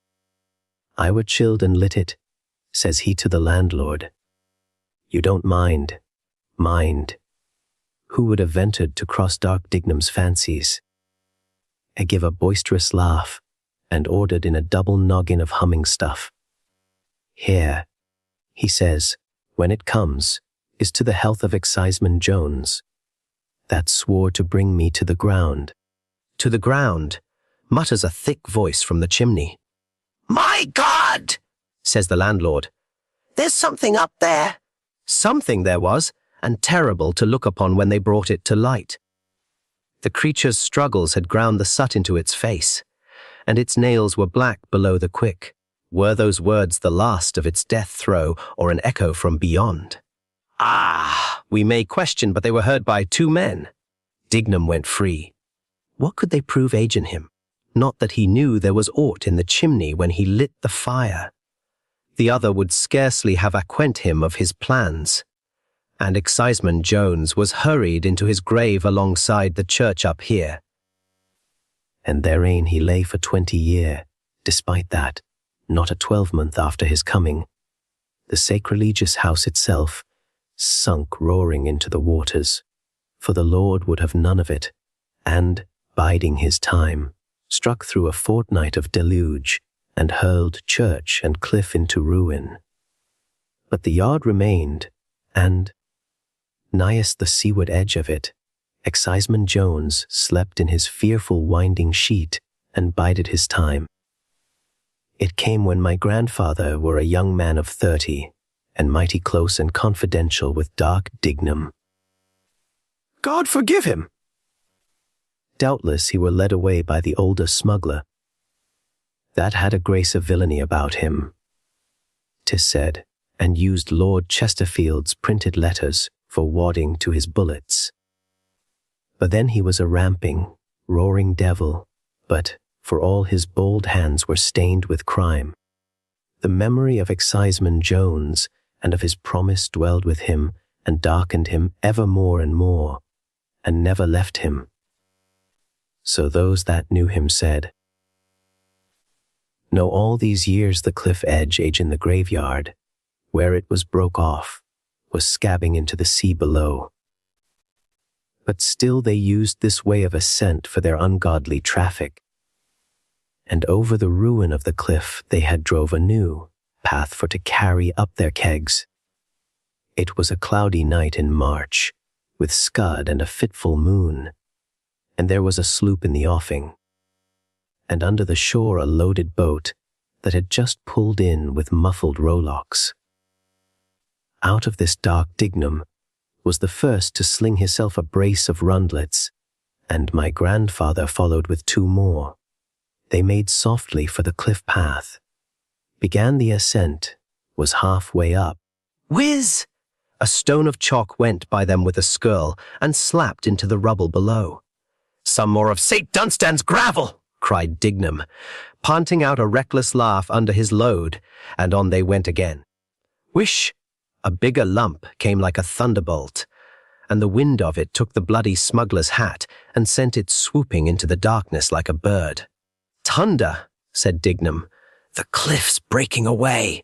Speaker 1: "I were chilled and lit it," says he to the landlord. "You don't mind. Mind. Who would have ventured to cross dark Dignam's fancies?" I give a boisterous laugh, and ordered in a double noggin of humming stuff. "Here," he says, "when it comes, is to the health of Exciseman Jones, that swore to bring me to the ground."
Speaker 2: "To the ground," mutters a thick voice from the chimney. "My God!" says the landlord. "There's something up there." Something there was, and terrible to look upon when they brought it to light. The creature's struggles had ground the soot into its face, and its nails were black below the quick. Were those words the last of its death throe, or an echo from beyond? We may question, but they were heard by 2 men. Dignam went free. What could they prove aging him? Not that he knew there was aught in the chimney when he lit the fire. The other would scarcely have acquaint him of his plans. And Exciseman Jones was hurried into his grave alongside the church up here.
Speaker 1: And therein he lay for 20 year, despite that, not a 12-month after his coming, the sacrilegious house itself sunk roaring into the waters, for the Lord would have none of it, and, biding his time, struck through a fortnight of deluge, and hurled church and cliff into ruin. But the yard remained, and, nighest the seaward edge of it, Exciseman Jones slept in his fearful winding sheet and bided his time. It came when my grandfather were a young man of 30, and mighty close and confidential with dark Dignam.
Speaker 2: God forgive him!
Speaker 1: Doubtless he were led away by the older smuggler. That had a grace of villainy about him, 'tis said, and used Lord Chesterfield's printed letters for wadding to his bullets. But then he was a ramping, roaring devil, but, for all his bold hands were stained with crime, the memory of Exciseman Jones and of his promise dwelled with him and darkened him ever more and more, and never left him. So those that knew him said, "Know all these years the cliff edge age in the graveyard, where it was broke off, was scabbing into the sea below. But still they used this way of ascent for their ungodly traffic. And over the ruin of the cliff they had drove a new path for to carry up their kegs. It was a cloudy night in March, with scud and a fitful moon, and there was a sloop in the offing, and under the shore a loaded boat that had just pulled in with muffled rowlocks. Out of this dark Dignam was the first to sling himself a brace of rundlets, and my grandfather followed with 2 more. They made softly for the cliff path, began the ascent, was halfway up.
Speaker 2: Whiz! A stone of chalk went by them with a skirl and slapped into the rubble below. Some more of St. Dunstan's gravel, cried Dignam, panting out a reckless laugh under his load, and on they went again. Whish! A bigger lump came like a thunderbolt, and the wind of it took the bloody smuggler's hat and sent it swooping into the darkness like a bird. Thunder, said Dignam, the cliff's breaking away.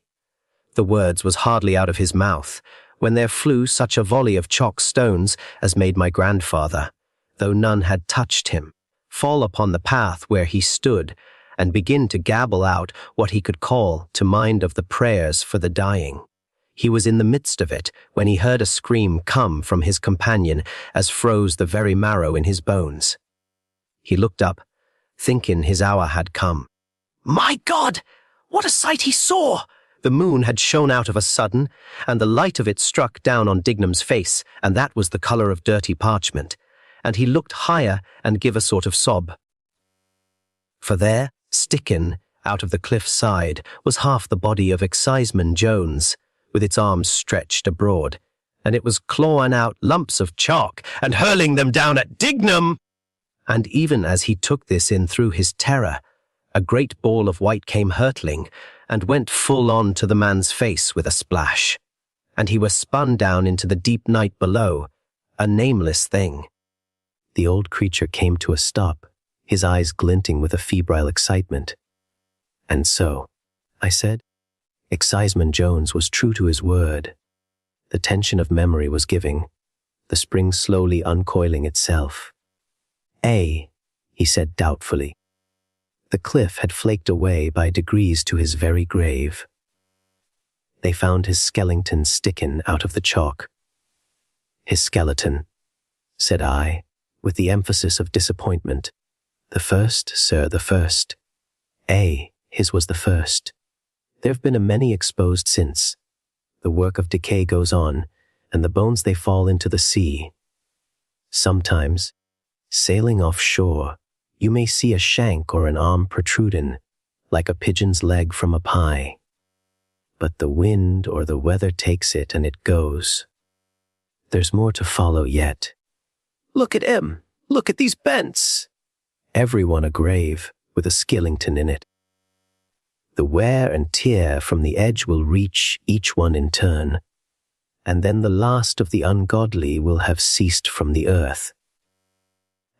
Speaker 2: The words was hardly out of his mouth when there flew such a volley of chalk stones as made my grandfather, though none had touched him, fall upon the path where he stood and begin to gabble out what he could call to mind of the prayers for the dying. He was in the midst of it when he heard a scream come from his companion as froze the very marrow in his bones. He looked up, thinking his hour had come. My God! What a sight he saw! The moon had shone out of a sudden, and the light of it struck down on Dignam's face, and that was the colour of dirty parchment, and he looked higher and give a sort of sob. For there, stickin' out of the cliff's side, was half the body of Exciseman Jones, with its arms stretched abroad, and it was clawing out lumps of chalk and hurling them down at Dignam. And even as he took this in through his terror, a great ball of white came hurtling and went full on to the man's face with a splash, and he was spun down into the deep night below, a nameless thing.
Speaker 1: The old creature came to a stop, his eyes glinting with a febrile excitement. And so, I said, Exciseman Jones was true to his word. The tension of memory was giving, the spring slowly uncoiling itself. He said doubtfully. The cliff had flaked away by degrees to his very grave. They found his skeleton sticking out of the chalk. His skeleton, said I, with the emphasis of disappointment. The first, sir, the first. His was the first. There have been a many exposed since. The work of decay goes on, and the bones they fall into the sea. Sometimes, sailing offshore, you may see a shank or an arm protruding, like a pigeon's leg from a pie. But the wind or the weather takes it and it goes. There's more to follow yet. Look at him! Look at these bents! Everyone a grave, with a skillington in it. The wear and tear from the edge will reach each one in turn, and then the last of the ungodly will have ceased from the earth.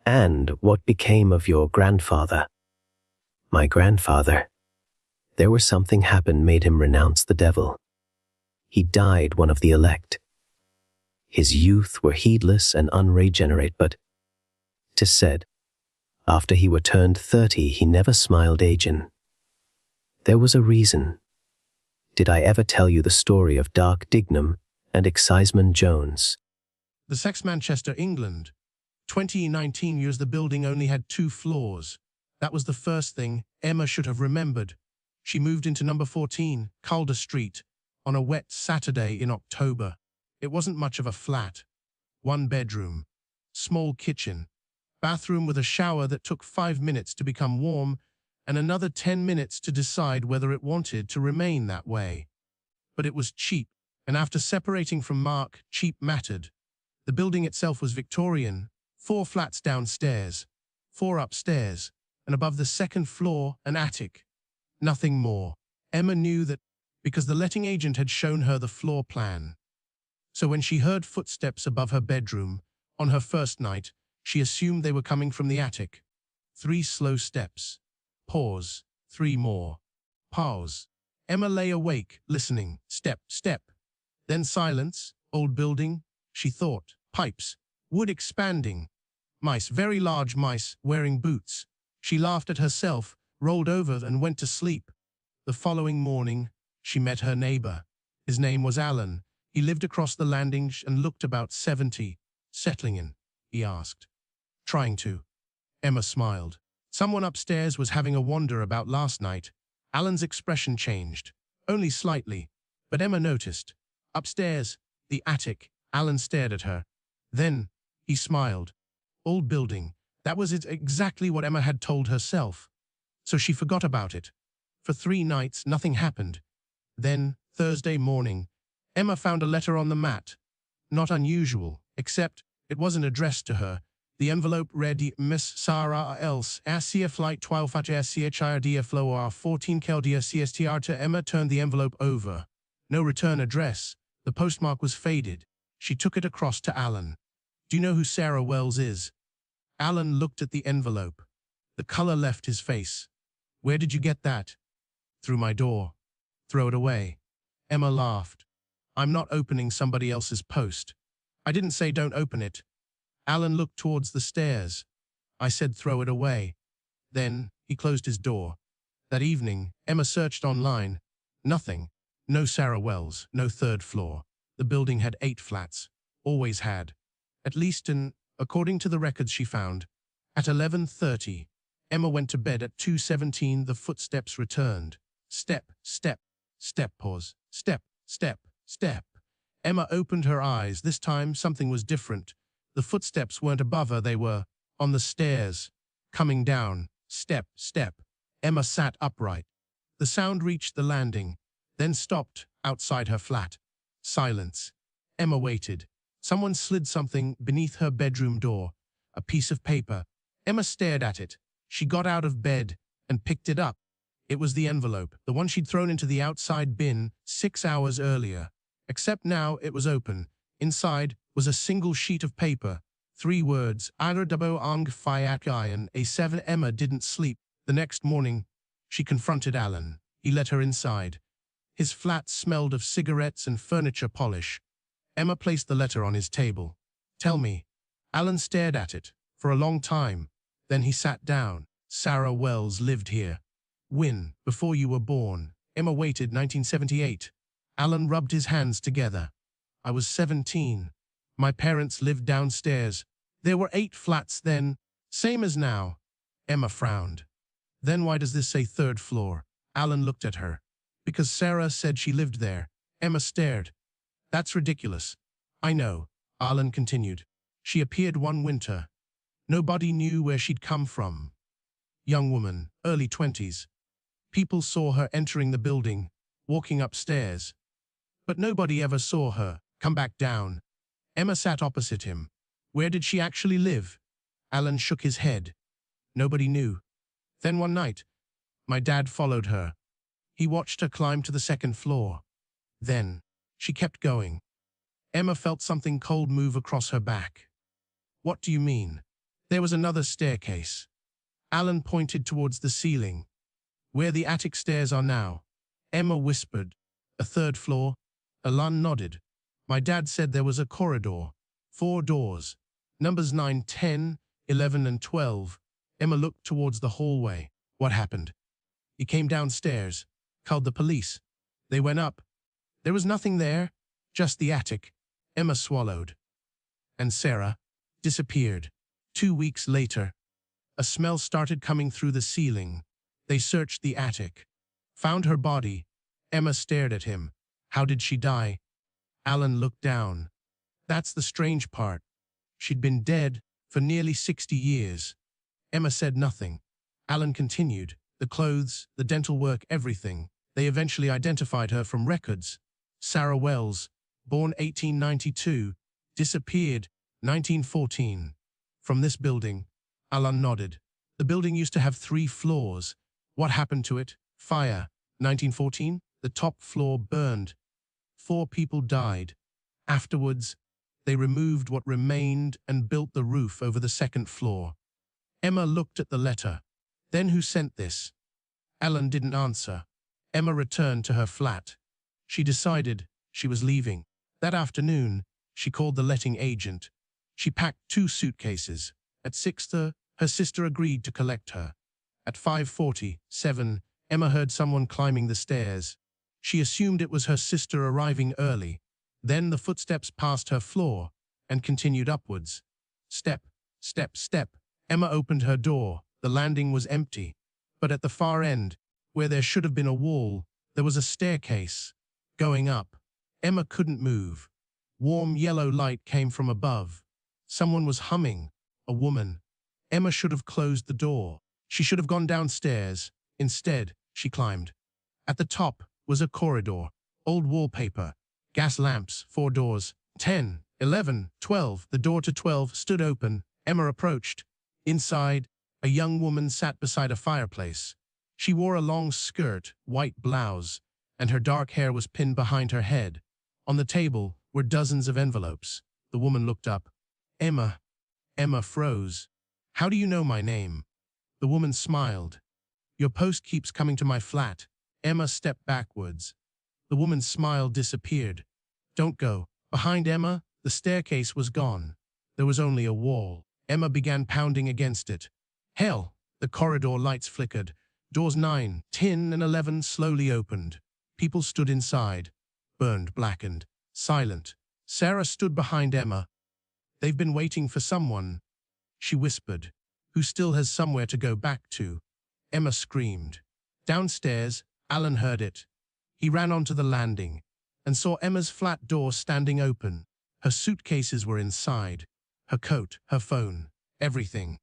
Speaker 1: And what became of your grandfather? My grandfather. There was something happened made him renounce the devil. He died one of the elect. His youth were heedless and unregenerate, but 'tis said, after he were turned 30, he never smiled agin. There was a reason. Did I ever tell you the story of Dark Dignam and Exciseman Jones?
Speaker 4: The Sex Manchester, England. 2019 years the building only had 2 floors. That was the first thing Emma should have remembered. She moved into number 14, Calder Street, on a wet Saturday in October. It wasn't much of a flat. 1 bedroom, small kitchen, bathroom with a shower that took 5 minutes to become warm, and another 10 minutes to decide whether it wanted to remain that way. But it was cheap, and after separating from Mark, cheap mattered. The building itself was Victorian, 4 flats downstairs, 4 upstairs, and above the 2nd floor, an attic. Nothing more. Emma knew that because the letting agent had shown her the floor plan. So when she heard footsteps above her bedroom, on her first night, she assumed they were coming from the attic. 3 slow steps. Pause. 3 more. Pause. Emma lay awake, listening. Step, step. Then silence, Old building, she thought. Pipes. Wood expanding. Mice, very large mice, wearing boots. She laughed at herself, rolled over and went to sleep. The following morning, she met her neighbor. His name was Alan. He lived across the landing and looked about 70. Settling in, he asked. Trying to. Emma smiled. Someone upstairs was having a wander about last night. Alan's expression changed. Only slightly. But Emma noticed. Upstairs, the attic. Alan stared at her. Then, he smiled. Old building. That was exactly what Emma had told herself. So she forgot about it. For 3 nights, nothing happened. Then, Thursday morning, Emma found a letter on the mat. Not unusual, except it wasn't addressed to her. The envelope read, Miss Sarah else, Asia flight 12 at SCHIRDF flow 14 Keldia CSTR to Emma turned the envelope over. No return address. The postmark was faded. She took it across to Alan. Do you know who Sarah Wells is? Alan looked at the envelope. The color left his face. Where did you get that? Through my door. Throw it away. Emma laughed. I'm not opening somebody else's post. I didn't say don't open it. Alan looked towards the stairs. I said throw it away. Then, he closed his door. That evening, Emma searched online. Nothing. No Sarah Wells, no 3rd floor. The building had 8 flats. Always had. At least according to the records she found. At 11:30, Emma went to bed. At 2:17, the footsteps returned. Step, step, step, pause, step, step, step. Emma opened her eyes. This time, something was different. The footsteps weren't above her, they were on the stairs, coming down, step, step. Emma sat upright. The sound reached the landing, then stopped outside her flat. Silence. Emma waited. Someone slid something beneath her bedroom door, a piece of paper. Emma stared at it. She got out of bed and picked it up. It was the envelope, the one she'd thrown into the outside bin 6 hours earlier. Except now it was open. Inside was a single sheet of paper. 3 words, Aradabo ang Fayakayan A7. Emma didn't sleep. The next morning, she confronted Alan. He let her inside. His flat smelled of cigarettes and furniture polish. Emma placed the letter on his table. Tell me. Alan stared at it for a long time. Then he sat down. Sarah Wells lived here. When, before you were born. Emma waited. 1978. Alan rubbed his hands together. I was 17. My parents lived downstairs. There were 8 flats then, same as now. Emma frowned. Then why does this say 3rd floor? Alan looked at her. Because Sarah said she lived there. Emma stared. That's ridiculous. I know, Alan continued. She appeared one winter. Nobody knew where she'd come from. Young woman, early 20s. People saw her entering the building, walking upstairs. But nobody ever saw her come back down. Emma sat opposite him. Where did she actually live? Alan shook his head. Nobody knew. Then one night, my dad followed her. He watched her climb to the 2nd floor. Then, she kept going. Emma felt something cold move across her back. What do you mean? There was another staircase. Alan pointed towards the ceiling. Where the attic stairs are now. Emma whispered. A 3rd floor? Alan nodded. My dad said there was a corridor. 4 doors. Numbers 9, 10, 11 and 12. Emma looked towards the hallway. What happened? He came downstairs. Called the police. They went up. There was nothing there. Just the attic. Emma swallowed. And Sarah disappeared. 2 weeks later, a smell started coming through the ceiling. They searched the attic. Found her body. Emma stared at him. How did she die? Alan looked down. That's the strange part. She'd been dead for nearly 60 years. Emma said nothing. Alan continued. The clothes, the dental work, everything. They eventually identified her from records. Sarah Wells, born 1892, disappeared 1914. From this building, Alan nodded. The building used to have 3 floors. What happened to it? Fire. 1914, the top floor burned. 4 people died. Afterwards, they removed what remained and built the roof over the 2nd floor. Emma looked at the letter. Then who sent this? Alan didn't answer. Emma returned to her flat. She decided she was leaving. That afternoon, she called the letting agent. She packed 2 suitcases. At 6:30, her sister agreed to collect her. At 5:47, Emma heard someone climbing the stairs. She assumed it was her sister arriving early. Then the footsteps passed her floor and continued upwards. Step, step, step. Emma opened her door. The landing was empty. But at the far end, where there should have been a wall, there was a staircase. Going up. Emma couldn't move. Warm yellow light came from above. Someone was humming. A woman. Emma should have closed the door. She should have gone downstairs. Instead, she climbed. At the top was a corridor. Old wallpaper. Gas lamps, 4 doors. 10, 11, 12. The door to 12 stood open. Emma approached. Inside, a young woman sat beside a fireplace. She wore a long skirt, white blouse, and her dark hair was pinned behind her head. On the table were dozens of envelopes. The woman looked up. Emma. Emma froze. How do you know my name? The woman smiled. Your post keeps coming to my flat. Emma stepped backwards. The woman's smile disappeared. Don't go. Behind Emma, the staircase was gone. There was only a wall. Emma began pounding against it. Hell! The corridor lights flickered. Doors 9, 10, and 11 slowly opened. People stood inside. Burned, blackened, silent. Sarah stood behind Emma. They've been waiting for someone, she whispered, who still has somewhere to go back to. Emma screamed. Downstairs, Alan heard it. He ran onto the landing and saw Emma's flat door standing open. Her suitcases were inside. Her coat, her phone, everything.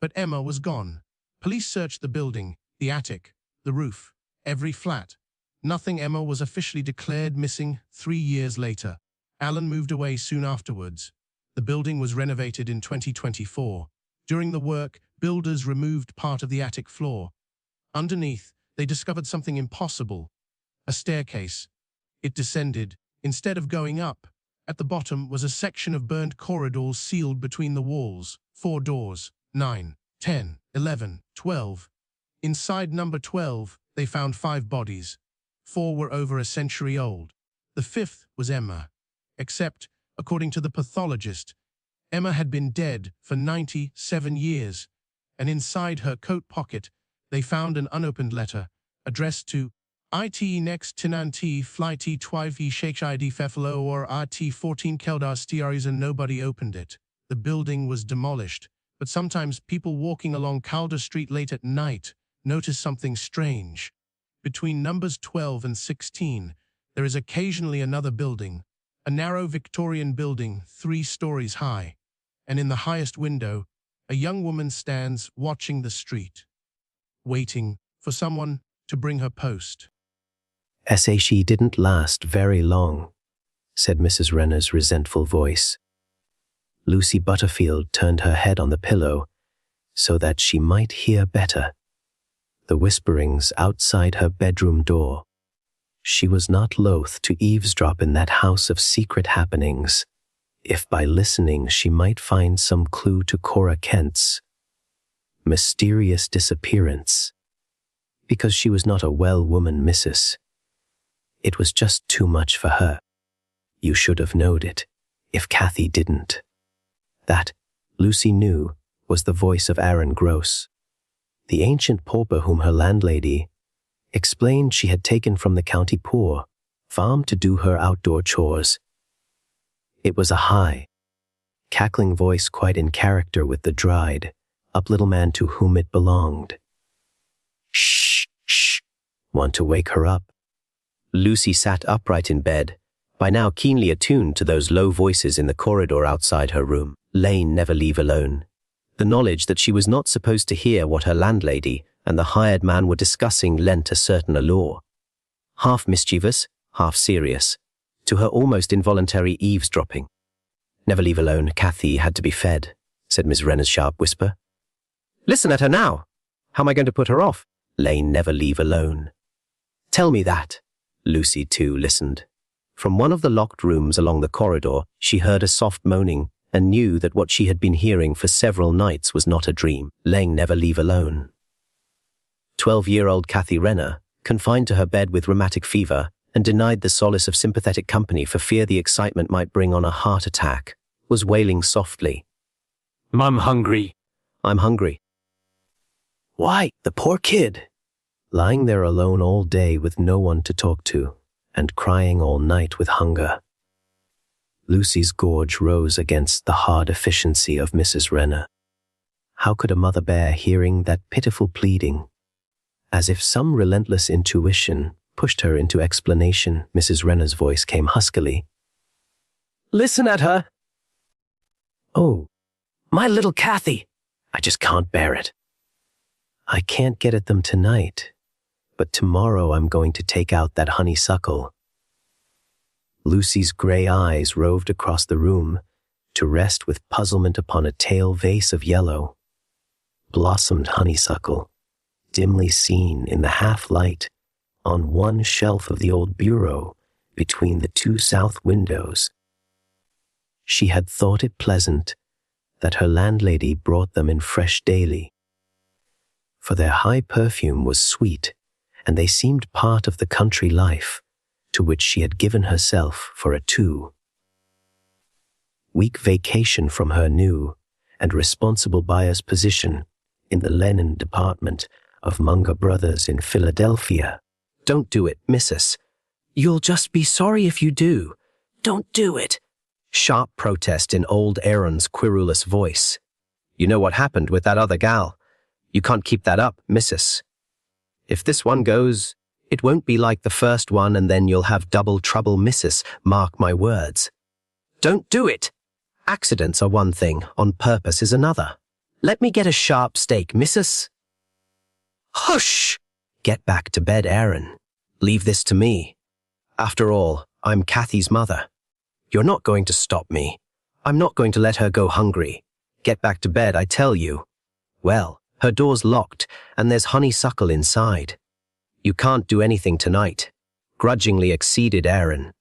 Speaker 4: But Emma was gone. Police searched the building, the attic, the roof, every flat. Nothing. Emma was officially declared missing 3 years later. Alan moved away soon afterwards. The building was renovated in 2024. During the work, builders removed part of the attic floor. Underneath, they discovered something impossible. A staircase. It descended. Instead of going up, at the bottom was a section of burned corridors sealed between the walls. 4 doors. 9, 10, 11, 12. Inside number 12, they found 5 bodies. 4 were over a century old. The 5th was Emma. Except, according to the pathologist, Emma had been dead for 97 years, and inside her coat pocket, they found an unopened letter, addressed to IT next Tinanti Flighty Twive Sheikh ID Fefalo or RT 14 Keldar Stiaries, and nobody opened it. The building was demolished, but sometimes people walking along Calder Street late at night notice something strange. Between numbers 12 and 16, there is occasionally another building, a narrow Victorian building 3 stories high, and in the highest window, a young woman stands watching the street, waiting for someone to bring her post.
Speaker 1: She didn't last very long, said Mrs. Renner's resentful voice. Lucy Butterfield turned her head on the pillow so that she might hear better the whisperings outside her bedroom door. She was not loath to eavesdrop in that house of secret happenings, if by listening she might find some clue to Cora Kent's mysterious disappearance. Because she was not a well woman, Mrs. It was just too much for her. You should have knowed it, if Kathy didn't. That, Lucy knew, was the voice of Aaron Gross, the ancient pauper whom her landlady explained she had taken from the county poor farm to do her outdoor chores. It was a high, cackling voice quite in character with the dried up little man to whom it belonged. Shh, shh. Want to wake her up? Lucy sat upright in bed, by now keenly attuned to those low voices in the corridor outside her room. Lane never leave alone. The knowledge that she was not supposed to hear what her landlady and the hired man were discussing lent a certain allure, half mischievous, half serious, to her almost involuntary eavesdropping. Never leave alone, Kathy had to be fed, said Miss Renner's sharp whisper. Listen at her now. How am I going to put her off? Lane never leave alone. Tell me that. Lucy, too, listened. From one of the locked rooms along the corridor, she heard a soft moaning and knew that what she had been hearing for several nights was not a dream. Lane never leave alone. 12-year-old Kathy Renner, confined to her bed with rheumatic fever
Speaker 2: and denied the solace of sympathetic company for fear the excitement might bring on a heart attack, was wailing softly.
Speaker 5: "I'm hungry."
Speaker 2: "I'm hungry." "Why, the poor kid!" Lying there alone all day with no one to talk to, and crying all night with hunger. Lucy's gorge rose against the hard efficiency of Mrs. Renner. How could a mother bear hearing that pitiful pleading? As if some relentless intuition pushed her into explanation, Mrs. Renner's voice came huskily. "Listen at her!" "Oh, my little Kathy! I just can't bear it. I can't get at them tonight, but tomorrow I'm going to take out that honeysuckle." Lucy's grey eyes roved across the room to rest with puzzlement upon a tail vase of yellow, blossomed honeysuckle, dimly seen in the half-light on one shelf of the old bureau between the two south windows. She had thought it pleasant that her landlady brought them in fresh daily, for their high perfume was sweet, and they seemed part of the country life to which she had given herself for a 2-week vacation from her new and responsible buyer's position in the linen department of Munger Brothers in Philadelphia. "Don't do it, missus. You'll just be sorry if you do. Don't do it." Sharp protest in old Aaron's querulous voice. "You know what happened with that other gal. You can't keep that up, missus. If this one goes, it won't be like the first one, and then you'll have double trouble, missus, mark my words. Don't do it. Accidents are one thing, on purpose is another. Let me get a sharp steak, missus." "Hush! Get back to bed, Aaron. Leave this to me. After all, I'm Kathy's mother. You're not going to stop me. I'm not going to let her go hungry. Get back to bed, I tell you. Well, her door's locked, and there's honeysuckle inside. You can't do anything tonight," grudgingly acceded Aaron.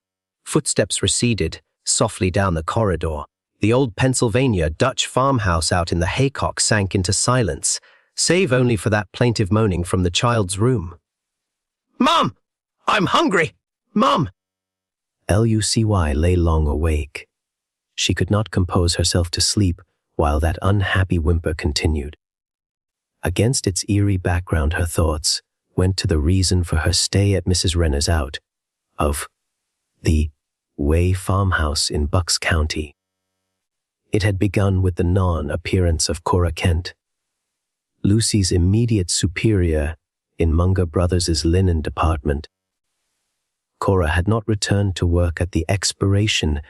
Speaker 2: Footsteps receded softly down the corridor. The old Pennsylvania Dutch farmhouse out in the haycock sank into silence, save only for that plaintive moaning from the child's room. "Mom! I'm hungry! Mom!" Lucy lay long awake. She could not compose herself to sleep while that unhappy whimper continued. Against its eerie background, her thoughts went to the reason for her stay at Mrs. Renner's out of the Way farmhouse in Bucks County. It had begun with the non-appearance of Cora Kent, Lucy's immediate superior in Munger Brothers' linen department. Cora had not returned to work at the expiration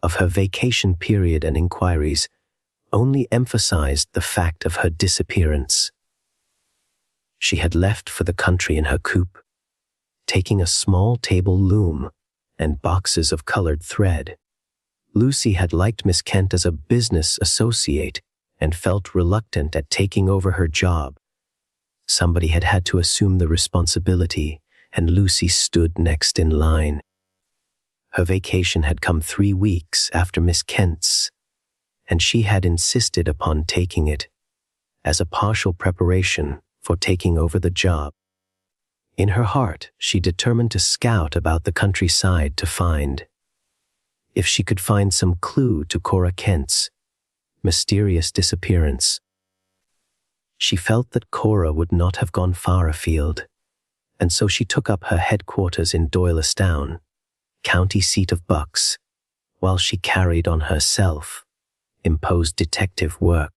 Speaker 2: of her vacation period, and inquiries only emphasized the fact of her disappearance. She had left for the country in her coupe, taking a small table loom and boxes of colored thread. Lucy had liked Miss Kent as a business associate and felt reluctant at taking over her job. Somebody had had to assume the responsibility, and Lucy stood next in line. Her vacation had come 3 weeks after Miss Kent's, and she had insisted upon taking it as a partial preparation for taking over the job. In her heart, she determined to scout about the countryside to find, if she could find some clue to Cora Kent's mysterious disappearance. She felt that Cora would not have gone far afield, and so she took up her headquarters in Doylestown, county seat of Bucks, while she carried on her self-imposed detective work.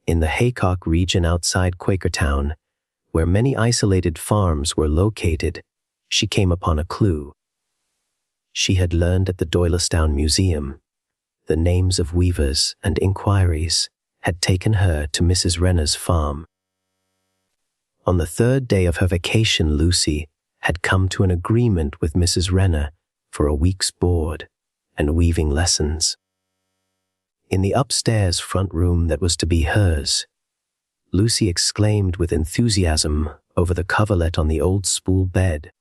Speaker 2: In the Haycock region outside Quakertown, where many isolated farms were located, she came upon a clue. She had learned at the Doylestown Museum the names of weavers, and inquiries had taken her to Mrs. Renner's farm. On the 3rd day of her vacation, Lucy had come to an agreement with Mrs. Renner for a week's board and weaving lessons. In the upstairs front room that was to be hers, Lucy exclaimed with enthusiasm over the coverlet on the old spool bed,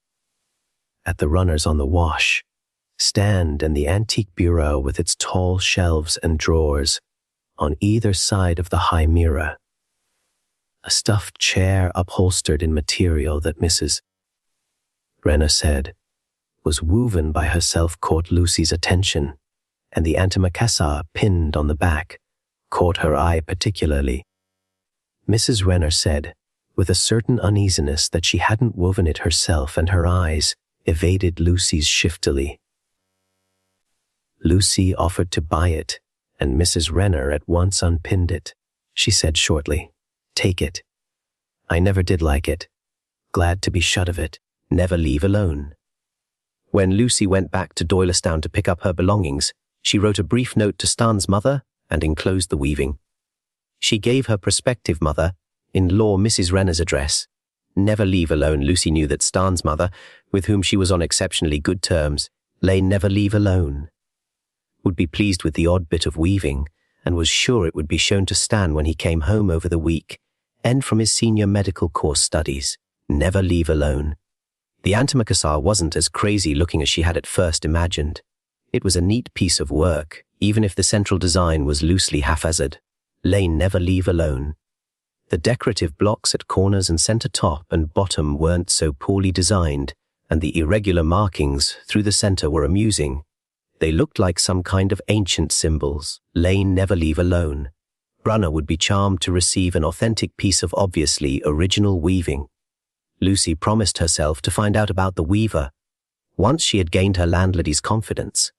Speaker 2: at the runners on the wash stand, and the antique bureau with its tall shelves and drawers on either side of the high mirror, a stuffed chair upholstered in material that Mrs. Renner said
Speaker 1: was woven by herself caught Lucy's attention, and the antimacassar pinned on the back caught her eye particularly. Mrs. Renner said, with a certain uneasiness, that she hadn't woven it herself, and her eyes evaded Lucy's shiftily. Lucy offered to buy it, and Mrs. Renner at once unpinned it. She said shortly, "Take it. I never did like it. Glad to be shut of it. Never leave alone." When Lucy went back to Doylestown to pick up her belongings, she wrote a brief note to Stan's mother and enclosed the weaving. She gave her prospective mother-in-law Mrs. Renner's address. Never leave alone. Lucy knew that Stan's mother, with whom she was on exceptionally good terms, lay never leave alone, would be pleased with the odd bit of weaving, and was sure it would be shown to Stan when he came home over the week, end from his senior medical course studies. Never leave alone. The antimacassar wasn't as crazy looking as she had at first imagined. It was a neat piece of work, even if the central design was loosely haphazard. Lay never leave alone. The decorative blocks at corners and center top and bottom weren't so poorly designed, and the irregular markings through the center were amusing. They looked like some kind of ancient symbols. Lay never leave alone. Brunner would be charmed to receive an authentic piece of obviously original weaving. Lucy promised herself to find out about the weaver once she had gained her landlady's confidence.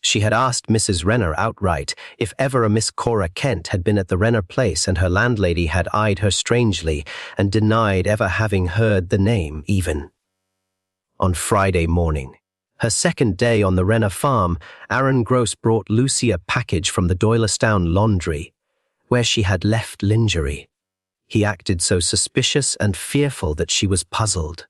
Speaker 1: She had asked Mrs. Renner outright if ever a Miss Cora Kent had been at the Renner place, and her landlady had eyed her strangely and denied ever having heard the name even. On Friday morning, her second day on the Renner farm, Aaron Gross brought Lucy a package from the Doylestown laundry, where she had left lingerie. He acted so suspicious and fearful that she was puzzled.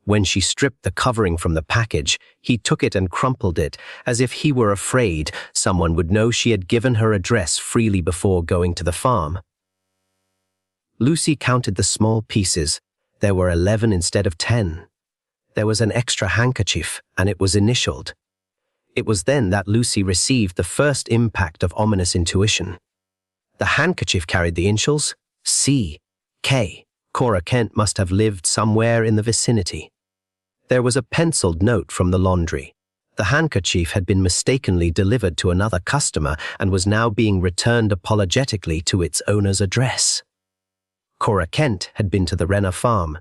Speaker 1: When she stripped the covering from the package, he took it and crumpled it, as if he were afraid someone would know she had given her address freely before going to the farm. Lucy counted the small pieces. There were 11 instead of 10. There was an extra handkerchief, and it was initialed. It was then that Lucy received the first impact of ominous intuition. The handkerchief carried the initials C.K. Cora Kent must have lived somewhere in the vicinity. There was a penciled note from the laundry. The handkerchief had been mistakenly delivered to another customer and was now being returned apologetically to its owner's address. Cora Kent had been to the Renner farm.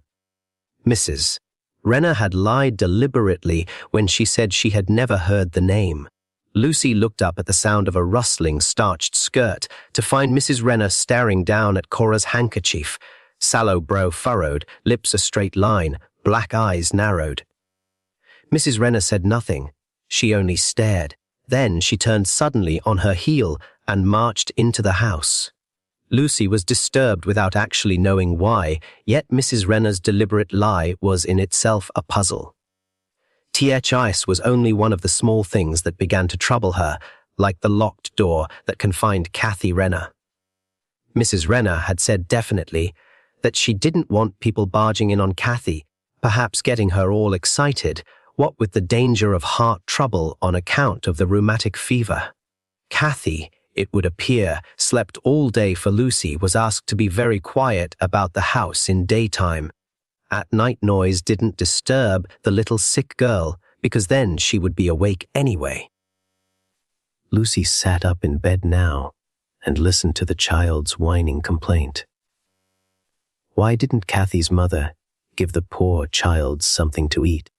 Speaker 1: Mrs. Renner had lied deliberately when she said she had never heard the name. Lucy looked up at the sound of a rustling, starched skirt to find Mrs. Renner staring down at Cora's handkerchief, sallow brow furrowed, lips a straight line, black eyes narrowed. Mrs. Renner said nothing. She only stared. Then she turned suddenly on her heel and marched into the house. Lucy was disturbed without actually knowing why, yet Mrs. Renner's deliberate lie was in itself a puzzle. THIS was only one of the small things that began to trouble her, like the locked door that confined Kathy Renner. Mrs. Renner had said definitely that she didn't want people barging in on Kathy, perhaps getting her all excited, what with the danger of heart trouble on account of the rheumatic fever. Kathy, it would appear, slept all day, for Lucy was asked to be very quiet about the house in daytime. At night noise didn't disturb the little sick girl, because then she would be awake anyway. Lucy sat up in bed now and listened to the child's whining complaint. Why didn't Kathy's mother give the poor child something to eat?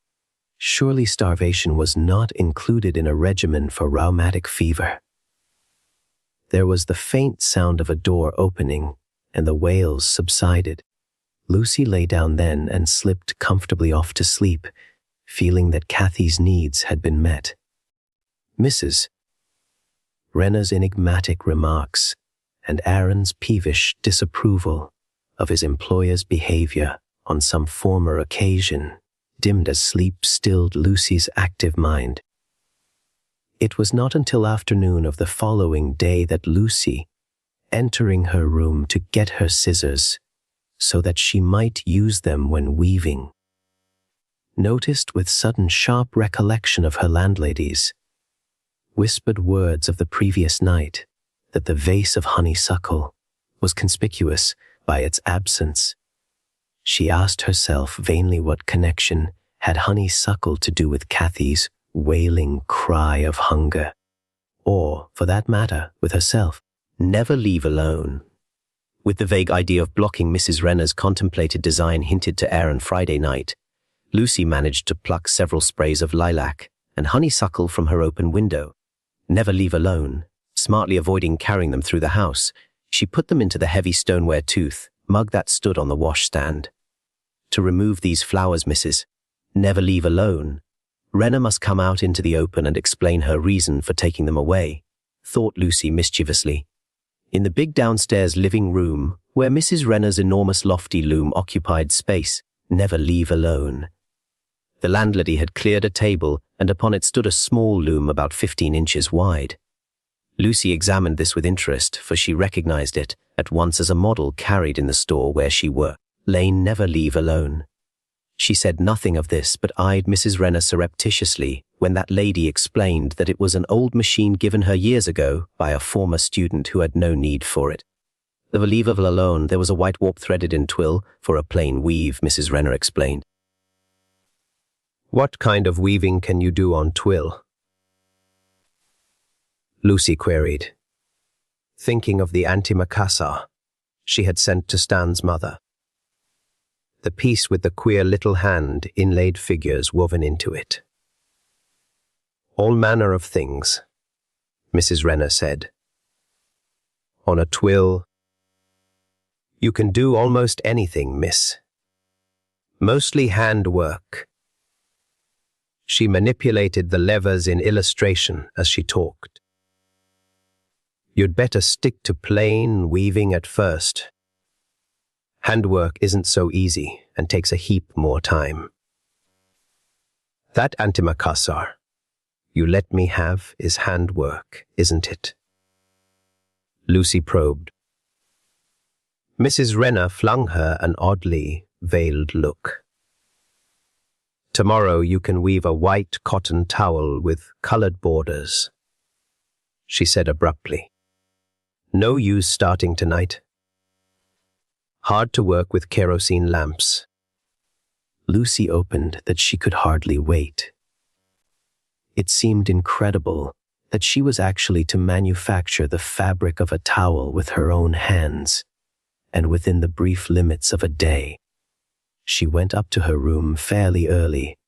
Speaker 1: Surely starvation was not included in a regimen for rheumatic fever. There was the faint sound of a door opening, and the wails subsided. Lucy lay down then and slipped comfortably off to sleep, feeling that Kathy's needs had been met. Mrs. Renner's enigmatic remarks and Aaron's peevish disapproval of his employer's behavior on some former occasion dimmed as sleep stilled Lucy's active mind. It was not until afternoon of the following day that Lucy, entering her room to get her scissors so that she might use them when weaving, noticed with sudden sharp recollection of her landlady's whispered words of the previous night that the vase of honeysuckle was conspicuous by its absence. She asked herself vainly what connection had honeysuckle to do with Kathy's wailing cry of hunger? Or, for that matter, with herself? Never leave alone. With the vague idea of blocking Mrs. Renner's contemplated design hinted to Aaron Friday night, Lucy managed to pluck several sprays of lilac and honeysuckle from her open window. Never leave alone. Smartly avoiding carrying them through the house, she put them into the heavy stoneware mug that stood on the washstand. To remove these flowers, Mrs. Never leave alone. Renner must come out into the open and explain her reason for taking them away, thought Lucy mischievously. In the big downstairs living room, where Mrs. Renner's enormous lofty loom occupied space, never leave alone. The landlady had cleared a table, and upon it stood a small loom about 15 inches wide. Lucy examined this with interest, for she recognized it at once as a model carried in the store where she worked. Lane never leave alone. She said nothing of this, but eyed Mrs. Renner surreptitiously when that lady explained that it was an old machine given her years ago by a former student who had no need for it. The leave alone, there was a white warp threaded in twill for a plain weave, Mrs. Renner explained.
Speaker 2: What kind of weaving can you do on twill? Lucy queried, thinking of the antimacassar she had sent to Stan's mother. The piece with the queer little hand inlaid figures woven into it. All manner of things, Mrs. Renner said. On a twill, you can do almost anything, miss. Mostly handwork. She manipulated the levers in illustration as she talked. You'd better stick to plain weaving at first. Handwork isn't so easy and takes a heap more time. That antimacassar you let me have is handwork, isn't it? Lucy probed. Mrs. Renner flung her an oddly veiled look. Tomorrow you can weave a white cotton towel with colored borders, she said abruptly. No use starting tonight. Hard to work with kerosene lamps.
Speaker 1: Lucy opened that she could hardly wait. It seemed incredible that she was actually to manufacture the fabric of a towel with her own hands, and within the brief limits of a day. She went up to her room fairly early,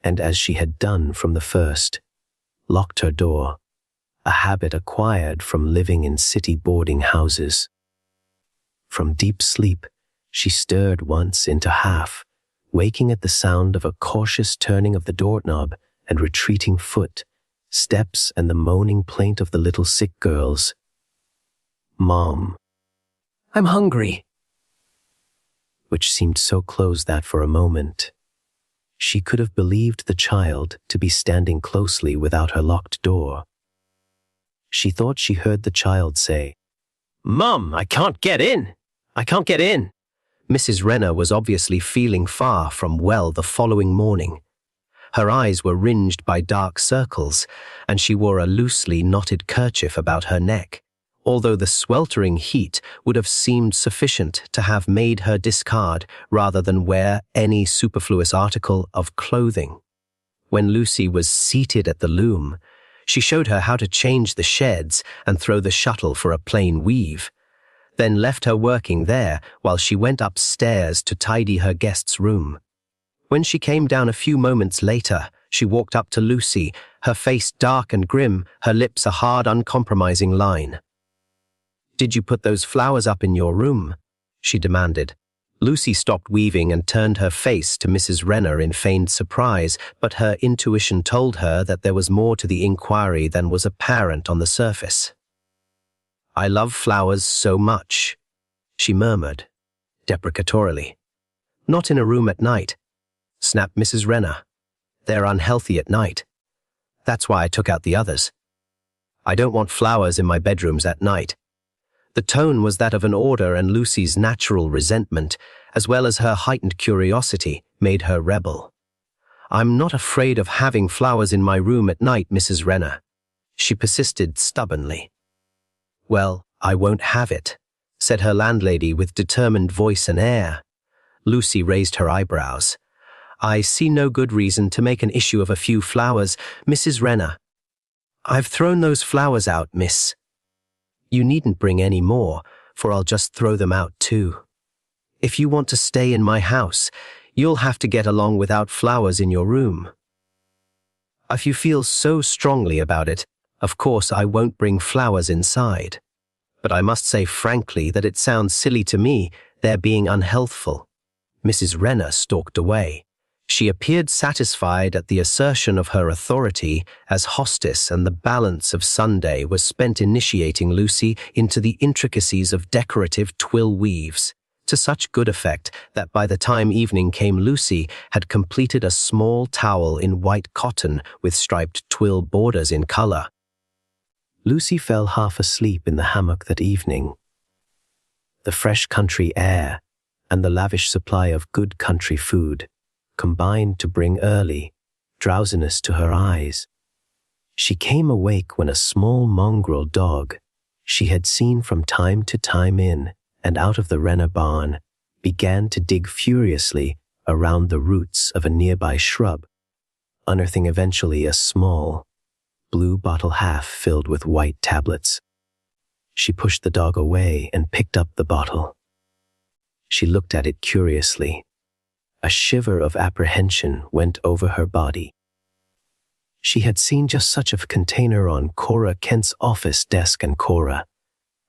Speaker 1: and as she had done from the first, locked her door, a habit acquired from living in city boarding houses. From deep sleep, she stirred once into half, waking at the sound of a cautious turning of the doorknob and retreating foot, steps and the moaning plaint of the little sick girls. Mom, I'm hungry. Which seemed so close that for a moment, she could have believed the child to be standing closely without her locked door. She thought she heard the child say, Mom, I can't get in. I can't get in. Mrs. Renner was obviously feeling far from well the following morning. Her eyes were ringed by dark circles, and she wore a loosely knotted kerchief about her neck, although the sweltering heat would have seemed sufficient to have made her discard rather than wear any superfluous article of clothing. When Lucy was seated at the loom, she showed her how to change the sheds and throw the shuttle for a plain weave, then left her working there while she went upstairs to tidy her guest's room. When she came down a few moments later, she walked up to Lucy, her face dark and grim, her lips a hard, uncompromising line. Did you put those flowers up in your room? She demanded. Lucy stopped weaving and turned her face to Mrs. Renner in feigned surprise, but her intuition told her that there was more to the inquiry than was apparent on the surface. I love flowers so much, she murmured, deprecatorily. Not in a room at night, snapped Mrs. Renner. They're unhealthy at night. That's why I took out the others. I don't want flowers in my bedrooms at night. The tone was that of an order, and Lucy's natural resentment, as well as her heightened curiosity, made her rebel. I'm not afraid of having flowers in my room at night, Mrs. Renner, she persisted stubbornly. Well, I won't have it, said her landlady with determined voice and air. Lucy raised her eyebrows.
Speaker 2: I see no good reason to make an issue of a few flowers, Mrs. Renner. I've thrown those flowers out, miss. You needn't bring any more, for I'll just throw them out too. If you want to stay in my house, you'll have to get along without flowers in your room. If you feel so strongly about it, of course I won't bring flowers inside. But I must say frankly that it sounds silly to me, their being unhealthful. Mrs. Renner stalked away. She appeared satisfied at the assertion of her authority as hostess, and the balance of Sunday was spent initiating Lucy into the intricacies of decorative twill weaves, to such good effect that by the time evening came Lucy had completed a small towel in white cotton with striped twill borders in color.
Speaker 1: Lucy fell half asleep in the hammock that evening. The fresh country air and the lavish supply of good country food combined to bring early drowsiness to her eyes. She came awake when a small mongrel dog she had seen from time to time in and out of the Renner barn began to dig furiously around the roots of a nearby shrub, unearthing eventually a small, blue bottle half filled with white tablets. She pushed the dog away and picked up the bottle. She looked at it curiously. A shiver of apprehension went over her body. She had seen just such a container on Cora Kent's office desk, and Cora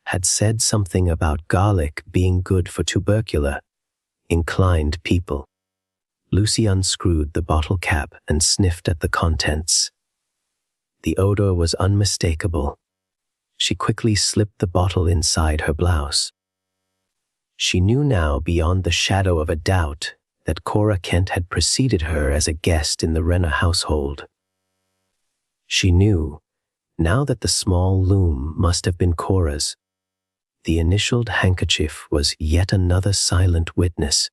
Speaker 1: had said something about garlic being good for tubercular, inclined people. Lucy unscrewed the bottle cap and sniffed at the contents. The odor was unmistakable. She quickly slipped the bottle inside her blouse. She knew now beyond the shadow of a doubt that Cora Kent had preceded her as a guest in the Renner household. She knew, now that the small loom must have been Cora's. The initialed handkerchief was yet another silent witness.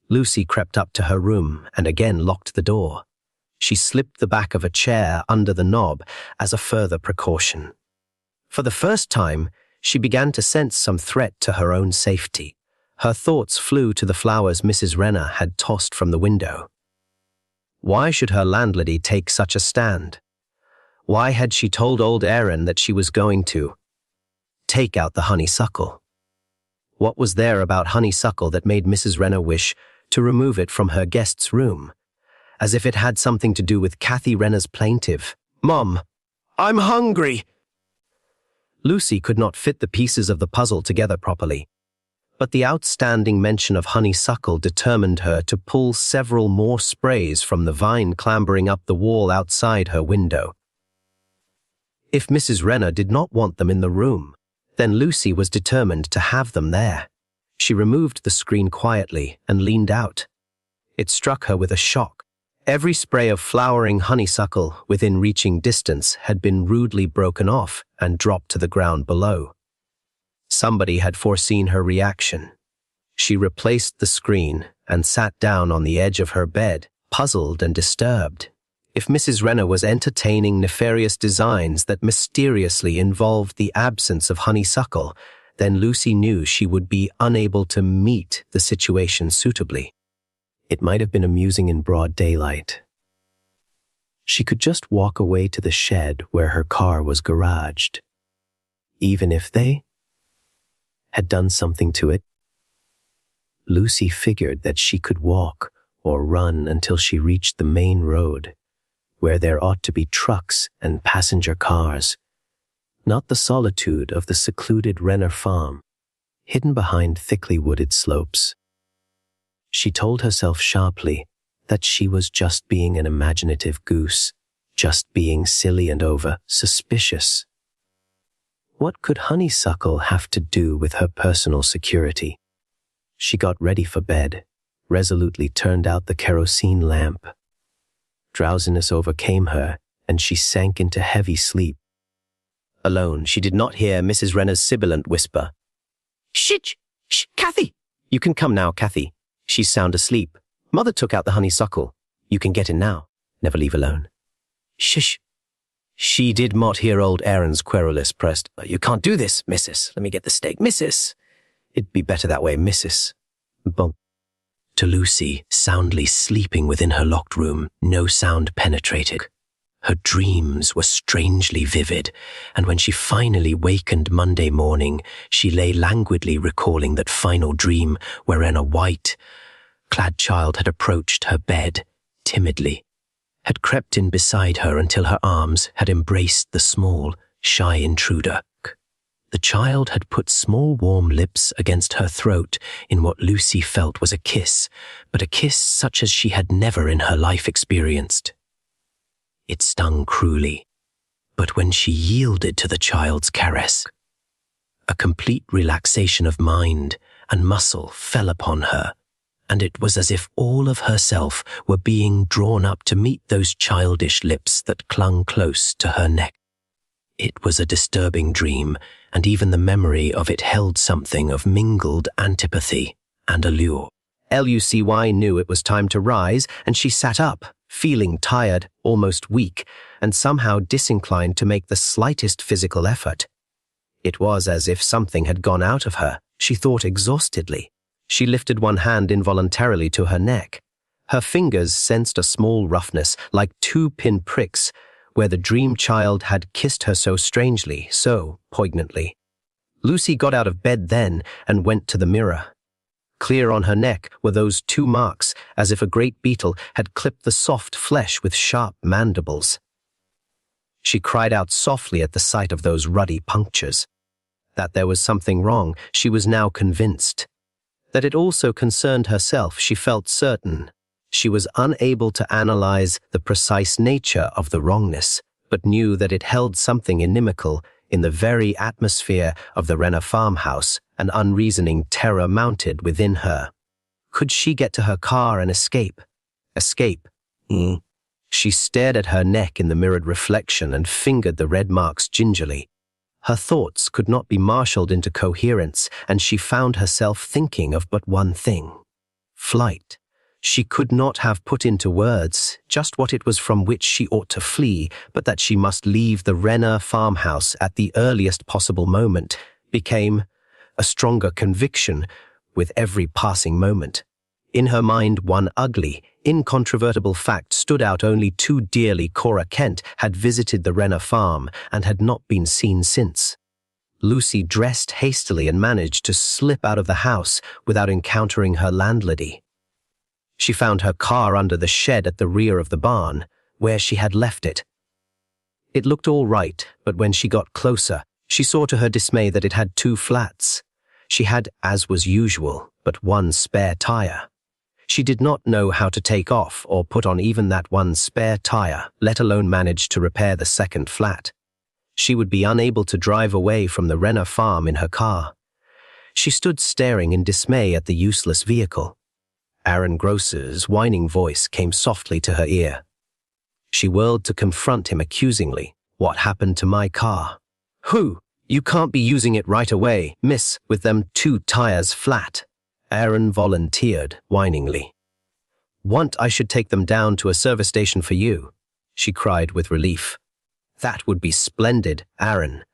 Speaker 2: Lucy crept up to her room and again locked the door. She slipped the back of a chair under the knob as a further precaution. For the first time, she began to sense some threat to her own safety. Her thoughts flew to the flowers Mrs. Renner had tossed from the window. Why should her landlady take such a stand? Why had she told old Aaron that she was going to take out the honeysuckle? What was there about honeysuckle that made Mrs. Renner wish to remove it from her guest's room, as if it had something to do with Kathy Renner's plaintive, "Mom, I'm hungry." Lucy could not fit the pieces of the puzzle together properly, but the outstanding mention of honeysuckle determined her to pull several more sprays from the vine clambering up the wall outside her window. If Mrs. Renner did not want them in the room, then Lucy was determined to have them there. She removed the screen quietly and leaned out. It struck her with a shock. Every spray of flowering honeysuckle within reaching distance had been rudely broken off and dropped to the ground below. Somebody had foreseen her reaction. She replaced the screen and sat down on the edge of her bed, puzzled and disturbed. If Mrs. Renner was entertaining nefarious designs that mysteriously involved the absence of honeysuckle, then Lucy knew she would be unable to meet the situation suitably.
Speaker 1: It might have been amusing in broad daylight. She could just walk away to the shed where her car was garaged. Even if they had done something to it, Lucy figured that she could walk or run until she reached the main road, where there ought to be trucks and passenger cars, not the solitude of the secluded Renner farm, hidden behind thickly wooded slopes. She told herself sharply that she was just being an imaginative goose, just being silly and over-suspicious. What could honeysuckle have to do with her personal security? She got ready for bed, resolutely turned out the kerosene lamp. Drowsiness overcame her, and she sank into heavy sleep.
Speaker 2: Alone, she did not hear Mrs. Renner's sibilant whisper. "Shh! Shh! Kathy! You can come now, Kathy. She's sound asleep. Mother took out the honeysuckle. You can get in now. Never leave alone." "Shush!" She did not hear old Aaron's querulous pressed, "You can't do this, missus. Let me get the steak, missus. It'd be better that way, missus." Bonk.
Speaker 1: To Lucy, soundly sleeping within her locked room, no sound penetrated. Her dreams were strangely vivid, and when she finally wakened Monday morning, she lay languidly recalling that final dream wherein a white-clad child had approached her bed timidly, had crept in beside her until her arms had embraced the small, shy intruder. The child had put small warm lips against her throat in what Lucy felt was a kiss, but a kiss such as she had never in her life experienced. It stung cruelly, but when she yielded to the child's caress, a complete relaxation of mind and muscle fell upon her, and it was as if all of herself were being drawn up to meet those childish lips that clung close to her neck. It was a disturbing dream, and even the memory of it held something of mingled antipathy and allure.
Speaker 2: Lucy knew it was time to rise, and she sat up, feeling tired, almost weak, and somehow disinclined to make the slightest physical effort. It was as if something had gone out of her, she thought exhaustedly. She lifted one hand involuntarily to her neck. Her fingers sensed a small roughness, like 2 pin-pricks, where the dream child had kissed her so strangely, so poignantly. Lucy got out of bed then and went to the mirror. Clear on her neck were those 2 marks, as if a great beetle had clipped the soft flesh with sharp mandibles. She cried out softly at the sight of those ruddy punctures. That there was something wrong, she was now convinced. That it also concerned herself, she felt certain. She was unable to analyze the precise nature of the wrongness, but knew that it held something inimical in the very atmosphere of the Renner farmhouse. An unreasoning terror mounted within her. Could she get to her car and escape? Escape? She stared at her neck in the mirrored reflection and fingered the red marks gingerly. Her thoughts could not be marshaled into coherence, and she found herself thinking of but one thing: flight. She could not have put into words just what it was from which she ought to flee, but that she must leave the Renner farmhouse at the earliest possible moment became a stronger conviction with every passing moment. In her mind, one ugly, incontrovertible fact stood out only too dearly. Cora Kent had visited the Renner farm and had not been seen since. Lucy dressed hastily and managed to slip out of the house without encountering her landlady. She found her car under the shed at the rear of the barn, where she had left it. It looked all right, but when she got closer, she saw to her dismay that it had 2 flats. She had, as was usual, but 1 spare tire. She did not know how to take off or put on even that 1 spare tire, let alone manage to repair the 2nd flat. She would be unable to drive away from the Renner farm in her car. She stood staring in dismay at the useless vehicle. Aaron Gross's whining voice came softly to her ear. She whirled to confront him accusingly. "What happened to my car?" "Who? You can't be using it right away, miss, with them 2 tires flat," Aaron volunteered whiningly. "Want I should take them down to a service station for you?" she cried with relief. "That would be splendid, Aaron.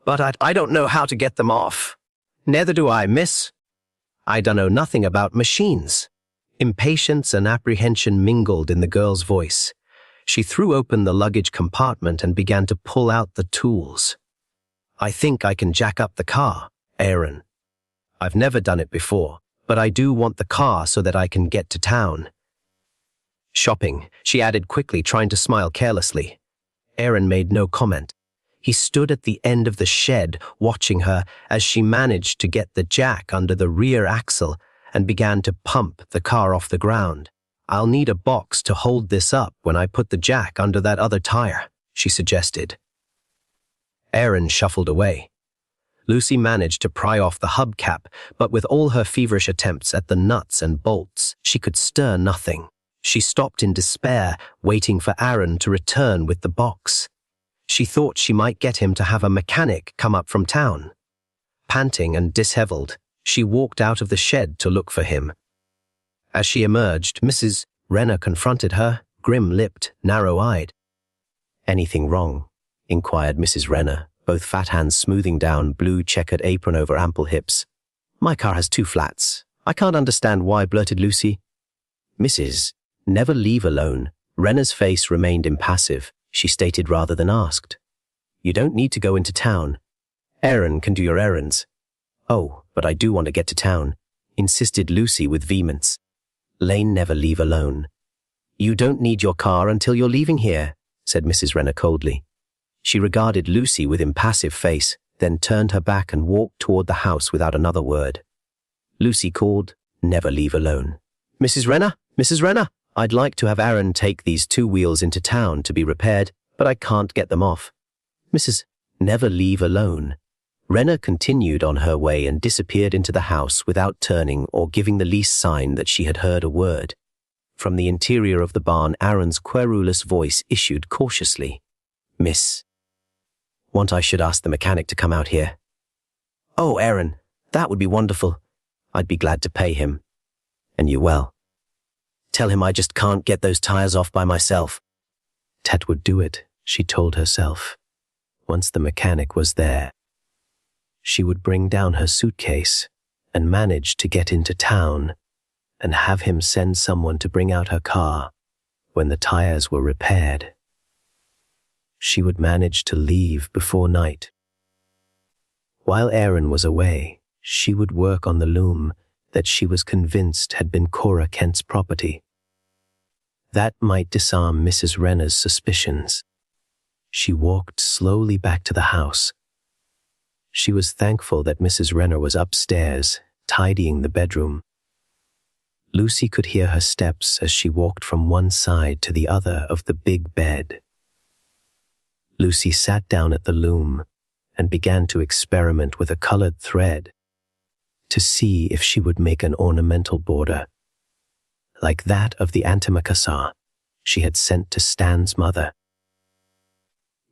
Speaker 2: But I don't know how to get them off." "Neither do I, miss. I dunno nothing about machines." Impatience and apprehension mingled in the girl's voice. She threw open the luggage compartment and began to pull out the tools. "I think I can jack up the car, Aaron. I've never done it before, but I do want the car so that I can get to town." "Shopping," she added quickly, trying to smile carelessly. Aaron made no comment. He stood at the end of the shed, watching her as she managed to get the jack under the rear axle and began to pump the car off the ground. "I'll need a box to hold this up when I put the jack under that other tire," she suggested. Aaron shuffled away. Lucy managed to pry off the hubcap, but with all her feverish attempts at the nuts and bolts, she could stir nothing. She stopped in despair, waiting for Aaron to return with the box. She thought she might get him to have a mechanic come up from town. Panting and disheveled, she walked out of the shed to look for him. As she emerged, Mrs. Renner confronted her, grim-lipped, narrow-eyed. "Anything wrong?" inquired Mrs. Renner, both fat hands smoothing down blue checkered apron over ample hips. "My car has 2 flats. I can't understand why, blurted Lucy. Mrs. Never leave alone. Renna's face remained impassive. She stated rather than asked. You don't need to go into town. Aaron can do your errands. Oh, but I do want to get to town, insisted Lucy with vehemence. Lane never leave alone. You don't need your car until you're leaving here, said Mrs. Renner coldly. She regarded Lucy with impassive face, then turned her back and walked toward the house without another word. Lucy called, never leave alone. Mrs. Renner, I'd like to have Aaron take these 2 wheels into town to be repaired, but I can't get them off. Mrs. Never leave alone. Renner continued on her way and disappeared into the house without turning or giving the least sign that she had heard a word. From the interior of the barn, Aaron's querulous voice issued cautiously. Miss. Want I should ask the mechanic to come out here? Oh, Aaron, that would be wonderful. I'd be glad to pay him. And you well. Tell him I just can't get those tires off by myself.
Speaker 1: Tet would do it, she told herself. Once the mechanic was there, she would bring down her suitcase and manage to get into town and have him send someone to bring out her car when the tires were repaired. She would manage to leave before night. While Aaron was away, she would work on the loom that she was convinced had been Cora Kent's property. That might disarm Mrs. Renner's suspicions. She walked slowly back to the house. She was thankful that Mrs. Renner was upstairs, tidying the bedroom. Lucy could hear her steps as she walked from one side to the other of the big bed. Lucy sat down at the loom and began to experiment with a colored thread to see if she would make an ornamental border, like that of the antimacassar she had sent to Stan's mother.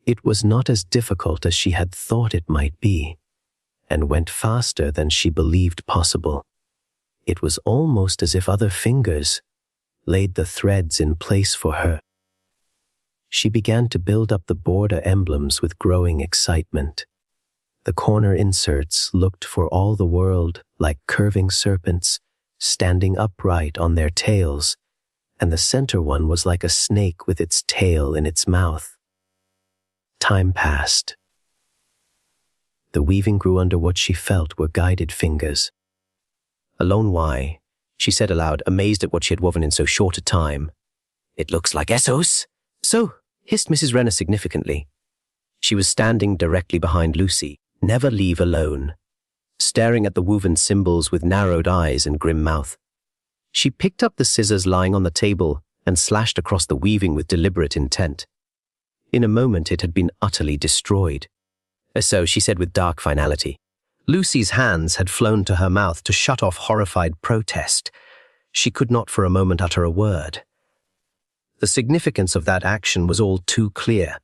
Speaker 1: It was not as difficult as she had thought it might be, and went faster than she believed possible. It was almost as if other fingers laid the threads in place for her. She began to build up the border emblems with growing excitement. The corner inserts looked for all the world like curving serpents, standing upright on their tails, and the center one was like a snake with its tail in its mouth. Time passed. The weaving grew under what she felt were guided fingers. Alone why, she said aloud, amazed at what she had woven in so short a time. It looks like Essos. So, hissed Mrs. Renner significantly. She was standing directly behind Lucy, never leave alone, staring at the woven symbols with narrowed eyes and grim mouth. She picked up the scissors lying on the table and slashed across the weaving with deliberate intent. In a moment it had been utterly destroyed. So, she said with dark finality. Lucy's hands had flown to her mouth to shut off horrified protest. She could not for a moment utter a word. The significance of that action was all too clear.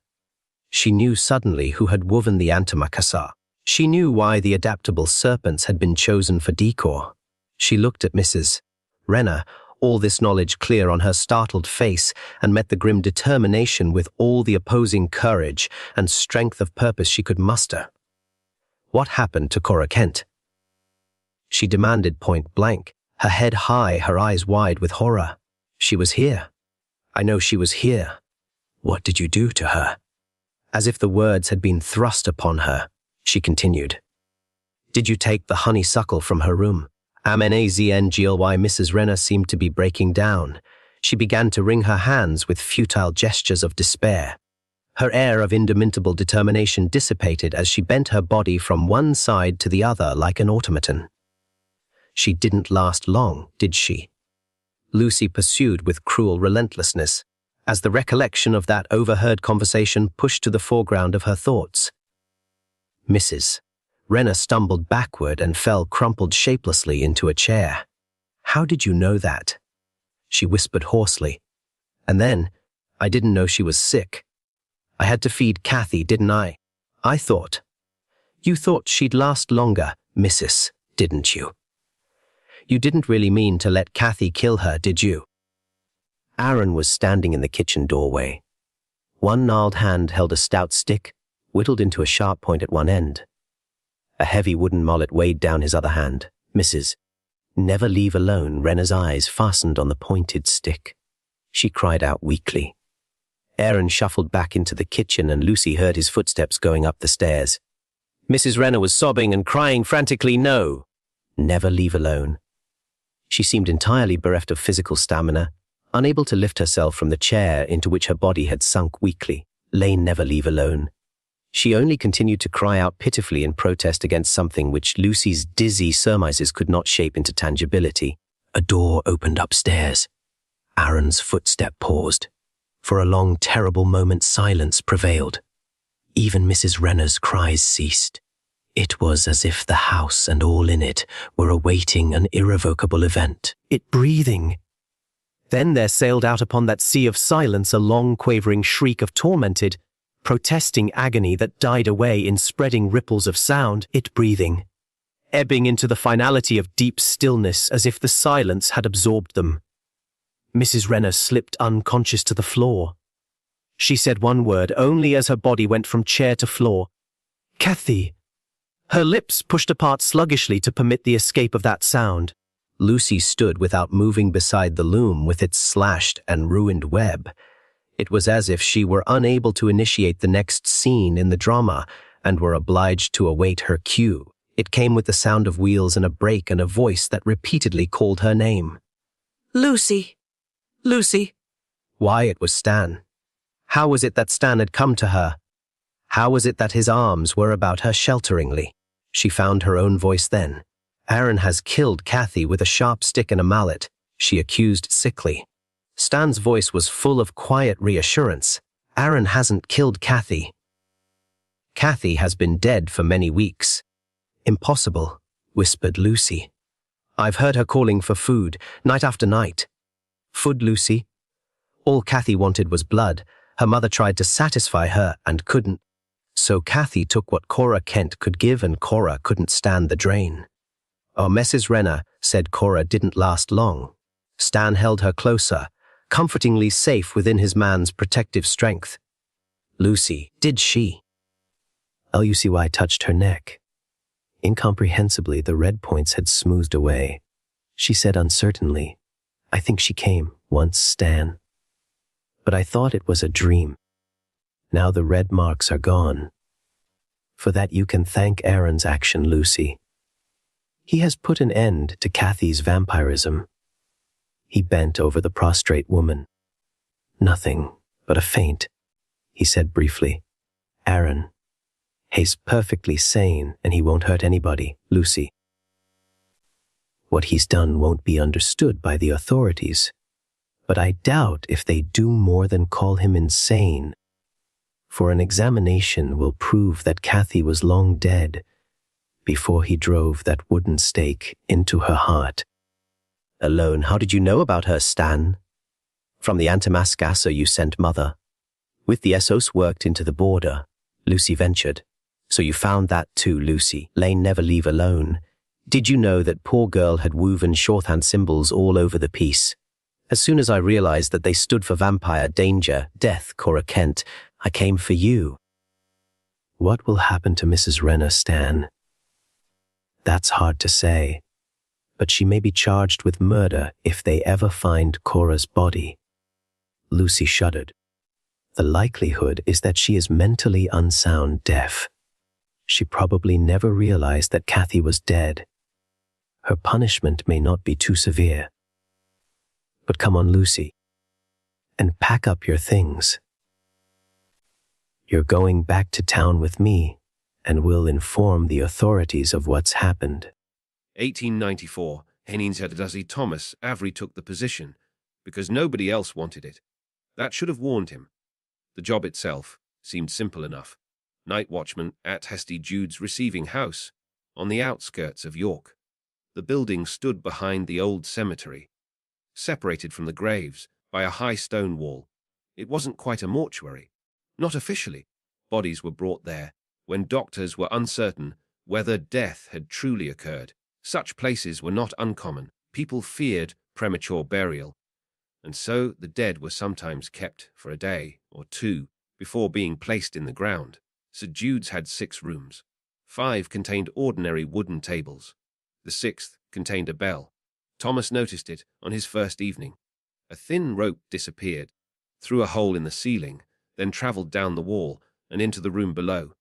Speaker 1: She knew suddenly who had woven the antimacassar. She knew why the adaptable serpents had been chosen for decor. She looked at Mrs. Renner, all this knowledge clear on her startled face, and met the grim determination with all the opposing courage and strength of purpose she could muster. What happened to Cora Kent? She demanded point blank, her head high, her eyes wide with horror. She was here. I know she was here. What did you do to her? As if the words had been thrust upon her, she continued. Did you take the honeysuckle from her room? Amazngly, Mrs. Renner seemed to be breaking down. She began to wring her hands with futile gestures of despair. Her air of indomitable determination dissipated as she bent her body from one side to the other like an automaton. She didn't last long, did she? Lucy pursued with cruel relentlessness, as the recollection of that overheard conversation pushed to the foreground of her thoughts. Mrs. Renner stumbled backward and fell crumpled shapelessly into a chair. How did you know that? She whispered hoarsely. And then, I didn't know she was sick. I had to feed Kathy, didn't I? I thought. You thought she'd last longer, Mrs., didn't you? You didn't really mean to let Kathy kill her, did you? Aaron was standing in the kitchen doorway. One gnarled hand held a stout stick, whittled into a sharp point at one end. A heavy wooden mallet weighed down his other hand. Mrs. Never leave alone. Rena's eyes fastened on the pointed stick. She cried out weakly. Aaron shuffled back into the kitchen and Lucy heard his footsteps going up the stairs. Mrs. Rena was sobbing and crying frantically, "No! Never leave alone." She seemed entirely bereft of physical stamina, unable to lift herself from the chair into which her body had sunk weakly. Lane, never leave alone. She only continued to cry out pitifully in protest against something which Lucy's dizzy surmises could not shape into tangibility. A door opened upstairs. Aaron's footstep paused. For a long, terrible moment, silence prevailed. Even Mrs. Rena's cries ceased. It was as if the house and all in it were awaiting an irrevocable event. It breathing. Then there sailed out upon that sea of silence a long, quavering shriek of tormented, protesting agony that died away in spreading ripples of sound. It breathing, ebbing into the finality of deep stillness as if the silence had absorbed them. Mrs. Rena slipped unconscious to the floor. She said one word only as her body went from chair to floor. "Kathy." Her lips pushed apart sluggishly to permit the escape of that sound. Lucy stood without moving beside the loom with its slashed and ruined web. It was as if she were unable to initiate the next scene in the drama and were obliged to await her cue. It came with the sound of wheels and a brake and a voice that repeatedly called her name. "Lucy! Lucy!" Why, it was Stan. How was it that Stan had come to her? How was it that his arms were about her shelteringly? She found her own voice then. "Aaron has killed Kathy with a sharp stick and a mallet," she accused sickly. Stan's voice was full of quiet reassurance. "Aaron hasn't killed Kathy. Kathy has been dead for many weeks." "Impossible," whispered Lucy. "I've heard her calling for food, night after night." "Food, Lucy?" All Kathy wanted was blood. Her mother tried to satisfy her and couldn't. So Kathy took what Cora Kent could give and Cora couldn't stand the drain. Oh, Mrs. Rena said Cora didn't last long. Stan held her closer, comfortingly safe within his man's protective strength. Lucy, did she? Lucy touched her neck. Incomprehensibly, the red points had smoothed away. She said uncertainly, "I think she came once, Stan. But I thought it was a dream. Now the red marks are gone. For that you can thank Aaron's action, Lucy. He has put an end to Kathy's vampirism." He bent over the prostrate woman. "Nothing but a faint," he said briefly. "Aaron, he's perfectly sane and he won't hurt anybody, Lucy. What he's done won't be understood by the authorities, but I doubt if they do more than call him insane. For an examination will prove that Kathy was long dead before he drove that wooden stake into her heart." "Alone, how did you know about her, Stan?" "From the antimacassar you sent Mother. With the Essos worked into the border," Lucy ventured. "So you found that too, Lucy. Lane, never leave alone. Did you know that poor girl had woven shorthand symbols all over the piece? As soon as I realized that they stood for vampire, danger, death, Cora Kent, I came for you." "What will happen to Mrs. Rena, Stan?" "That's hard to say, but she may be charged with murder if they ever find Cora's body." Lucy shuddered. "The likelihood is that she is mentally unsound deaf. She probably never realized that Kathy was dead. Her punishment may not be too severe. But come on, Lucy, and pack up your things. You're going back to town with me, and we'll inform the authorities of what's happened."
Speaker 6: 1894, Henningshedadasi Thomas Avery took the position, because nobody else wanted it. That should have warned him. The job itself seemed simple enough. Night watchman at Hesty Jude's receiving house, on the outskirts of York. The building stood behind the old cemetery, separated from the graves by a high stone wall. It wasn't quite a mortuary. Not officially. Bodies were brought there when doctors were uncertain whether death had truly occurred. Such places were not uncommon. People feared premature burial, and so the dead were sometimes kept for a day or two before being placed in the ground. St. Jude's had 6 rooms. 5 contained ordinary wooden tables. The 6th contained a bell, Thomas noticed it on his first evening. A thin rope disappeared, through a hole in the ceiling, then travelled down the wall and into the room below.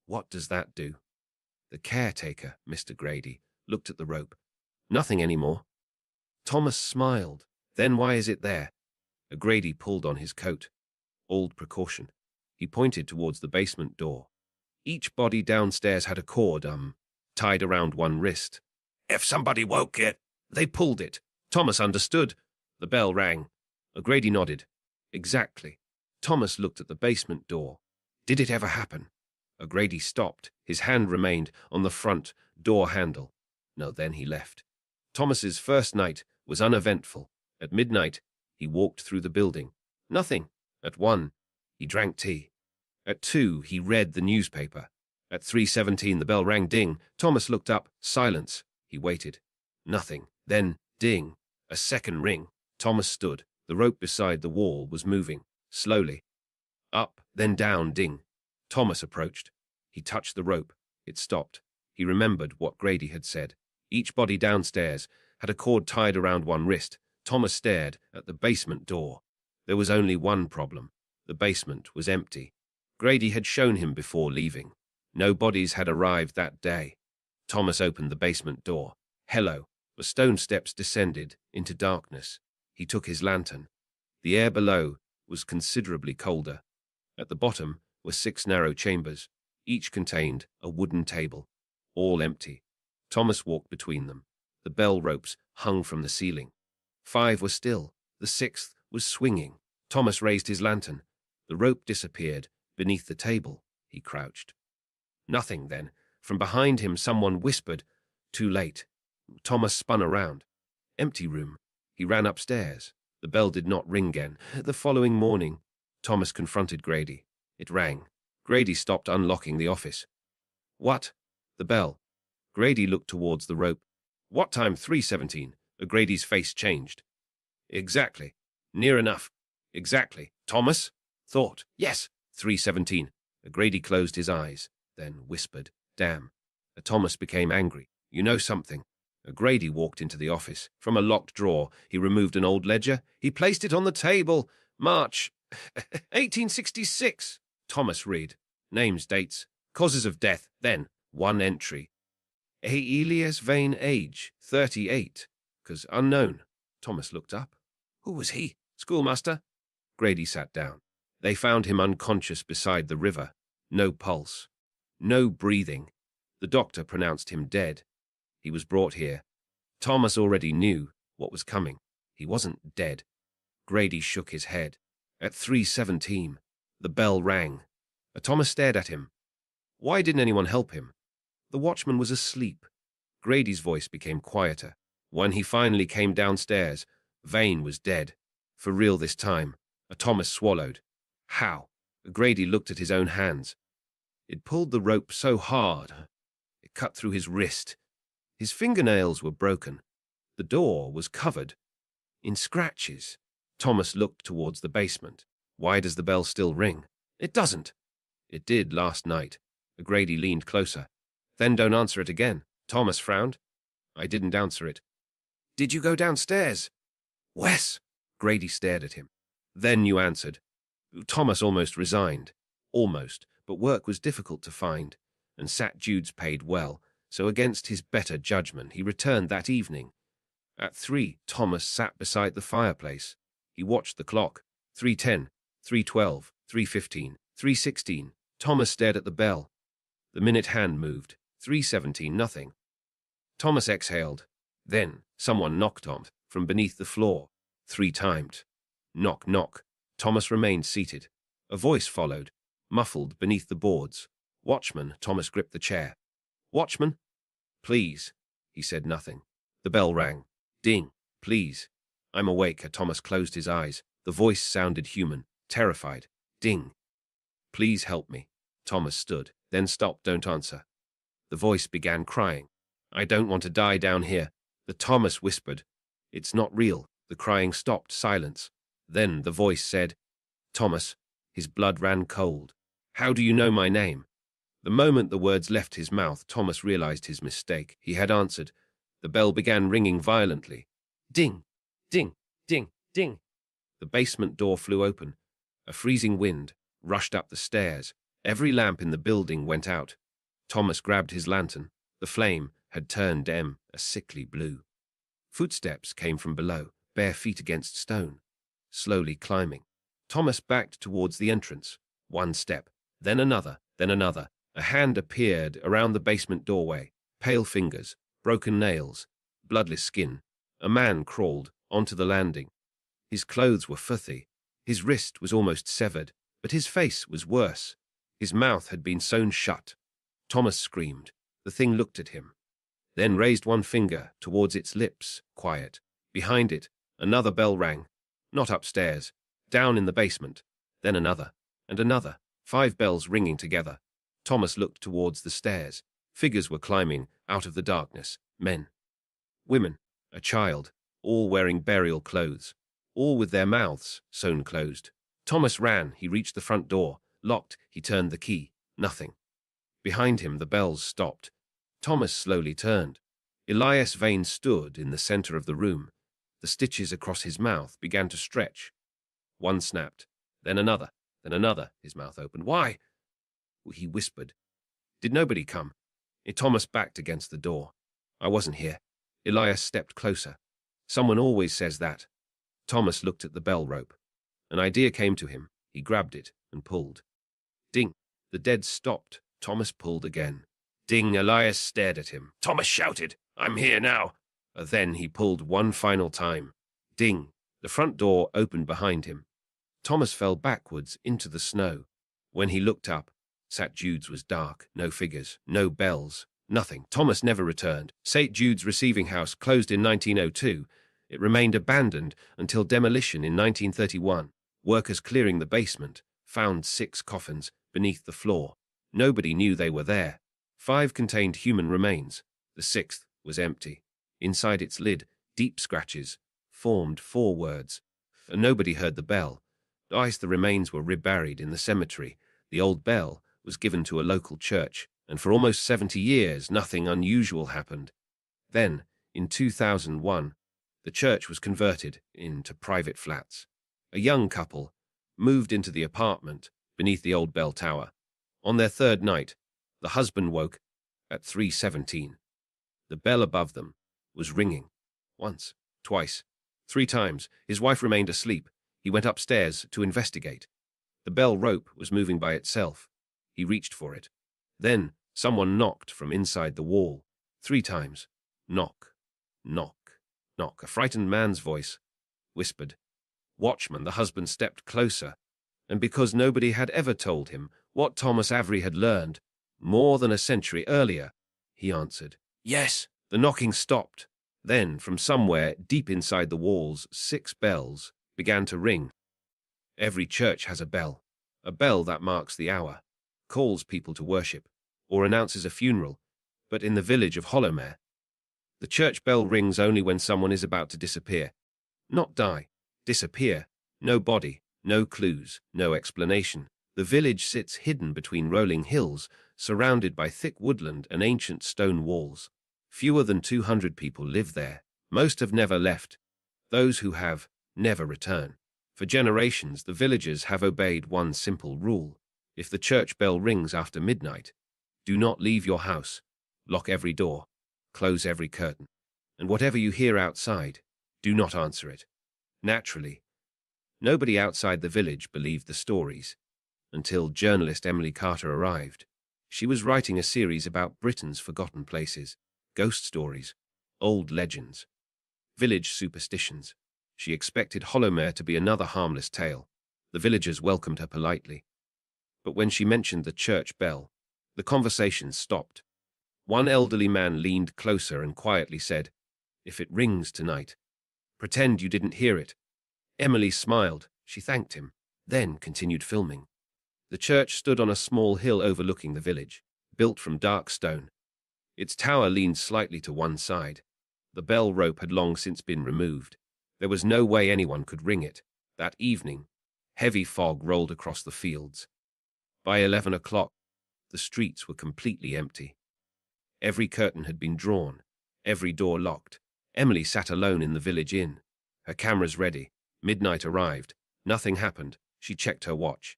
Speaker 6: What does that do? The caretaker, Mr. Grady, looked at the rope. Nothing anymore. Thomas smiled. Then why is it there? Grady pulled on his coat. Old precaution. He pointed towards the basement door. Each body downstairs had a cord, tied around one wrist. If somebody woke it, they pulled it. Thomas understood. The bell rang. Grady nodded. Exactly. Thomas looked at the basement door. Did it ever happen? Grady stopped. His hand remained on the front door handle. No, then he left. Thomas's first night was uneventful. At midnight, he walked through the building. Nothing. At 1, he drank tea. At 2, he read the newspaper. At 3:17, the bell rang. Ding. Thomas looked up. Silence. He waited. Nothing. Then, ding. A second ring. Thomas stood. The rope beside the wall was moving. Slowly. Up, then down. Ding. Thomas approached. He touched the rope. It stopped. He remembered what Grady had said. Each body downstairs had a cord tied around one wrist. Thomas stared at the basement door. There was only one problem. The basement was empty. Grady had shown him before leaving. No bodies had arrived that day. Thomas opened the basement door. Hello. The stone steps descended into darkness. He took his lantern. The air below was considerably colder. At the bottom were 6 narrow chambers. Each contained a wooden table, all empty. Thomas walked between them. The bell ropes hung from the ceiling. 5 were still. The 6th was swinging. Thomas raised his lantern. The rope disappeared beneath the table. He crouched. Nothing then. From behind him someone whispered, "Too late." Thomas spun around. Empty room. He ran upstairs. The bell did not ring again. The following morning, Thomas confronted Grady. It rang. Grady stopped unlocking the office. What? The bell. Grady looked towards the rope. What time? 3:17. Grady's face changed. Exactly. Near enough. Exactly. Thomas? Thought. Yes. 3:17. Grady closed his eyes, then whispered, "Damn." Thomas became angry. You know something? Grady walked into the office. From a locked drawer, he removed an old ledger. He placed it on the table. March 1866. Thomas read. Names, dates, causes of death. Then, one entry. Elias Vane, age 38. Cause unknown. Thomas looked up. Who was he? Schoolmaster? Grady sat down. They found him unconscious beside the river. No pulse. No breathing. The doctor pronounced him dead. He was brought here. Thomas already knew what was coming. He wasn't dead. Grady shook his head. At 3:17, the bell rang. Thomas stared at him. Why didn't anyone help him? The watchman was asleep. Grady's voice became quieter. When he finally came downstairs, Vane was dead. For real this time. Thomas swallowed. How? Grady looked at his own hands. It pulled the rope so hard. It cut through his wrist. His fingernails were broken. The door was covered in scratches. Thomas looked towards the basement. Why does the bell still ring? It doesn't. It did last night. Grady leaned closer. Then don't answer it again. Thomas frowned. I didn't answer it. Did you go downstairs? Wes. Grady stared at him. Then you answered. Thomas almost resigned. Almost, but work was difficult to find, and St. Jude's paid well, so against his better judgment he returned that evening. At 3, Thomas sat beside the fireplace. He watched the clock. 3:10, 3:12, 3:15, 3:16. Thomas stared at the bell. The minute hand moved. 3:17, nothing. Thomas exhaled. Then someone knocked on from beneath the floor. 3 times. Knock, knock. Thomas remained seated. A voice followed, muffled beneath the boards. Watchman. Thomas gripped the chair. Watchman? Please. He said nothing. The bell rang. Ding. Please. I'm awake. Thomas closed his eyes. The voice sounded human, terrified. Ding. Please help me. Thomas stood, then stopped. Don't answer. The voice began crying. I don't want to die down here. The Thomas whispered. It's not real. The crying stopped. Silence. Then the voice said, Thomas. His blood ran cold. How do you know my name? The moment the words left his mouth, Thomas realized his mistake. He had answered. The bell began ringing violently. Ding, ding, ding, ding. The basement door flew open. A freezing wind rushed up the stairs. Every lamp in the building went out. Thomas grabbed his lantern. The flame had turned a sickly blue. Footsteps came from below, bare feet against stone, slowly climbing. Thomas backed towards the entrance. One step, then another, then another. A hand appeared around the basement doorway. Pale fingers, broken nails, bloodless skin. A man crawled onto the landing. His clothes were filthy. His wrist was almost severed, but his face was worse. His mouth had been sewn shut. Thomas screamed. The thing looked at him, then raised one finger towards its lips, quiet. Behind it, another bell rang. Not upstairs, down in the basement. Then another, and another. 5 bells ringing together. Thomas looked towards the stairs. Figures were climbing out of the darkness. Men, women, a child, all wearing burial clothes, all with their mouths sewn closed. Thomas ran. He reached the front door. Locked. He turned the key. Nothing. Behind him, the bells stopped. Thomas slowly turned. Elias Vane stood in the center of the room. The stitches across his mouth began to stretch. One snapped, then another, then another. His mouth opened. Why? He whispered. Did nobody come? Thomas backed against the door. I wasn't here. Elias stepped closer. Someone always says that. Thomas looked at the bell rope. An idea came to him. He grabbed it and pulled. Ding! The dead stopped. Thomas pulled again. Ding! Elias stared at him. Thomas shouted, I'm here now. Then he pulled one final time. Ding! The front door opened behind him. Thomas fell backwards into the snow. When he looked up, St. Jude's was dark. No figures, no bells, nothing. Thomas never returned. St. Jude's receiving house closed in 1902. It remained abandoned until demolition in 1931. Workers clearing the basement found 6 coffins beneath the floor. Nobody knew they were there. 5 contained human remains. The 6th was empty. Inside its lid, deep scratches formed 4 words. And nobody heard the bell. The remains were reburied in the cemetery. The old bell was given to a local church, and for almost 70 years nothing unusual happened. Then, in 2001, the church was converted into private flats. A young couple moved into the apartment beneath the old bell tower. On their 3rd night, the husband woke at 3:17. The bell above them was ringing. Once, twice, 3 times. His wife remained asleep. He went upstairs to investigate. The bell rope was moving by itself. He reached for it. Then someone knocked from inside the wall. 3 times. Knock, knock, knock. A frightened man's voice whispered. Watchman. The husband stepped closer, and because nobody had ever told him what Thomas Avery had learned more than a century earlier, he answered, Yes. The knocking stopped. Then, from somewhere deep inside the walls, 6 bells began to ring. Every church has a bell that marks the hour, calls people to worship, or announces a funeral. But in the village of Hollowmere, the church bell rings only when someone is about to disappear. Not die, disappear. No body, no clues, no explanation. The village sits hidden between rolling hills, surrounded by thick woodland and ancient stone walls. Fewer than 200 people live there. Most have never left. Those who have never return. For generations, the villagers have obeyed one simple rule. If the church bell rings after midnight, do not leave your house. Lock every door, close every curtain, and whatever you hear outside, do not answer it. Naturally, nobody outside the village believed the stories, until journalist Emily Carter arrived. She was writing a series about Britain's forgotten places, ghost stories, old legends, village superstitions. She expected Hollowmere to be another harmless tale. The villagers welcomed her politely. But when she mentioned the church bell, the conversation stopped. One elderly man leaned closer and quietly said, If it rings tonight, pretend you didn't hear it. Emily smiled. She thanked him, then continued filming. The church stood on a small hill overlooking the village, built from dark stone. Its tower leaned slightly to one side. The bell rope had long since been removed. There was no way anyone could ring it. That evening, heavy fog rolled across the fields. By 11 o'clock, the streets were completely empty. Every curtain had been drawn, every door locked, Emily sat alone in the village inn. Her cameras ready. Midnight arrived. Nothing happened. She checked her watch.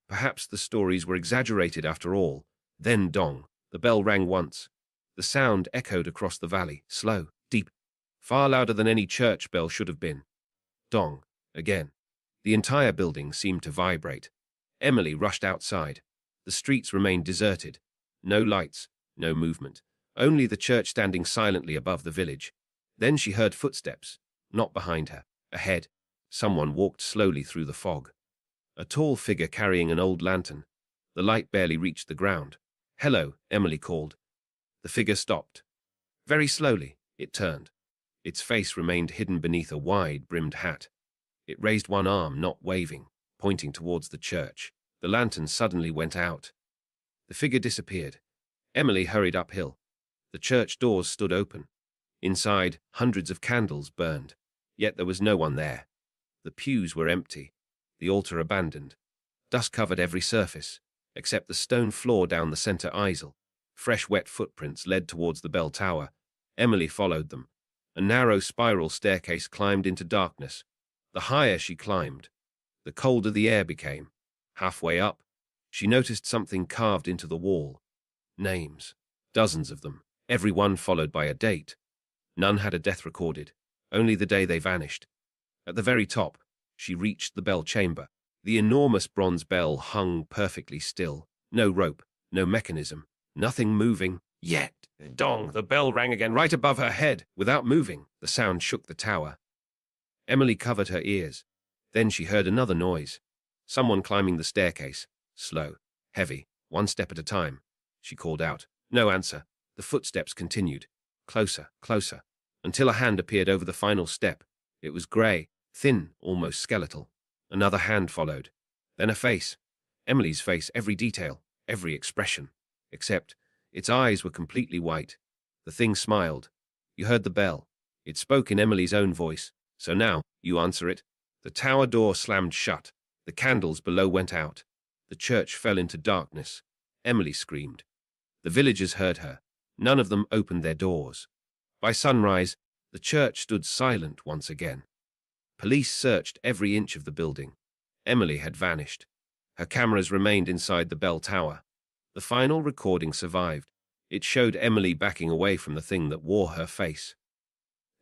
Speaker 6: Perhaps the stories were exaggerated after all. Then dong. The bell rang once. The sound echoed across the valley, slow, deep, far louder than any church bell should have been. Dong. Again. The entire building seemed to vibrate. Emily rushed outside. The streets remained deserted. No lights, no movement. Only the church standing silently above the village. Then she heard footsteps, not behind her, ahead. Someone walked slowly through the fog. A tall figure carrying an old lantern. The light barely reached the ground. "Hello," Emily called. The figure stopped. Very slowly, it turned. Its face remained hidden beneath a wide-brimmed hat. It raised one arm, not waving, pointing towards the church. The lantern suddenly went out. The figure disappeared. Emily hurried uphill. The church doors stood open. Inside, hundreds of candles burned. Yet there was no one there. The pews were empty, the altar abandoned. Dust covered every surface, except the stone floor down the center aisle. Fresh wet footprints led towards the bell tower. Emily followed them. A narrow spiral staircase climbed into darkness. The higher she climbed, the colder the air became. Halfway up, she noticed something carved into the wall. Names, dozens of them, every one followed by a date. None had a death recorded, only the day they vanished. At the very top, she reached the bell chamber. The enormous bronze bell hung perfectly still. No rope, no mechanism, nothing moving. Yet, dong, the bell rang again right above her head. Without moving, the sound shook the tower. Emily covered her ears. Then she heard another noise. Someone climbing the staircase. Slow, heavy, one step at a time. She called out. No answer. The footsteps continued. Closer, closer, until a hand appeared over the final step. It was grey, thin, almost skeletal. Another hand followed. Then a face. Emily's face, every detail, every expression. Except, its eyes were completely white. The thing smiled. You heard the bell. It spoke in Emily's own voice. So now, you answer it. The tower door slammed shut. The candles below went out. The church fell into darkness. Emily screamed. The villagers heard her. None of them opened their doors. By sunrise, the church stood silent once again. Police searched every inch of the building. Emily had vanished. Her cameras remained inside the bell tower. The final recording survived. It showed Emily backing away from the thing that wore her face.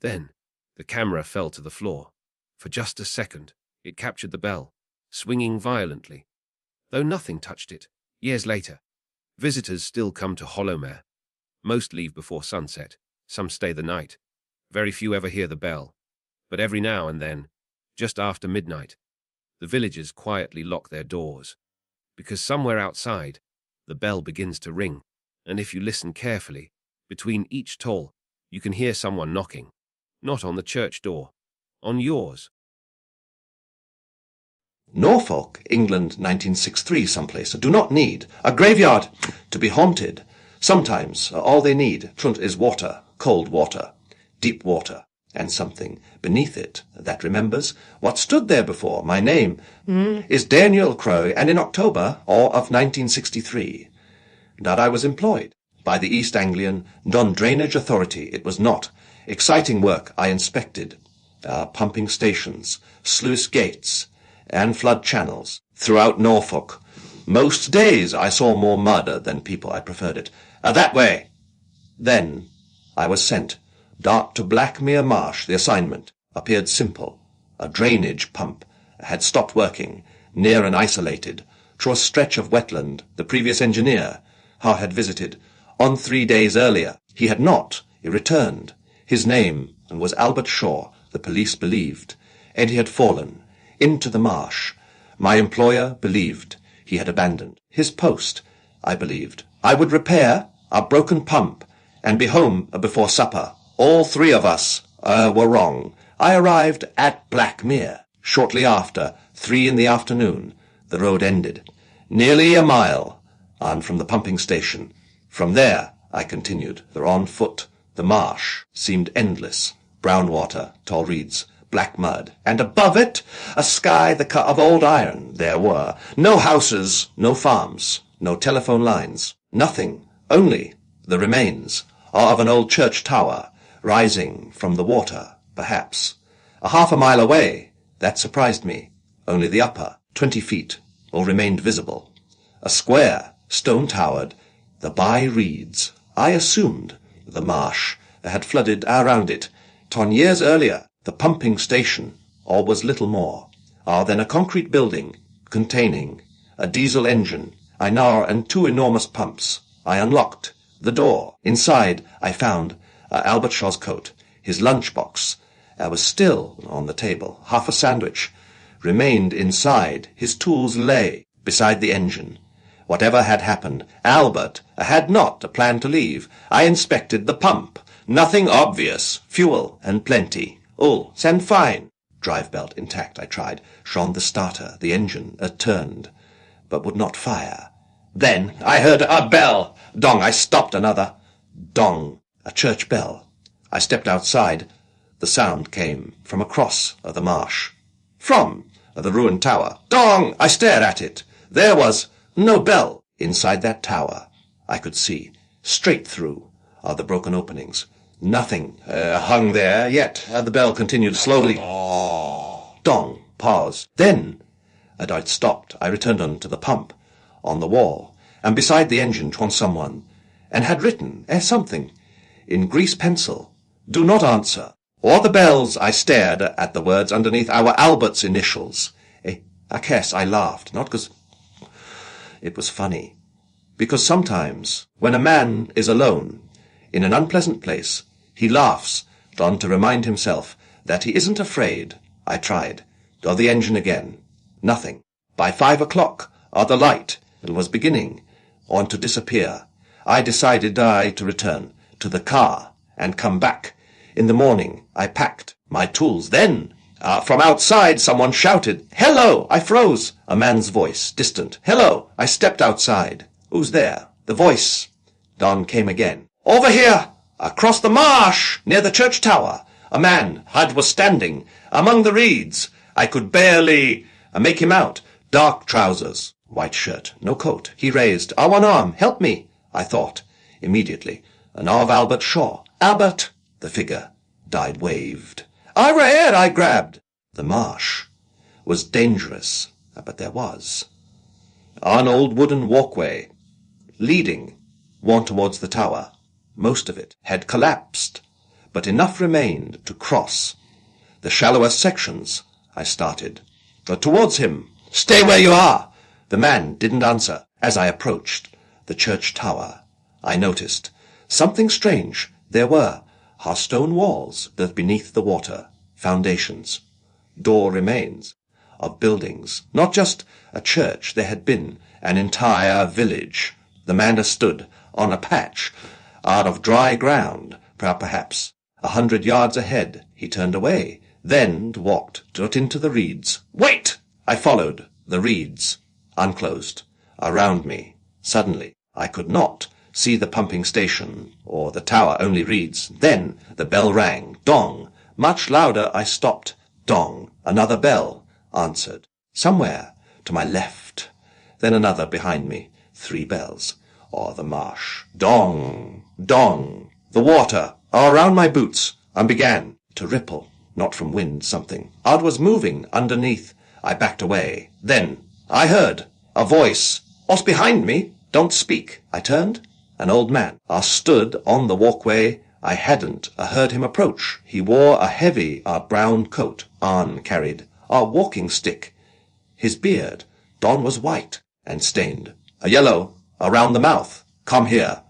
Speaker 6: Then, the camera fell to the floor. For just a second, it captured the bell, swinging violently. Though nothing touched it. Years later, visitors still come to Hollowmere. Most leave before sunset. Some stay the night. Very few ever hear the bell. But every now and then, just after midnight, the villagers quietly lock their doors. Because somewhere outside, the bell begins to ring. And if you listen carefully, between each toll, you can hear someone knocking. Not on the church door, on yours.
Speaker 7: Norfolk, England, 1963 someplace, do not need a graveyard to be haunted. Sometimes all they need, trunt, is water, cold water, deep water, and something beneath it that remembers what stood there before. My name is Daniel Crowe, and in October of 1963, that I was employed by the East Anglian Non-Drainage Authority. It was not exciting work. I inspected pumping stations, sluice gates, and flood channels throughout Norfolk. Most days I saw more mud than people. I preferred it that way. Then I was sent to Blackmere Marsh. The assignment appeared simple. A drainage pump had stopped working near and isolated through a stretch of wetland the previous engineer had visited on 3 days earlier. He had not. He returned. His name was Albert Shaw, the police believed, and he had fallen into the marsh. My employer believed he had abandoned his post. I believed I would repair a broken pump and be home before supper. All three of us were wrong. I arrived at Blackmere shortly after 3 in the afternoon. The road ended nearly a mile on from the pumping station. From there, I continued, on foot. The marsh seemed endless. Brown water, tall reeds, black mud, and above it, a sky the cut of old iron. There were no houses, no farms, no telephone lines, nothing, only the remains of an old church tower rising from the water, perhaps. A half a mile away, that surprised me. Only the upper, 20 feet, all remained visible. A square, stone-towered, the by reeds. I assumed the marsh had flooded around it. 10 years earlier, the pumping station, all was little more. Then a concrete building containing a diesel engine, and 2 enormous pumps. I unlocked the door. Inside, I found Albert Shaw's coat. His lunchbox was still on the table. Half a sandwich remained inside. His tools lay beside the engine. Whatever had happened, Albert had not planned to leave. I inspected the pump. Nothing obvious. Fuel and plenty. All and fine. Drive belt intact, I tried. Shone the starter. The engine turned, but would not fire. Then I heard a bell. Dong, I stopped another. Dong, a church bell. I stepped outside. The sound came from across the marsh. From the ruined tower. Dong! I stared at it. There was no bell inside that tower. I could see straight through the broken openings. Nothing hung there yet. The bell continued slowly. Dong. Pause. Then it stopped. I returned on to the pump on the wall, and beside the engine was someone, and had written something in grease pencil. Do not answer. Or the bells. I stared at the words underneath our Albert's initials. I guess I laughed, not because it was funny, because sometimes when a man is alone in an unpleasant place, he laughs on to remind himself that he isn't afraid. I tried. Or the engine again. Nothing. By 5 o'clock, the light was beginning to disappear. I decided to return to the car and come back. In the morning, I packed my tools. Then, from outside, someone shouted, "Hello!" I froze. A man's voice, distant. "Hello!" I stepped outside. "Who's there?" The voice. Don came again. "Over here! Across the marsh! Near the church tower!" A man was standing among the reeds. I could barely make him out. Dark trousers, white shirt, no coat. He raised one arm. "Help me," I thought. Immediately, an of Albert Shaw. "Albert!" The figure waved. I grabbed. The marsh was dangerous, but there was an old wooden walkway leading one towards the tower. Most of it had collapsed, but enough remained to cross. The shallower sections, I started. But towards him. "Stay where you are!" The man didn't answer. As I approached the church tower, I noticed something strange. There were stone walls that beneath the water, foundations, door remains of buildings. Not just a church, there had been an entire village. The man stood on a patch out of dry ground, perhaps 100 yards ahead. He turned away, then walked out into the reeds. "Wait!" I followed. The reeds unclosed around me. Suddenly, I could not see the pumping station or the tower, only reeds. Then the bell rang. Dong. Much louder. I stopped. Dong. Another bell answered. Somewhere to my left. Then another behind me. 3 bells. The marsh. Dong. Dong. The water around my boots and began to ripple. Not from wind, something odd was moving underneath. I backed away. Then I heard a voice. "What's behind me? Don't speak." I turned. An old man stood on the walkway. I hadn't heard him approach. He wore a heavy brown coat. Carried a walking stick. His beard, Don, was white and stained. A yellow around the mouth. "Come here."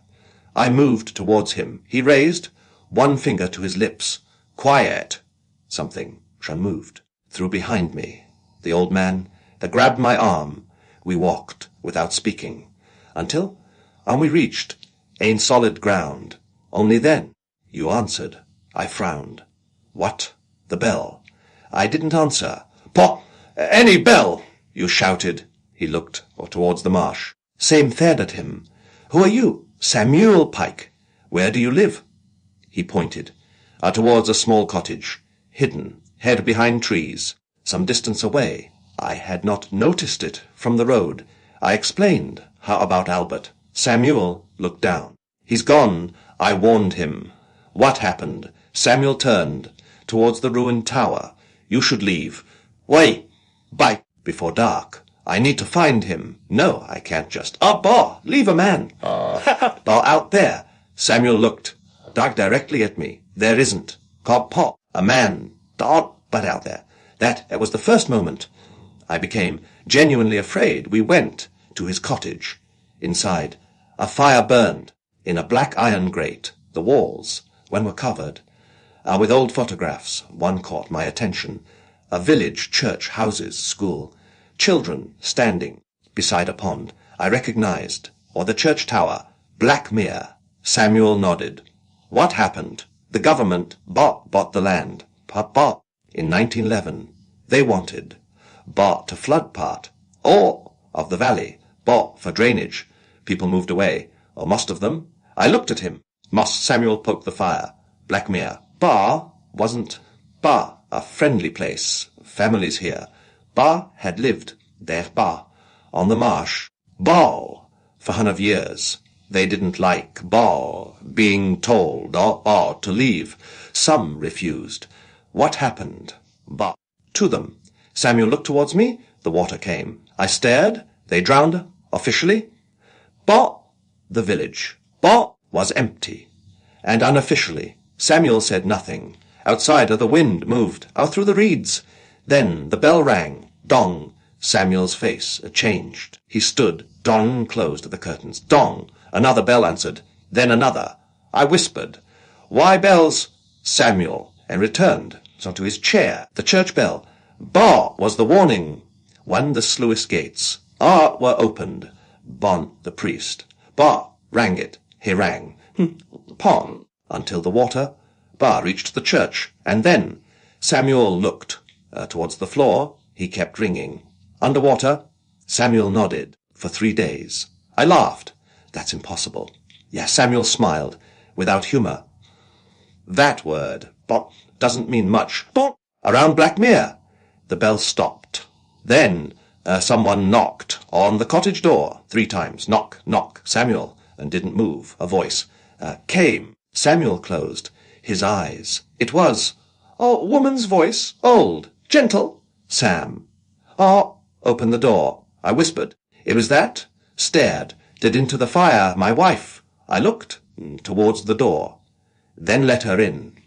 Speaker 7: I moved towards him. He raised one finger to his lips. "Quiet." Something moved through behind me. The old man grabbed my arm. We walked without speaking until we reached solid ground. Only then you answered. I frowned. "What?" "The bell." I didn't answer. Any bell," you shouted. He looked towards the marsh. Same stared at him. "Who are you?" "Samuel Pike." "Where do you live?" He pointed towards a small cottage, hidden, hid behind trees, some distance away. I had not noticed it from the road. I explained how about Albert. Samuel looked down. "He's gone," I warned him. "What happened?" Samuel turned towards the ruined tower. You should leave. Wait, bye, before dark. I need to find him. No, I can't just. Bah, leave a man. Bah, out there. Samuel looked. Dark directly at me. There isn't. Pop, a man. But out there. That was the first moment. I became genuinely afraid. We went to his cottage. Inside, a fire burned in a black iron grate. The walls, when were covered, with old photographs. One caught my attention. A village, church, houses, school. Children standing beside a pond. I recognized. Or the church tower. Blackmere. Samuel nodded. What happened? The government bought the land. Bought. In 1911. They wanted. Bought to flood part. Or of the valley. Bought for drainage. People moved away. Or most of them. I looked at him. Samuel poked the fire. Blackmere. Wasn't a friendly place. Families here. Had lived there, on the marsh. For 100 years. They didn't like being told to leave. Some refused. What happened? To them. Samuel looked towards me. The water came. I stared. They drowned officially. The village. Was empty. And unofficially. Samuel said nothing. Outside, the wind moved out through the reeds. Then the bell rang. Dong. Samuel's face changed. He stood. Dong closed the curtains. Dong. Another bell answered. Then another. I whispered, "Why bells?" Samuel, and returned to his chair. The church bell. Was the warning. When the sluice gates were opened. The priest. Rang it. He rang. Until the water. Reached the church. And then Samuel looked towards the floor. He kept ringing. Underwater. Samuel nodded. For 3 days. I laughed. That's impossible. Yes, Samuel smiled. Without humor. That word. Doesn't mean much. Around Blackmere. The bell stopped. Then someone knocked on the cottage door 3 times. Knock, knock. Samuel, and didn't move. A voice came. Samuel closed his eyes. It was a woman's voice. Old. Gentle. Sam. Open the door. I whispered. It was that. Stared. Did into the fire. My wife. I looked towards the door. Then let her in.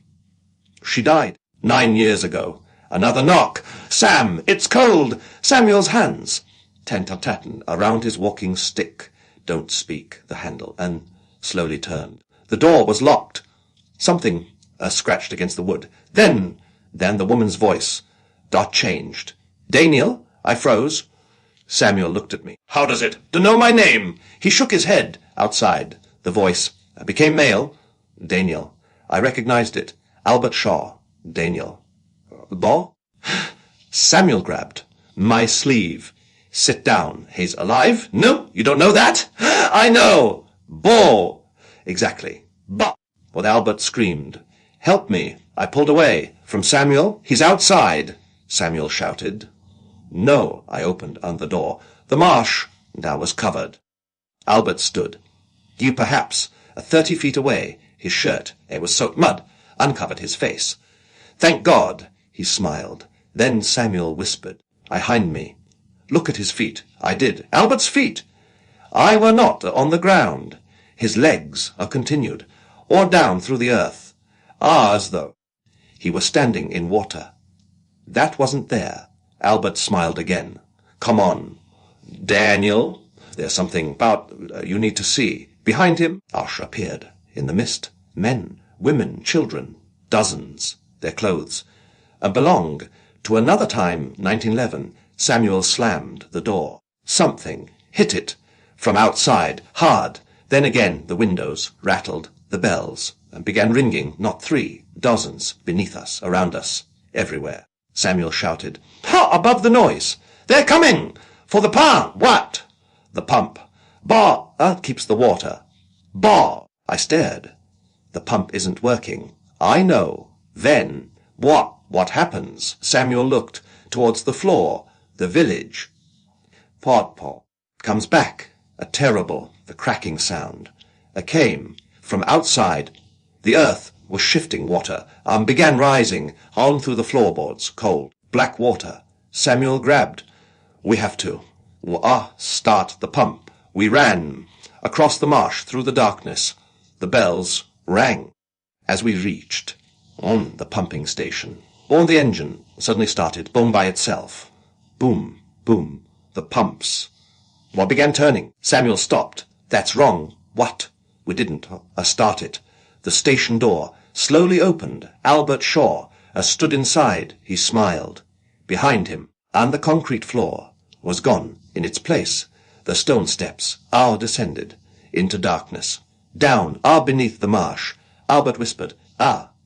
Speaker 7: She died 9 years ago. Another knock. Sam, it's cold. Samuel's hands. Tat-tat-tat around his walking stick. Don't speak. The handle. And slowly turned. The door was locked. Something scratched against the wood. Then the woman's voice. Changed. Daniel. I froze. Samuel looked at me. How does it? To know my name? He shook his head. Outside. The voice became male. Daniel. I recognized it. Albert Shaw. Daniel. Samuel grabbed my sleeve. Sit down. He's alive? No, you don't know that? I know. Exactly. What Albert screamed. Help me. I pulled away. From Samuel. He's outside. Samuel shouted. No, I opened on the door. The marsh now was covered. Albert stood. You perhaps 30 feet away. His shirt, it was soaked mud, uncovered his face. Thank God, he smiled. Then Samuel whispered. I hind me. Look at his feet. I did. Albert's feet. I were not on the ground. His legs are continued, or down through the earth. As though he were standing in water. That wasn't there. Albert smiled again. Come on. Daniel, there's something about you need to see. Behind him, Ash appeared in the mist. Men, women, children, dozens. Their clothes belonged to another time, 1911. Samuel slammed the door. Something hit it from outside, hard. Then again the windows rattled, the bells began ringing, not 3, dozens, beneath us, around us, everywhere. Samuel shouted, above the noise! They're coming! For the pump! What? The pump. Keeps the water. I stared. The pump isn't working. I know. Then, what happens? Samuel looked towards the floor, the village. Paw comes back. The cracking sound. Came from outside. The earth was shifting water, began rising on through the floorboards, cold, black water. Samuel grabbed. We have to. Start the pump. We ran across the marsh through the darkness. The bells rang as we reached on the pumping station. Boom, the engine suddenly started, boom by itself. Boom, boom, the pumps. Began turning. Samuel stopped. That's wrong. What? We didn't start it. The station door slowly opened. Albert Shaw stood inside. He smiled. Behind him, and the concrete floor was gone in its place. The stone steps descended into darkness. Down, beneath the marsh. Albert whispered,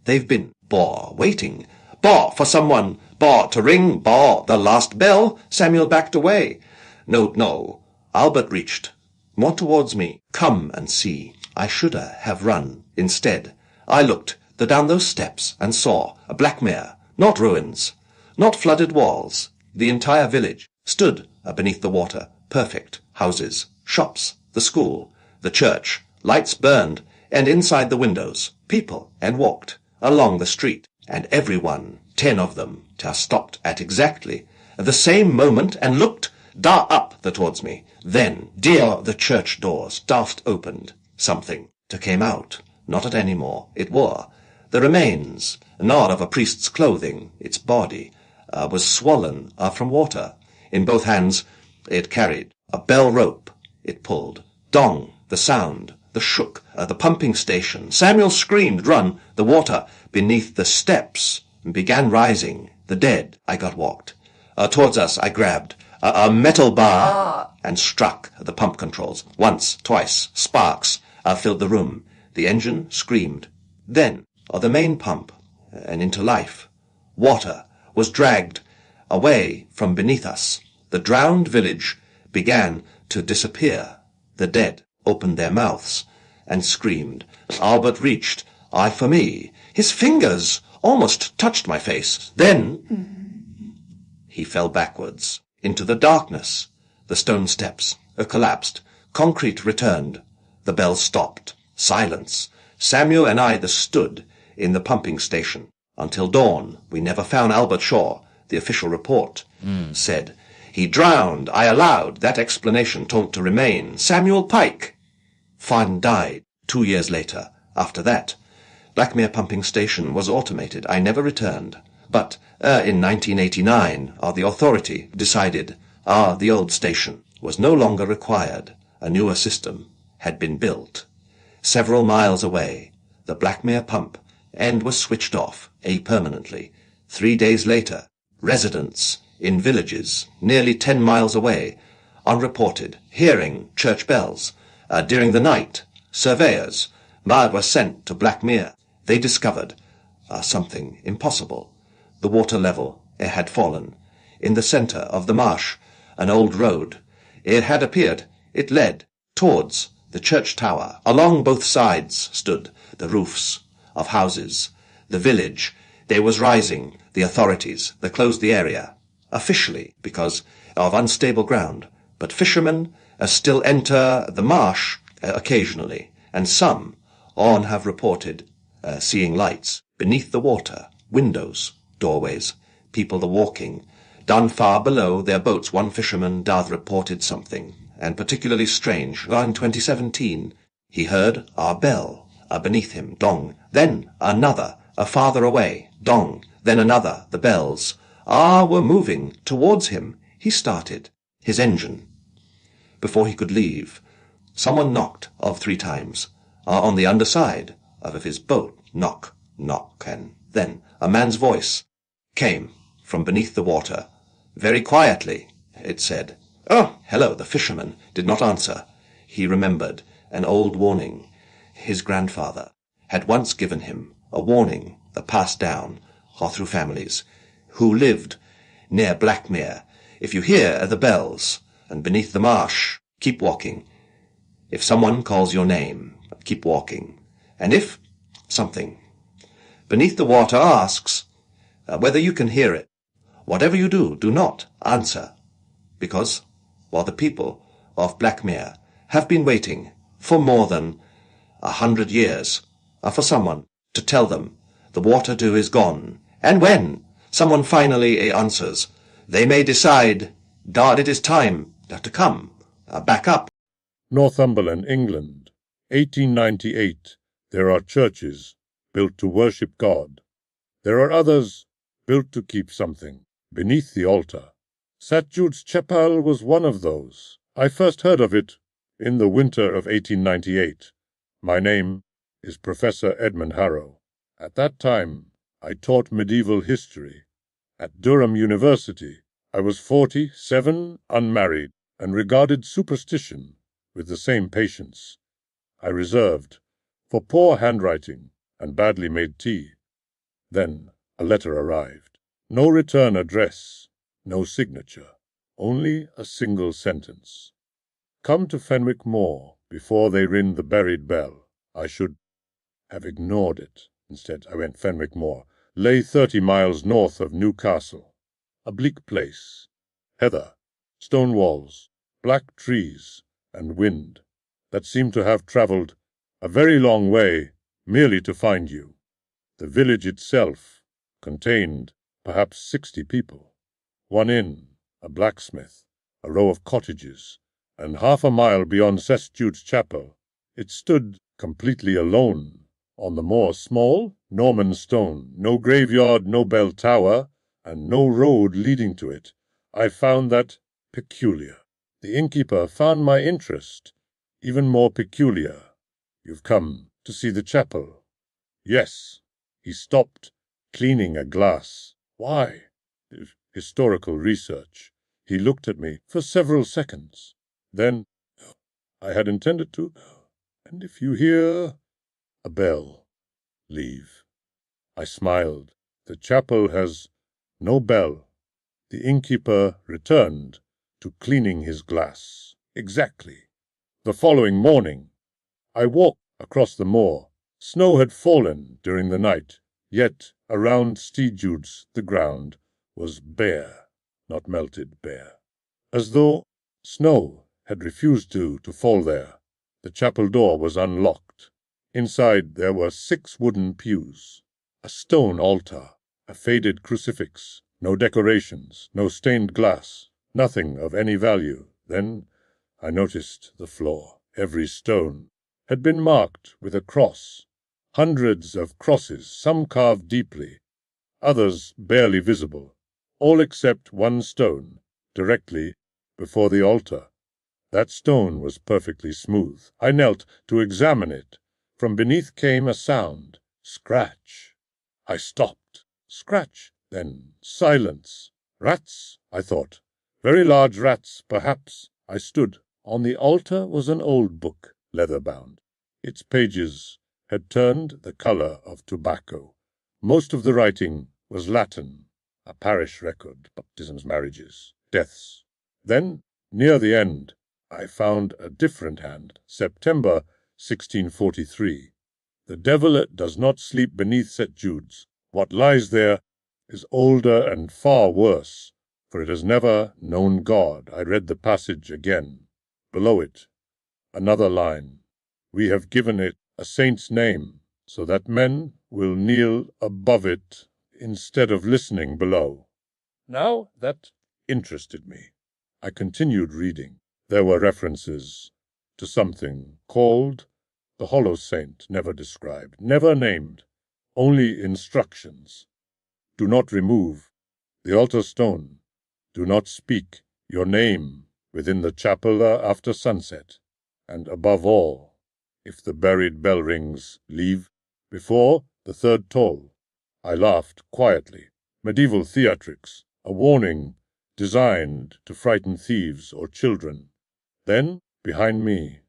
Speaker 7: they've been, waiting. For someone, to ring, the last bell. Samuel backed away. No. Albert reached more towards me. Come and see. I should have run. Instead, I looked down those steps and saw a black mare, not ruins, not flooded walls. The entire village stood beneath the water. Perfect. Houses, shops, the school, the church. Lights burned, and inside the windows, people, and walked along the street. And everyone, 10 of them, stopped at exactly the same moment and looked up towards me. Then, the church doors daft opened. Something came out, not at any more. It wore the remains, not of a priest's clothing. Its body was swollen from water. In both hands it carried a bell rope. It pulled. Dong, the sound, the shook, the pumping station. Samuel screamed, run. The water beneath the steps began rising. The dead. I got walked. Towards us I grabbed a metal bar and struck the pump controls. Once, twice, sparks filled the room. The engine screamed. Then, the main pump and into life. Water was dragged away from beneath us. The drowned village began to disappear. The dead opened their mouths and screamed. Albert reached, for me. His fingers almost touched my face. Then he fell backwards into the darkness. The stone steps collapsed. Concrete returned. The bell stopped. Silence. Samuel and I stood in the pumping station. Until dawn, we never found Albert Shaw. The official report said he drowned. I allowed that explanation to remain. Samuel Pike. Fine died 2 years later. After that, Blackmere pumping station was automated. I never returned. But in 1989, the authority decided the old station was no longer required. A newer system had been built. Several miles away, the Blackmere pump and was switched off permanently. 3 days later, residents in villages nearly 10 miles away unreported hearing church bells. During the night, surveyors were sent to Blackmere. They discovered something impossible. The water level had fallen. In the centre of the marsh, an old road. It had appeared. It led towards the church tower. Along both sides stood the roofs of houses. The village, there was rising. The authorities, they closed the area, officially because of unstable ground. But fishermen still enter the marsh occasionally, and some have reported seeing lights beneath the water, windows, doorways, people walking. Down far below their boats, one fisherman reported something, and particularly strange. In 2017, he heard a bell beneath him, dong. Then another, farther away, dong. Then another. The bells were moving towards him. He started his engine. Before he could leave, someone knocked 3 times on the underside of his boat. Knock, knock, and then a man's voice came from beneath the water. Very quietly, it said. "Oh, hello." The fisherman did not answer. He remembered an old warning. His grandfather had once given him a warning that passed down through families who lived near Blackmere. If you hear the bells and beneath the marsh, keep walking. If someone calls your name, keep walking. And if something beneath the water asks whether you can hear it, whatever you do, do not answer, because while the people of Blackmere have been waiting for more than 100 years for someone to tell them the water too is gone. And when someone finally answers, they may decide, "Dad, it is time to come, back up."
Speaker 8: Northumberland, England, 1898. There are churches built to worship God. There are others built to keep something beneath the altar. St. Jude's Chapel was one of those. I first heard of it in the winter of 1898. My name is Professor Edmund Harrow. At that time, I taught medieval history. At Durham University, I was 47, unmarried, and regarded superstition with the same patience I reserved for poor handwriting and badly made tea. Then a letter arrived. No return address, no signature, only a single sentence. Come to Fenwick Moor before they ring the buried bell. I should have ignored it. Instead, I went Fenwick Moor. Lay 30 miles north of Newcastle. A bleak place. Heather, stone walls, black trees, and wind that seemed to have travelled a very long way merely to find you. The village itself contained perhaps 60 people. One inn, a blacksmith, a row of cottages, and half a mile beyond St. Jude's Chapel, it stood completely alone on the moor, small Norman stone, no graveyard, no bell tower, and no road leading to it. I found that peculiar. The innkeeper found my interest even more peculiar. "You've come to see the chapel?" "Yes." He stopped, cleaning a glass. "Why?" "Historical research." He looked at me for several seconds. Then, "I had intended to, and if you hear a bell, leave." I smiled. "The chapel has no bell." The innkeeper returned to cleaning his glass. "Exactly." The following morning, I walked across the moor. Snow had fallen during the night, yet around St. Jude's the ground was bare, not melted, bare, as though snow had refused to fall there. The chapel door was unlocked. Inside there were 6 wooden pews, a stone altar, a faded crucifix, no decorations, no stained glass, nothing of any value. Then I noticed the floor. Every stone had been marked with a cross. Hundreds of crosses, some carved deeply, others barely visible, all except one stone, directly before the altar. That stone was perfectly smooth. I knelt to examine it. From beneath came a sound. Scratch. I stopped. Scratch. Then silence. Rats, I thought. Very large rats, perhaps. I stood. On the altar was an old book, leather-bound. Its pages had turned the color of tobacco. Most of the writing was Latin, a parish record, baptisms, marriages, deaths. Then, near the end, I found a different hand, September 1643. "The devil does not sleep beneath St. Jude's. What lies there is older and far worse, for it has never known God." I read the passage again. Below it, another line. "We have given it a saint's name, so that men will kneel above it instead of listening below." Now that interested me. I continued reading. There were references to something called the Hollow Saint, never described, never named, only instructions. Do not remove the altar stone. Do not speak your name within the chapel after sunset. And above all, if the buried bell rings, leave before the 3rd toll. I laughed quietly. Medieval theatrics, a warning designed to frighten thieves or children. Then, behind me,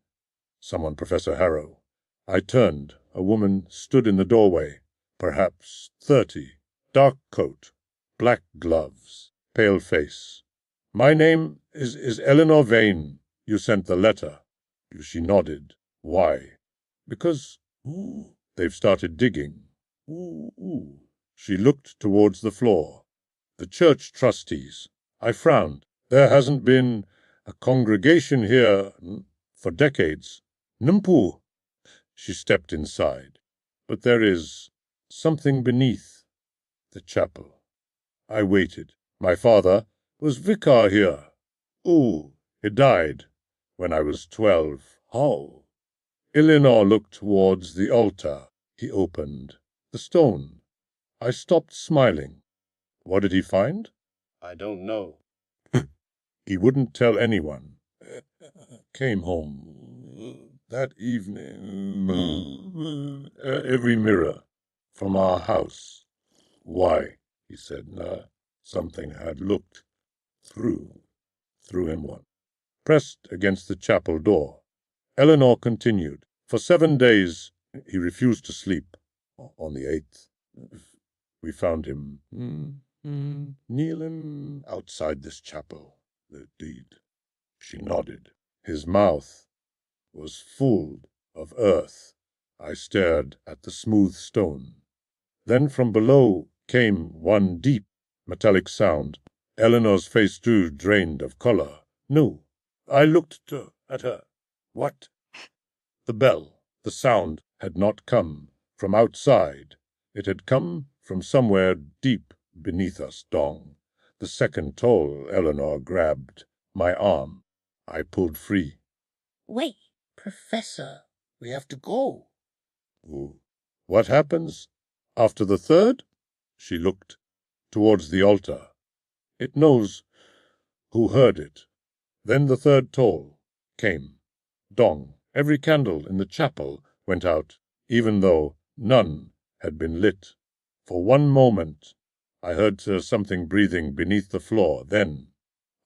Speaker 8: someone, Professor Harrow. I turned. A woman stood in the doorway, perhaps 30, dark coat, black gloves, pale face. "My name is Eleanor Vane. You sent the letter." She nodded. "Why?" "Because they've started digging." She looked towards the floor. "The church trustees." I frowned. "There hasn't been a congregation here for decades." "Numpu." She stepped inside. "But there is something beneath the chapel. I waited. My father was vicar here. Ooh, he died when I was 12. How? Eleanor looked towards the altar. He opened the stone. I stopped smiling. What did he find? I don't know. He wouldn't tell anyone. Came home that evening. Every mirror from our house. Why? He said. Something had looked through him one. Pressed against the chapel door. Eleanor continued. For 7 days he refused to sleep. On the 8th, we found him kneeling outside this chapel. The deed. She nodded. His mouth was full of earth. I stared at the smooth stone. Then from below came one deep, metallic sound. Eleanor's face too drained of color. No. I looked at her. What? The bell. The sound had not come from outside. It had come from somewhere deep beneath us, Dong. The second toll, Eleanor grabbed my arm. I pulled free. Wait, Professor, we have to go. What happens after the third? She looked towards the altar. It knows who heard it. Then the third toll came. Dong. Every candle in the chapel went out, even though none had been lit. For one moment I heard something breathing beneath the floor. Then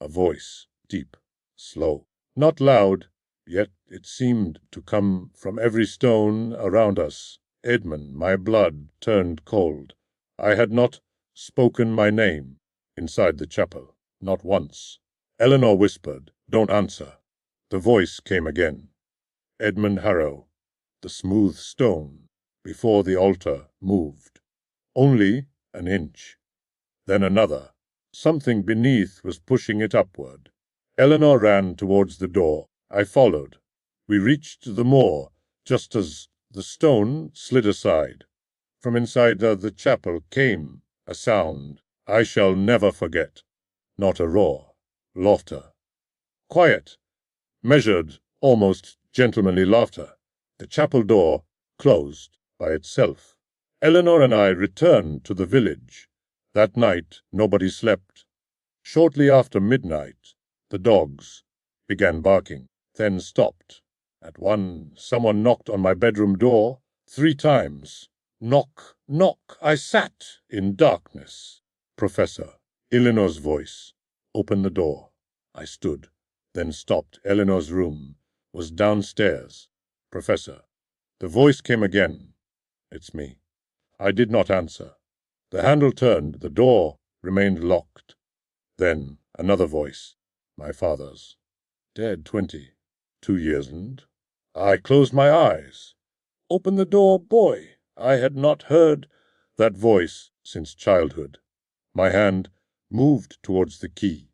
Speaker 8: a voice, deep, slow, not loud, yet it seemed to come from every stone around us. Edmund, my blood turned cold. I had not spoken my name inside the chapel, not once. Eleanor whispered, "Don't answer." The voice came again. Edmund Harrow, the smooth stone before the altar moved. Only an inch. Then another. Something beneath was pushing it upward. Eleanor ran towards the door. I followed. We reached the moor just as the stone slid aside. From inside the chapel came a sound I shall never forget. Not a roar. Laughter. Quiet. Measured, almost gentlemanly laughter. The chapel door closed by itself. Eleanor and I returned to the village. That night nobody slept. Shortly after midnight, the dogs began barking, then stopped. At one, someone knocked on my bedroom door 3 times. Knock, knock. I sat in darkness. Professor, Eleanor's voice. Open the door. I stood, then stopped. Eleanor's room was downstairs. Professor. The voice came again. It's me. I did not answer. The handle turned. The door remained locked. Then another voice. My father's. Dead 22 years and... I closed my eyes. Open the door, boy. I had not heard that voice since childhood. My hand moved towards the key.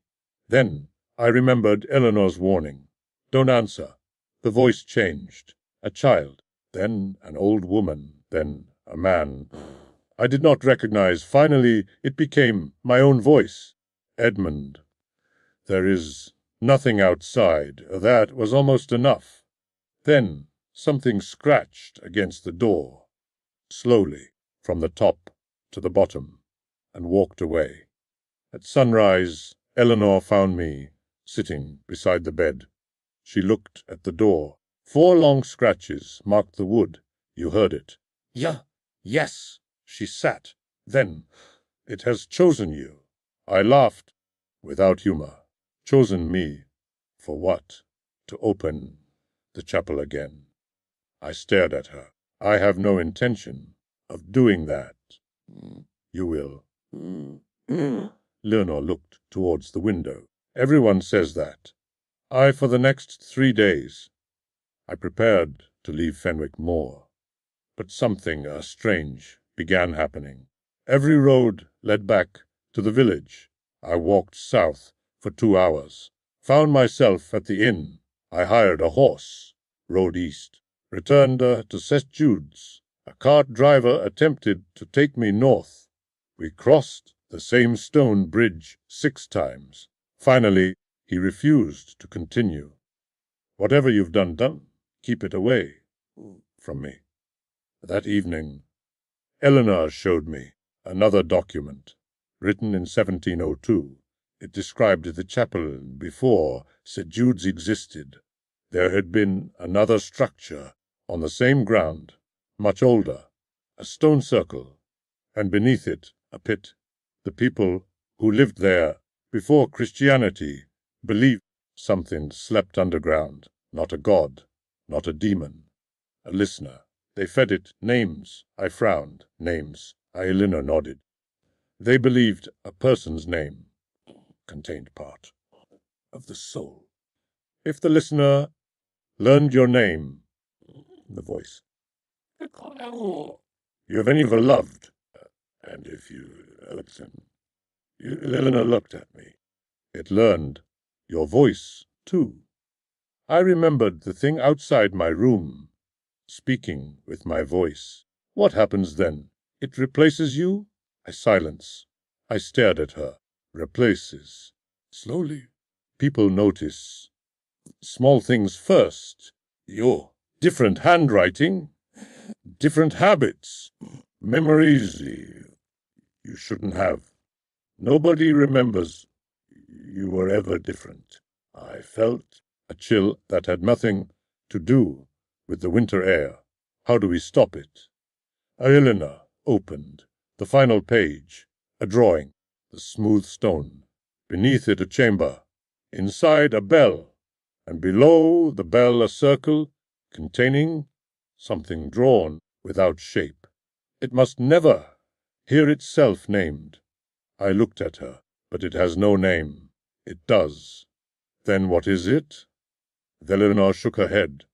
Speaker 8: Then I remembered Eleanor's warning. Don't answer. The voice changed. A child, then an old woman, then a man. I did not recognize. Finally, it became my own voice. Edmund. There is nothing outside. That was almost enough. Then something scratched against the door, slowly, from the top to the bottom, and walked away. At sunrise, Eleanor found me sitting beside the bed. She looked at the door. 4 long scratches marked the wood. You heard it. Yes. She sat. Then, it has chosen you. I laughed, without humor. Chosen me. For what? To open the chapel again. I stared at her. I have no intention of doing that. You will. Leonor looked towards the window. Everyone says that. For the next 3 days, I prepared to leave Fenwick Moor. But something strange began happening. Every road led back to the village. I walked south for 2 hours. Found myself at the inn. I hired a horse. Rode east. Returned to St. Jude's. A cart driver attempted to take me north. We crossed the same stone bridge 6 times. Finally, he refused to continue. Whatever you've done, keep it away from me. That evening, Eleanor showed me another document, written in 1702. It described the chapel before St. Jude's existed. There had been another structure on the same ground, much older, a stone circle, and beneath it a pit. The people who lived there before Christianity believed something slept underground, not a god, not a demon, a listener. They fed it names. I frowned. Names. Eleanor nodded. They believed a person's name contained part of the soul. If the listener learned your name, the voice, you have any ever loved, and if you listen, Eleanor looked at me. It learned your voice, too. I remembered the thing outside my room, speaking with my voice. What happens then? It replaces you? Silence. I stared at her. Replaces. Slowly. People notice. Small things first. Your different handwriting, different habits, memories you shouldn't have. Nobody remembers you were ever different. I felt a chill that had nothing to do with the winter air. How do we stop it? Eleanor opened the final page, a drawing, the smooth stone. Beneath it a chamber, inside a bell, and below the bell a circle containing something drawn without shape. It must never hear itself named. I looked at her, but it has no name. It does. Then what is it? Eleanor shook her head.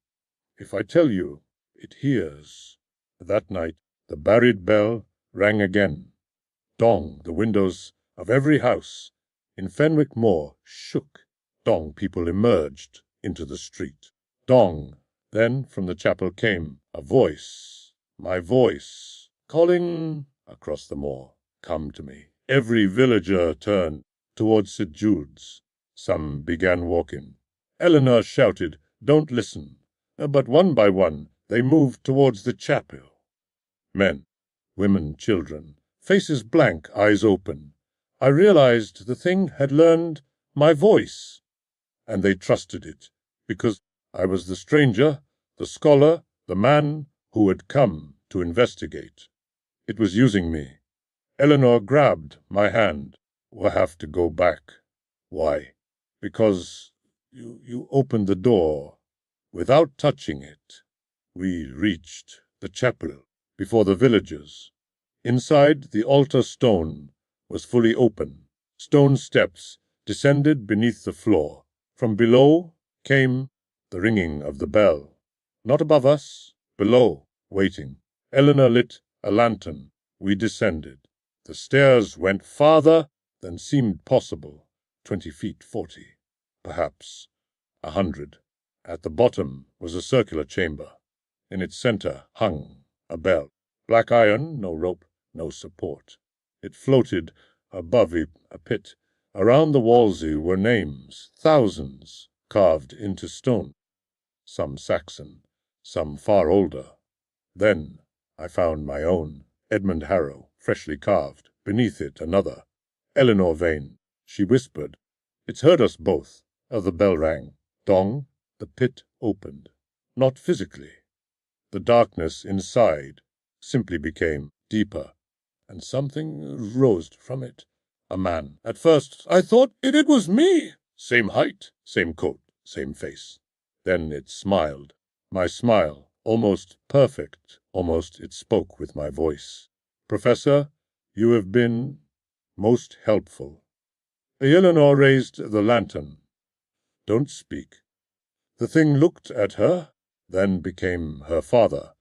Speaker 8: If I tell you, it hears. That night, the buried bell rang again. Dong, the windows of every house in Fenwick Moor shook. Dong, people emerged into the street. Dong. Then from the chapel came a voice, my voice, calling across the moor. Come to me. Every villager turned towards St. Jude's. Some began walking. Eleanor shouted, "Don't listen." But one by one they moved towards the chapel. Men, women, children, faces blank, eyes open. I realized the thing had learned my voice, and they trusted it, because I was the stranger, the scholar, the man who had come to investigate. It was using me. Eleanor grabbed my hand. We'll have to go back. Why? Because you opened the door without touching it. We reached the chapel before the villagers. Inside, the altar stone was fully open. Stone steps descended beneath the floor. From below came the ringing of the bell. Not above us, below, waiting. Eleanor lit a lantern. We descended. The stairs went farther than seemed possible. 20 feet, 40, perhaps 100. At the bottom was a circular chamber. In its center hung a bell. Black iron, no rope, no support. It floated above a pit. Around the walls were names, thousands, carved into stone. Some Saxon, some far older. Then I found my own, Edmund Harrow, freshly carved. Beneath it another, Eleanor Vane. She whispered, "It's heard us both." The bell rang. Dong. The pit opened. Not physically. The darkness inside simply became deeper, and something rose from it. A man. At first I thought it was me. Same height, same coat, same face. Then it smiled. My smile, almost perfect, almost it spoke with my voice. "Professor, you have been most helpful." Eleanor raised the lantern. "Don't speak." The thing looked at her, then became her father.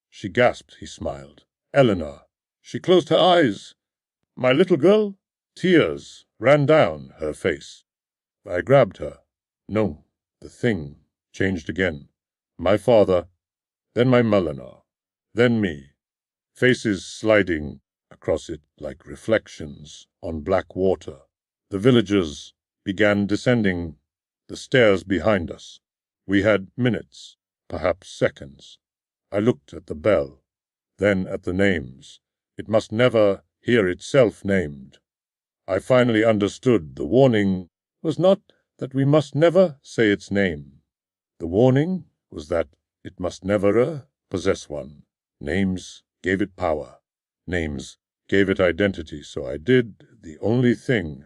Speaker 8: She gasped, he smiled. "Eleanor." She closed her eyes. "My little girl?" Tears ran down her face. I grabbed her. No, the thing changed again. My father, then my Eleanor, then me. faces sliding across it like reflections on black water. The villagers began descending the stairs behind us. We had minutes, perhaps seconds. I looked at the bell, then at the names. It must never hear itself named. I finally understood the warning was not that we must never say its name. The warning was that it must never possess one. Names gave it power. Names gave it identity, so I did the only thing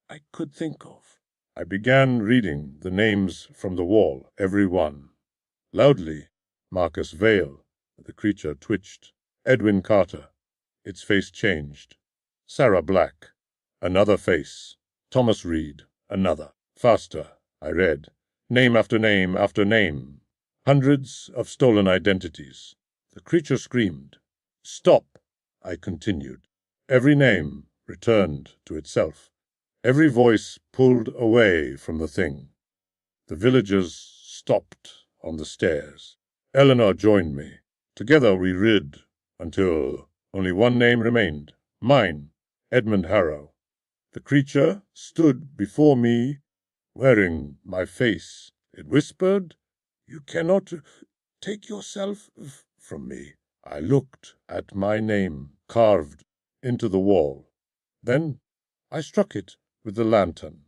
Speaker 8: I could think of. I began reading the names from the wall, every one. Loudly, Marcus Vale, the creature twitched. Edwin Carter, its face changed. Sarah Black, another face. Thomas Reed, another. Faster, I read. Name after name after name. Hundreds of stolen identities. The creature screamed. Stop, I continued. Every name returned to itself. Every voice pulled away from the thing. The villagers stopped on the stairs. Eleanor joined me. Together we read until only one name remained. Mine, Edmund Harrow. The creature stood before me, wearing my face. It whispered, "You cannot take yourself from me." I looked at my name carved into the wall. Then I struck it with the lantern.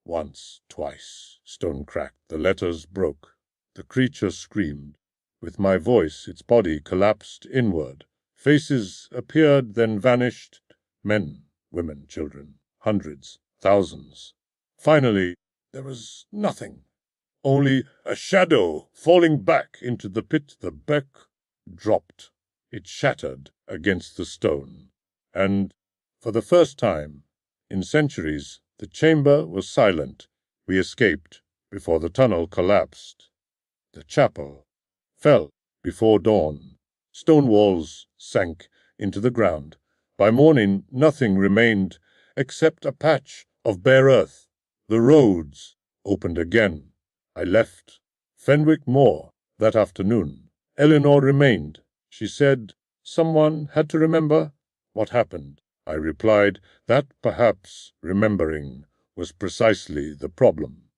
Speaker 8: Once, twice, stone cracked, the letters broke. The creature screamed. With my voice, its body collapsed inward. Faces appeared, then vanished. Men, women, children, hundreds, thousands. Finally, there was nothing. Only a shadow falling back into the pit. The beck dropped. It shattered against the stone. And, for the first time in centuries, the chamber was silent. We escaped before the tunnel collapsed. The chapel fell before dawn. Stone walls sank into the ground. By morning, nothing remained except a patch of bare earth. The roads opened again. I left Fenwick Moor that afternoon. Eleanor remained. She said someone had to remember what happened. I replied that perhaps remembering was precisely the problem.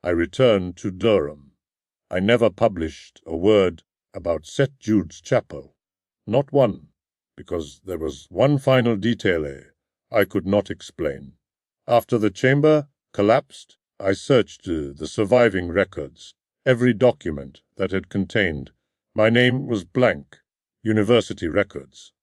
Speaker 8: I returned to Durham. I never published a word about St. Jude's Chapel. Not one, because there was one final detail I could not explain. After the chamber collapsed, I searched the surviving records. Every document that had contained my name was blank. University records,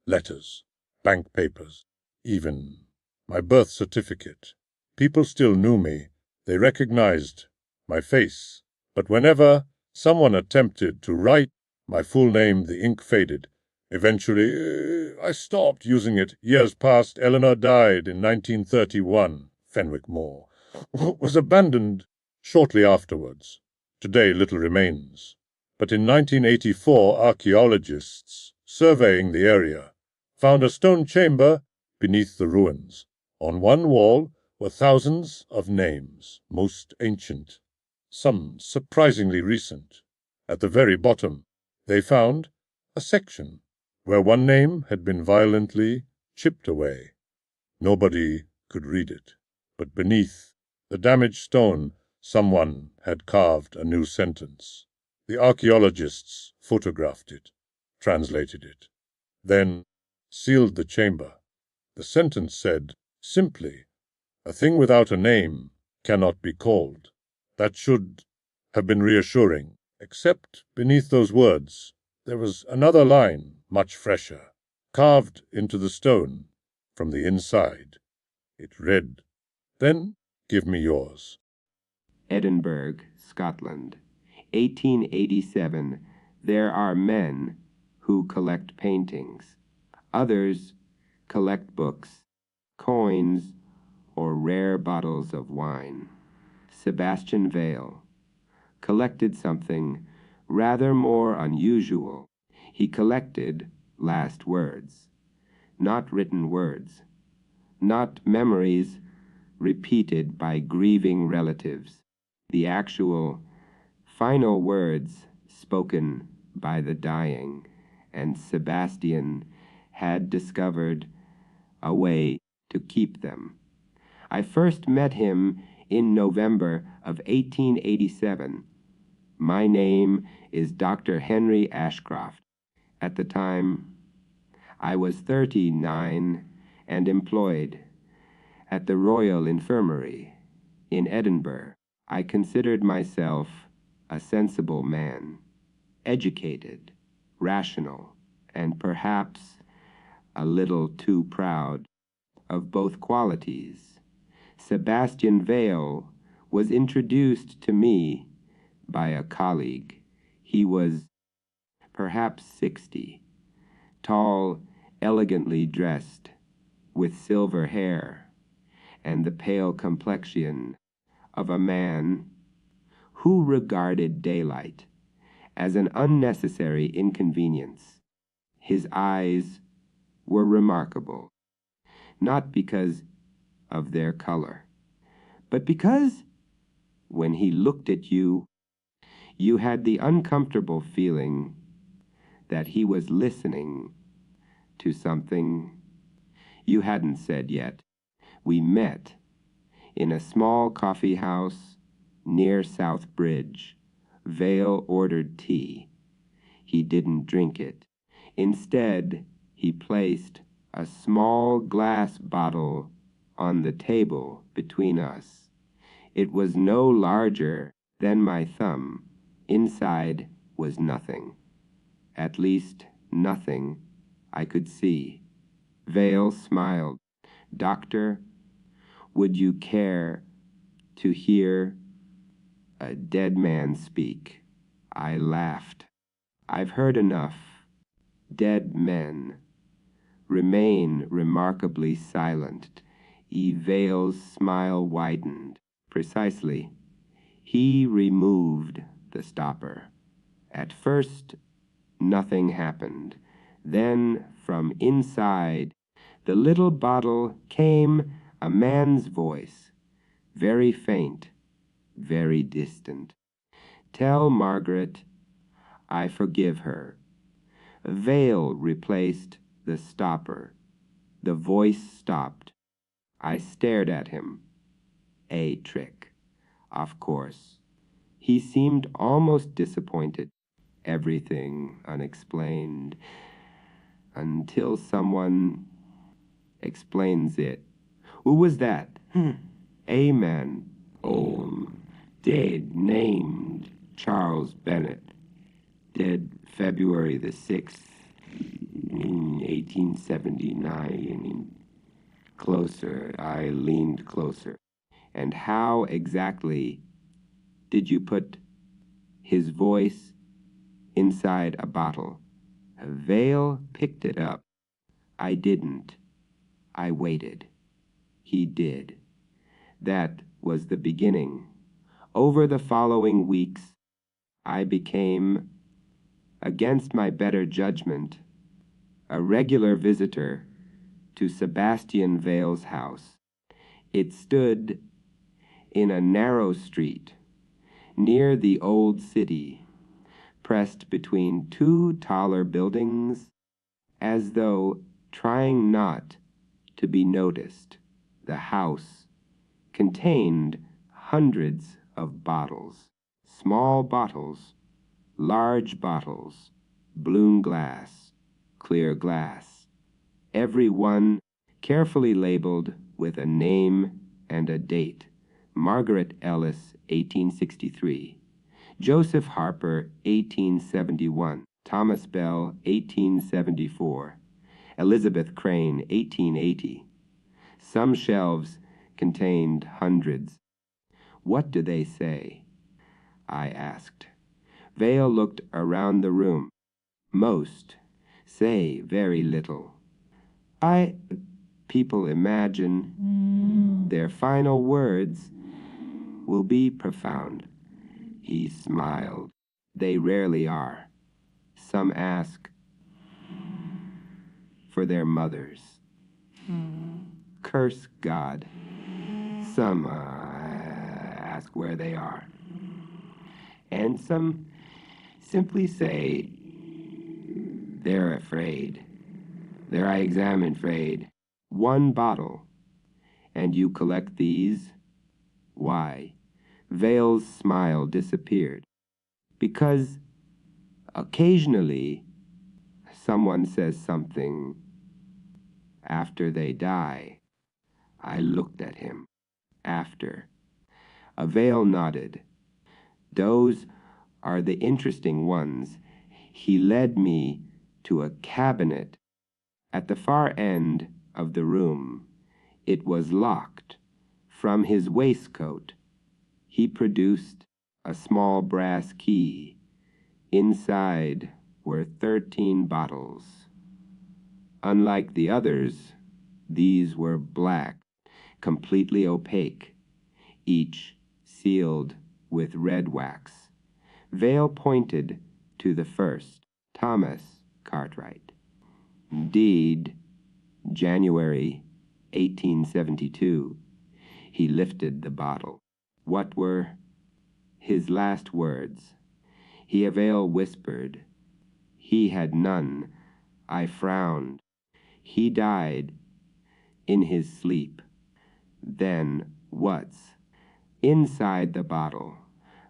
Speaker 8: letters, bank papers, even my birth certificate. People still knew me. They recognized my face. But whenever someone attempted to write my full name, the ink faded. Eventually, I stopped using it. Years passed. Eleanor died in 1931. Fenwick Moor was abandoned shortly afterwards. Today little remains. But in 1984, archaeologists surveying the area found a stone chamber beneath the ruins. On one wall were thousands of names, most ancient, some surprisingly recent. At the very bottom, they found a section where one name had been violently chipped away. Nobody could read it, but beneath the damaged stone, someone had carved a new sentence. The archaeologists photographed it, translated it, then sealed the chamber. The sentence said, simply, "A thing without a name cannot be called." That should have been reassuring, except beneath those words there was another line, much fresher, carved into the stone from the inside. It read, "Then give me yours."
Speaker 9: Edinburgh, Scotland, 1887. There are men who collect paintings. Others collect books, coins, or rare bottles of wine. Sebastian Vale collected something rather more unusual. He collected last words, not written words, not memories repeated by grieving relatives, the actual final words spoken by the dying and Sebastian had discovered a way to keep them. I first met him in November of 1887. My name is Dr. Henry Ashcroft. At the time, I was 39 and employed at the Royal Infirmary in Edinburgh. I considered myself a sensible man, educated, rational, and perhaps a little too proud of both qualities. Sebastian Vale was introduced to me by a colleague. He was perhaps 60, tall, elegantly dressed, with silver hair and the pale complexion of a man who regarded daylight as an unnecessary inconvenience. His eyes were remarkable, not because of their color, but because when he looked at you, you had the uncomfortable feeling that he was listening to something you hadn't said yet. We met in a small coffee house near South Bridge. Vale ordered tea. He didn't drink it. Instead, he placed a small glass bottle on the table between us. It was no larger than my thumb. Inside was nothing. At least nothing I could see. Vale smiled. Doctor, would you care to hear a dead man speak? I laughed. I've heard enough. Dead men remain remarkably silent. Vale's smile widened. Precisely. He removed the stopper. At first, nothing happened. Then, from inside the little bottle came a man's voice, very faint, very distant. Tell Margaret I forgive her. Vale replaced the stopper. The voice stopped. I stared at him. A trick, of course. He seemed almost disappointed. Everything unexplained until someone explains it. Who was that? A man. Dead, named Charles Bennett. Dead February the 6th in 1879. Closer, I leaned closer. And how exactly did you put his voice inside a bottle? Vale picked it up. I didn't. I waited. He did. That was the beginning. Over the following weeks, I became, against my better judgment, a regular visitor to Sebastian Vale's house. It stood in a narrow street near the old city, pressed between two taller buildings, as though trying not to be noticed. The house contained hundreds of bottles, small bottles, large bottles, bloom glass, clear glass, every one carefully labeled with a name and a date. Margaret Ellis, 1863. Joseph Harper, 1871. Thomas Bell, 1874. Elizabeth Crane, 1880. Some shelves contained hundreds. What do they say? I asked. Vale looked around the room. Most say very little. People imagine their final words will be profound. He smiled. They rarely are. Some ask for their mothers. Curse God. Some ask where they are. And some simply say They're afraid. There I examine afraid. One bottle. And you collect these? Why? Vale's smile disappeared. Because occasionally someone says something after they die. I looked at him. After. Vale nodded. Those are the interesting ones. He led me to a cabinet at the far end of the room. It was locked. From his waistcoat, he produced a small brass key. Inside were 13 bottles. Unlike the others, these were black, completely opaque, each sealed with red wax. Vale pointed to the first, Thomas Cartwright. Indeed, January 1872. He lifted the bottle. What were his last words? Vale whispered. He had none. I frowned. He died in his sleep. Then what's inside the bottle?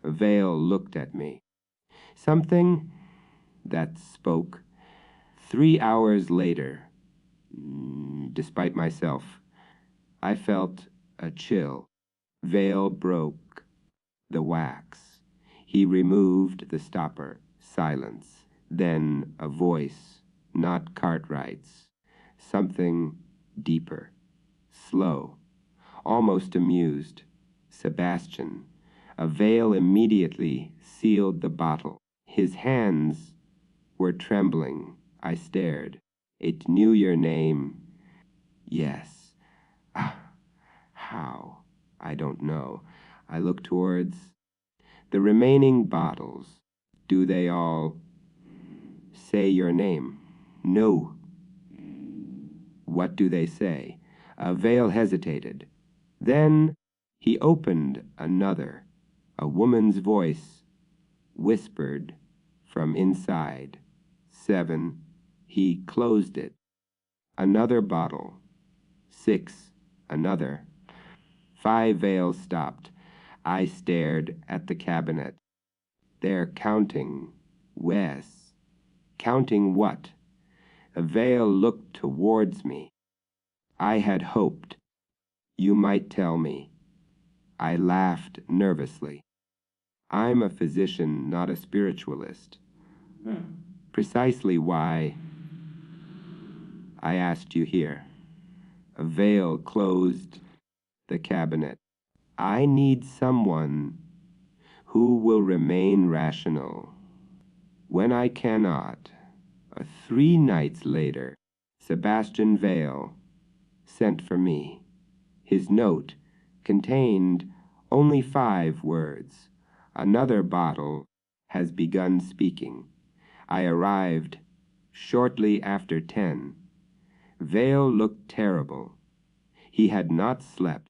Speaker 9: Vale looked at me. Something that spoke. 3 hours later, despite myself, I felt a chill. Vale broke the wax. He removed the stopper. Silence. Then a voice, not Cartwright's. Something deeper. Slow. Almost amused. Sebastian. Vale immediately sealed the bottle. His hands were trembling. I stared. It knew your name. Yes. How? I don't know. I look towards the remaining bottles. Do they all say your name? No. What do they say? Vale hesitated. Then he opened another. A woman's voice whispered from inside. 7. He closed it. Another bottle. 6. Another. 5. Vale stopped. I stared at the cabinet. They're counting. Wes. Counting what? Vale looked towards me. I had hoped you might tell me. I laughed nervously. I'm a physician, not a spiritualist. Precisely why I asked you here. Vale closed the cabinet. I need someone who will remain rational. When I cannot, 3 nights later, Sebastian Vale sent for me. His note contained only 5 words. Another bottle has begun speaking. I arrived shortly after 10. Vale looked terrible. He had not slept.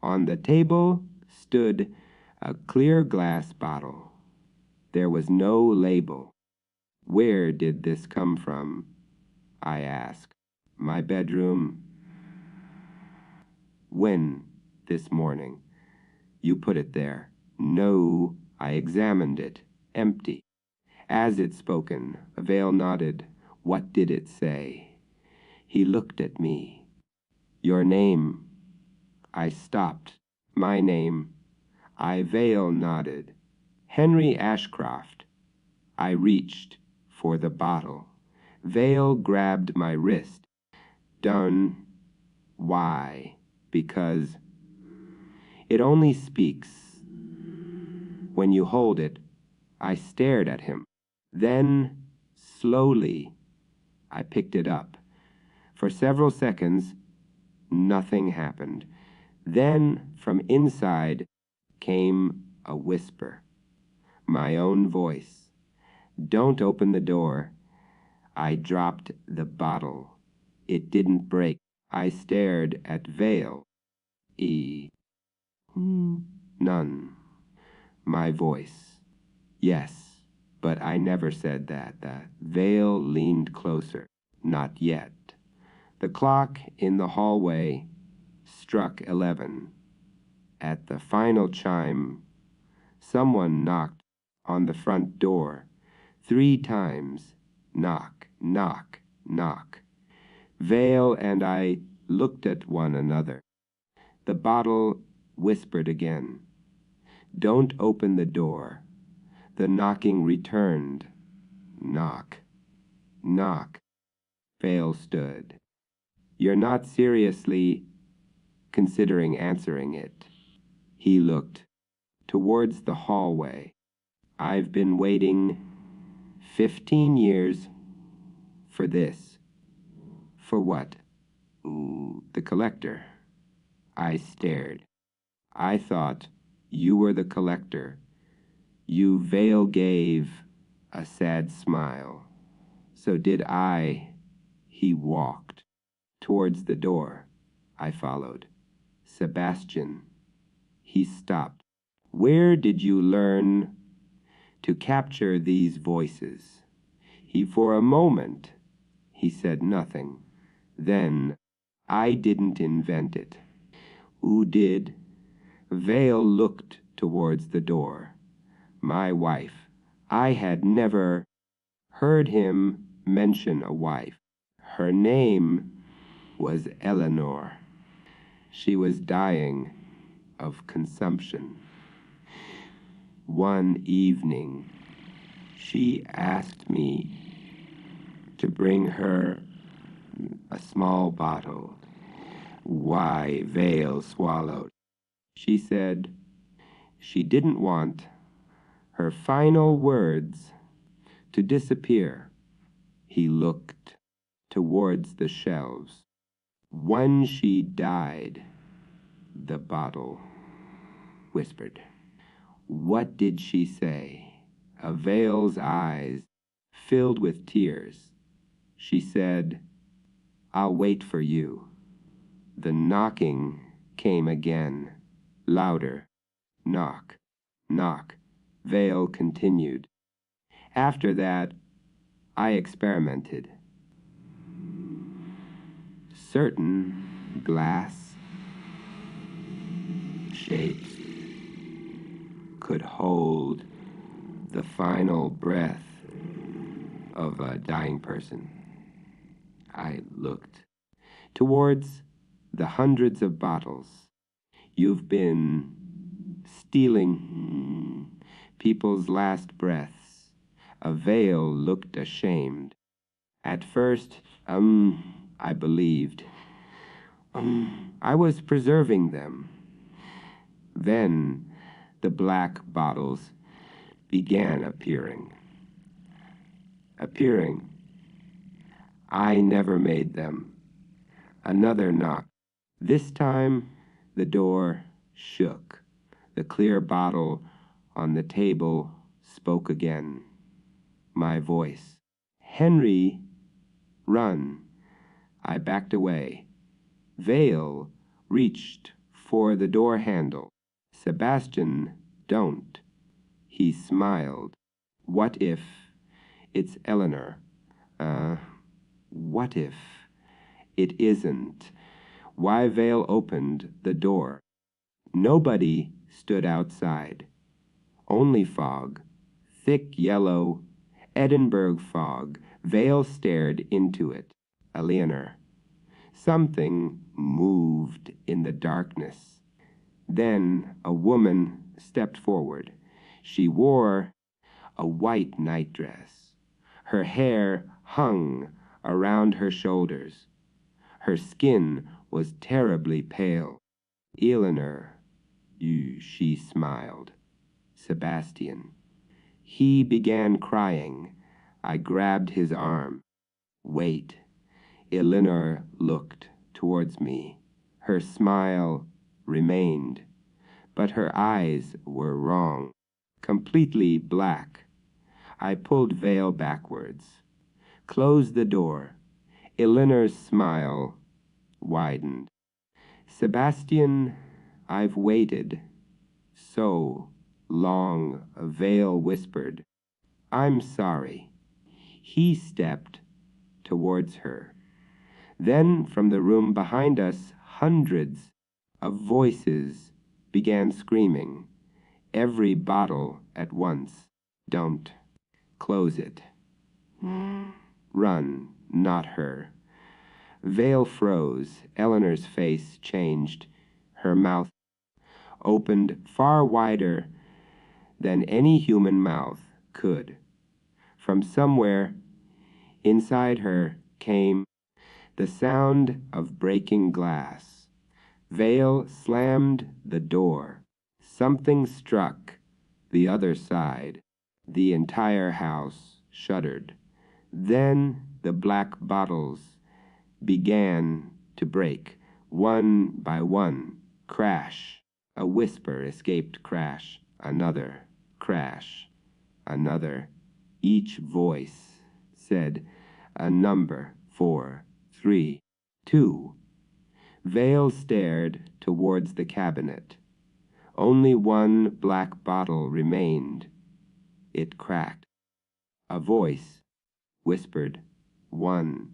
Speaker 9: On the table stood a clear glass bottle. There was no label. Where did this come from? I asked. My bedroom. When? This morning. You put it there. No, I examined it. Empty. As it spoken, Vale nodded. What did it say? He looked at me. Your name. I stopped. My name. Vale nodded. Henry Ashcroft. I reached for the bottle. Vale grabbed my wrist. Done. Why? Because it only speaks when you hold it. I stared at him. Then, slowly, I picked it up. For several seconds, nothing happened. Then, from inside, came a whisper. My own voice. Don't open the door. I dropped the bottle. It didn't break. I stared at Vale. None. My voice. Yes, But I never said that. The veil leaned closer. Not yet. The clock in the hallway struck 11. At the final chime, someone knocked on the front door 3 times. Knock, knock, knock. Vale and I looked at one another. The bottle whispered again. Don't open the door. The knocking returned. Knock, knock. Vale stood. You're not seriously considering answering it. He looked towards the hallway. I've been waiting 15 years for this. For what? The collector. I stared. I thought you were the collector. You Vale gave a sad smile. So did I. He walked towards the door. I followed. Sebastian. He stopped. Where did you learn to capture these voices? For a moment, he said nothing. Then, I didn't invent it. Who did? Vale looked towards the door. My wife. I had never heard him mention a wife. Her name was Eleanor. She was dying of consumption. One evening, she asked me to bring her a small bottle. Why, Vale swallowed. She said she didn't want her final words to disappear. He looked towards the shelves. When she died, the bottle whispered. What did she say? Vale's eyes filled with tears. She said, I'll wait for you. The knocking came again, louder. Knock, knock. Vale continued. After that, I experimented. Certain glass shapes could hold the final breath of a dying person. I looked towards the hundreds of bottles. You've been stealing people's last breaths. Vale looked ashamed. At first, I believed. I was preserving them. Then the black bottles began appearing. I never made them. Another knock. This time, the door shook. The clear bottle on the table spoke again. My voice. Henry, run. I backed away. Vale reached for the door handle. Sebastian, don't. He smiled. What if it's Eleanor? What if it isn't? Why Vale opened the door. Nobody stood outside. Only fog. Thick yellow Edinburgh fog. Vale stared into it. Eleanor. Something moved in the darkness. Then a woman stepped forward. She wore a white nightdress. Her hair hung around her shoulders. Her skin was terribly pale. Eleanor, she smiled. Sebastian. He began crying. I grabbed his arm. Wait. Eleanor looked towards me. Her smile remained, but her eyes were wrong, completely black. I pulled Vale backwards. Closed the door. Eleanor's smile widened. Sebastian, I've waited so long, Vale whispered. I'm sorry. He stepped towards her. Then from the room behind us, hundreds of voices began screaming, every bottle at once. Don't close it. Run, not her. Vale froze. Eleanor's face changed. Her mouth opened far wider than any human mouth could. From somewhere inside her came the sound of breaking glass. Vale slammed the door. Something struck the other side. The entire house shuddered. Then the black bottles began to break, one by one. Crash. A whisper escaped. Crash. Another. Crash. Another. Each voice said a number. 4, 3, 2. Vale stared towards the cabinet. Only one black bottle remained. It cracked. A voice whispered, 1.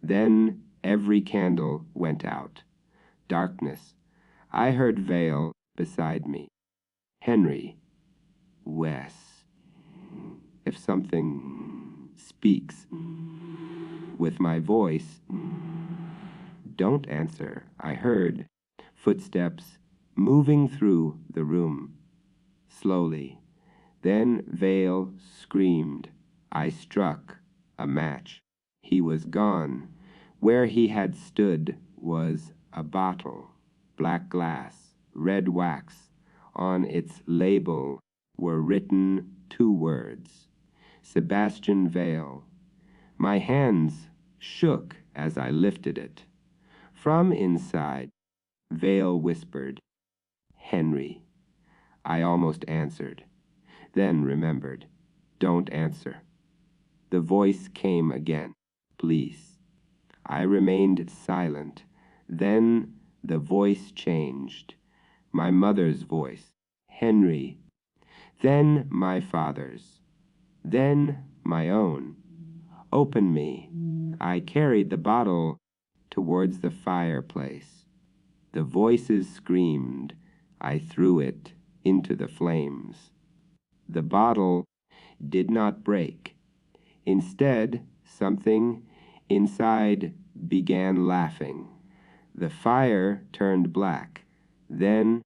Speaker 9: Then every candle went out. Darkness. I heard Vale beside me. Henry. Wes. If something speaks with my voice, don't answer. I heard footsteps moving through the room. Slowly. Then Vale screamed. I struck a match. He was gone. Where he had stood was a bottle, black glass, red wax. On its label were written 2 words, Sebastian Vale. My hands shook as I lifted it. From inside, Vale whispered, Henry. I almost answered, then remembered, don't answer. The voice came again, please. I remained silent. Then the voice changed. My mother's voice, Henry. Then my father's. Then my own. Open me. I carried the bottle towards the fireplace. The voices screamed. I threw it into the flames. The bottle did not break. Instead, something inside began laughing. The fire turned black. Then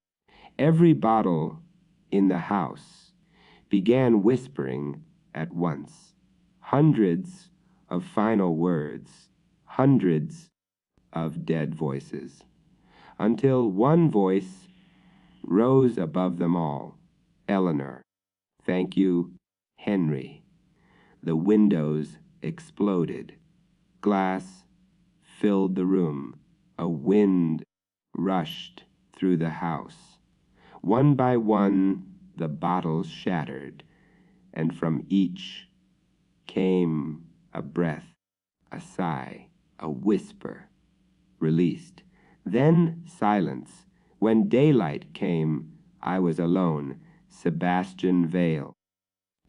Speaker 9: every bottle in the house began whispering at once. Hundreds of final words, hundreds of dead voices, until one voice rose above them all. Eleanor. Thank you, Henry. The windows exploded. Glass filled the room. A wind rushed through the house. One by one, the bottles shattered, and from each came a breath, a sigh, a whisper, released. Then silence. When daylight came, I was alone. Sebastian Vale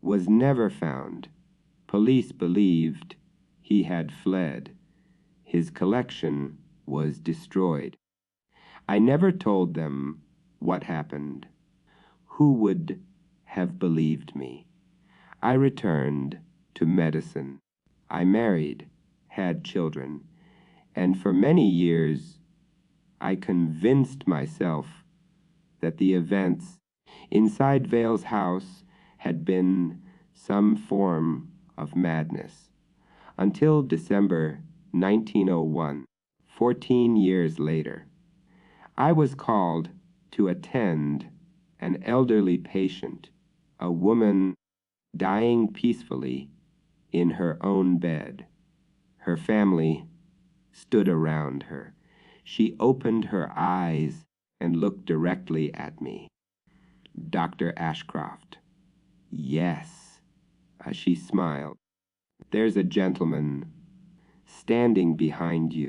Speaker 9: was never found. Police believed he had fled. His collection was destroyed. I never told them what happened. Who would have believed me? I returned to medicine. I married, had children, and for many years I convinced myself that the events inside Vale's house had been some form of madness. Until December 1901, 14 years later, I was called to attend an elderly patient, a woman dying peacefully in her own bed. Her family stood around her. She opened her eyes and looked directly at me. Dr. Ashcroft. Yes. She smiled. There's a gentleman standing behind you.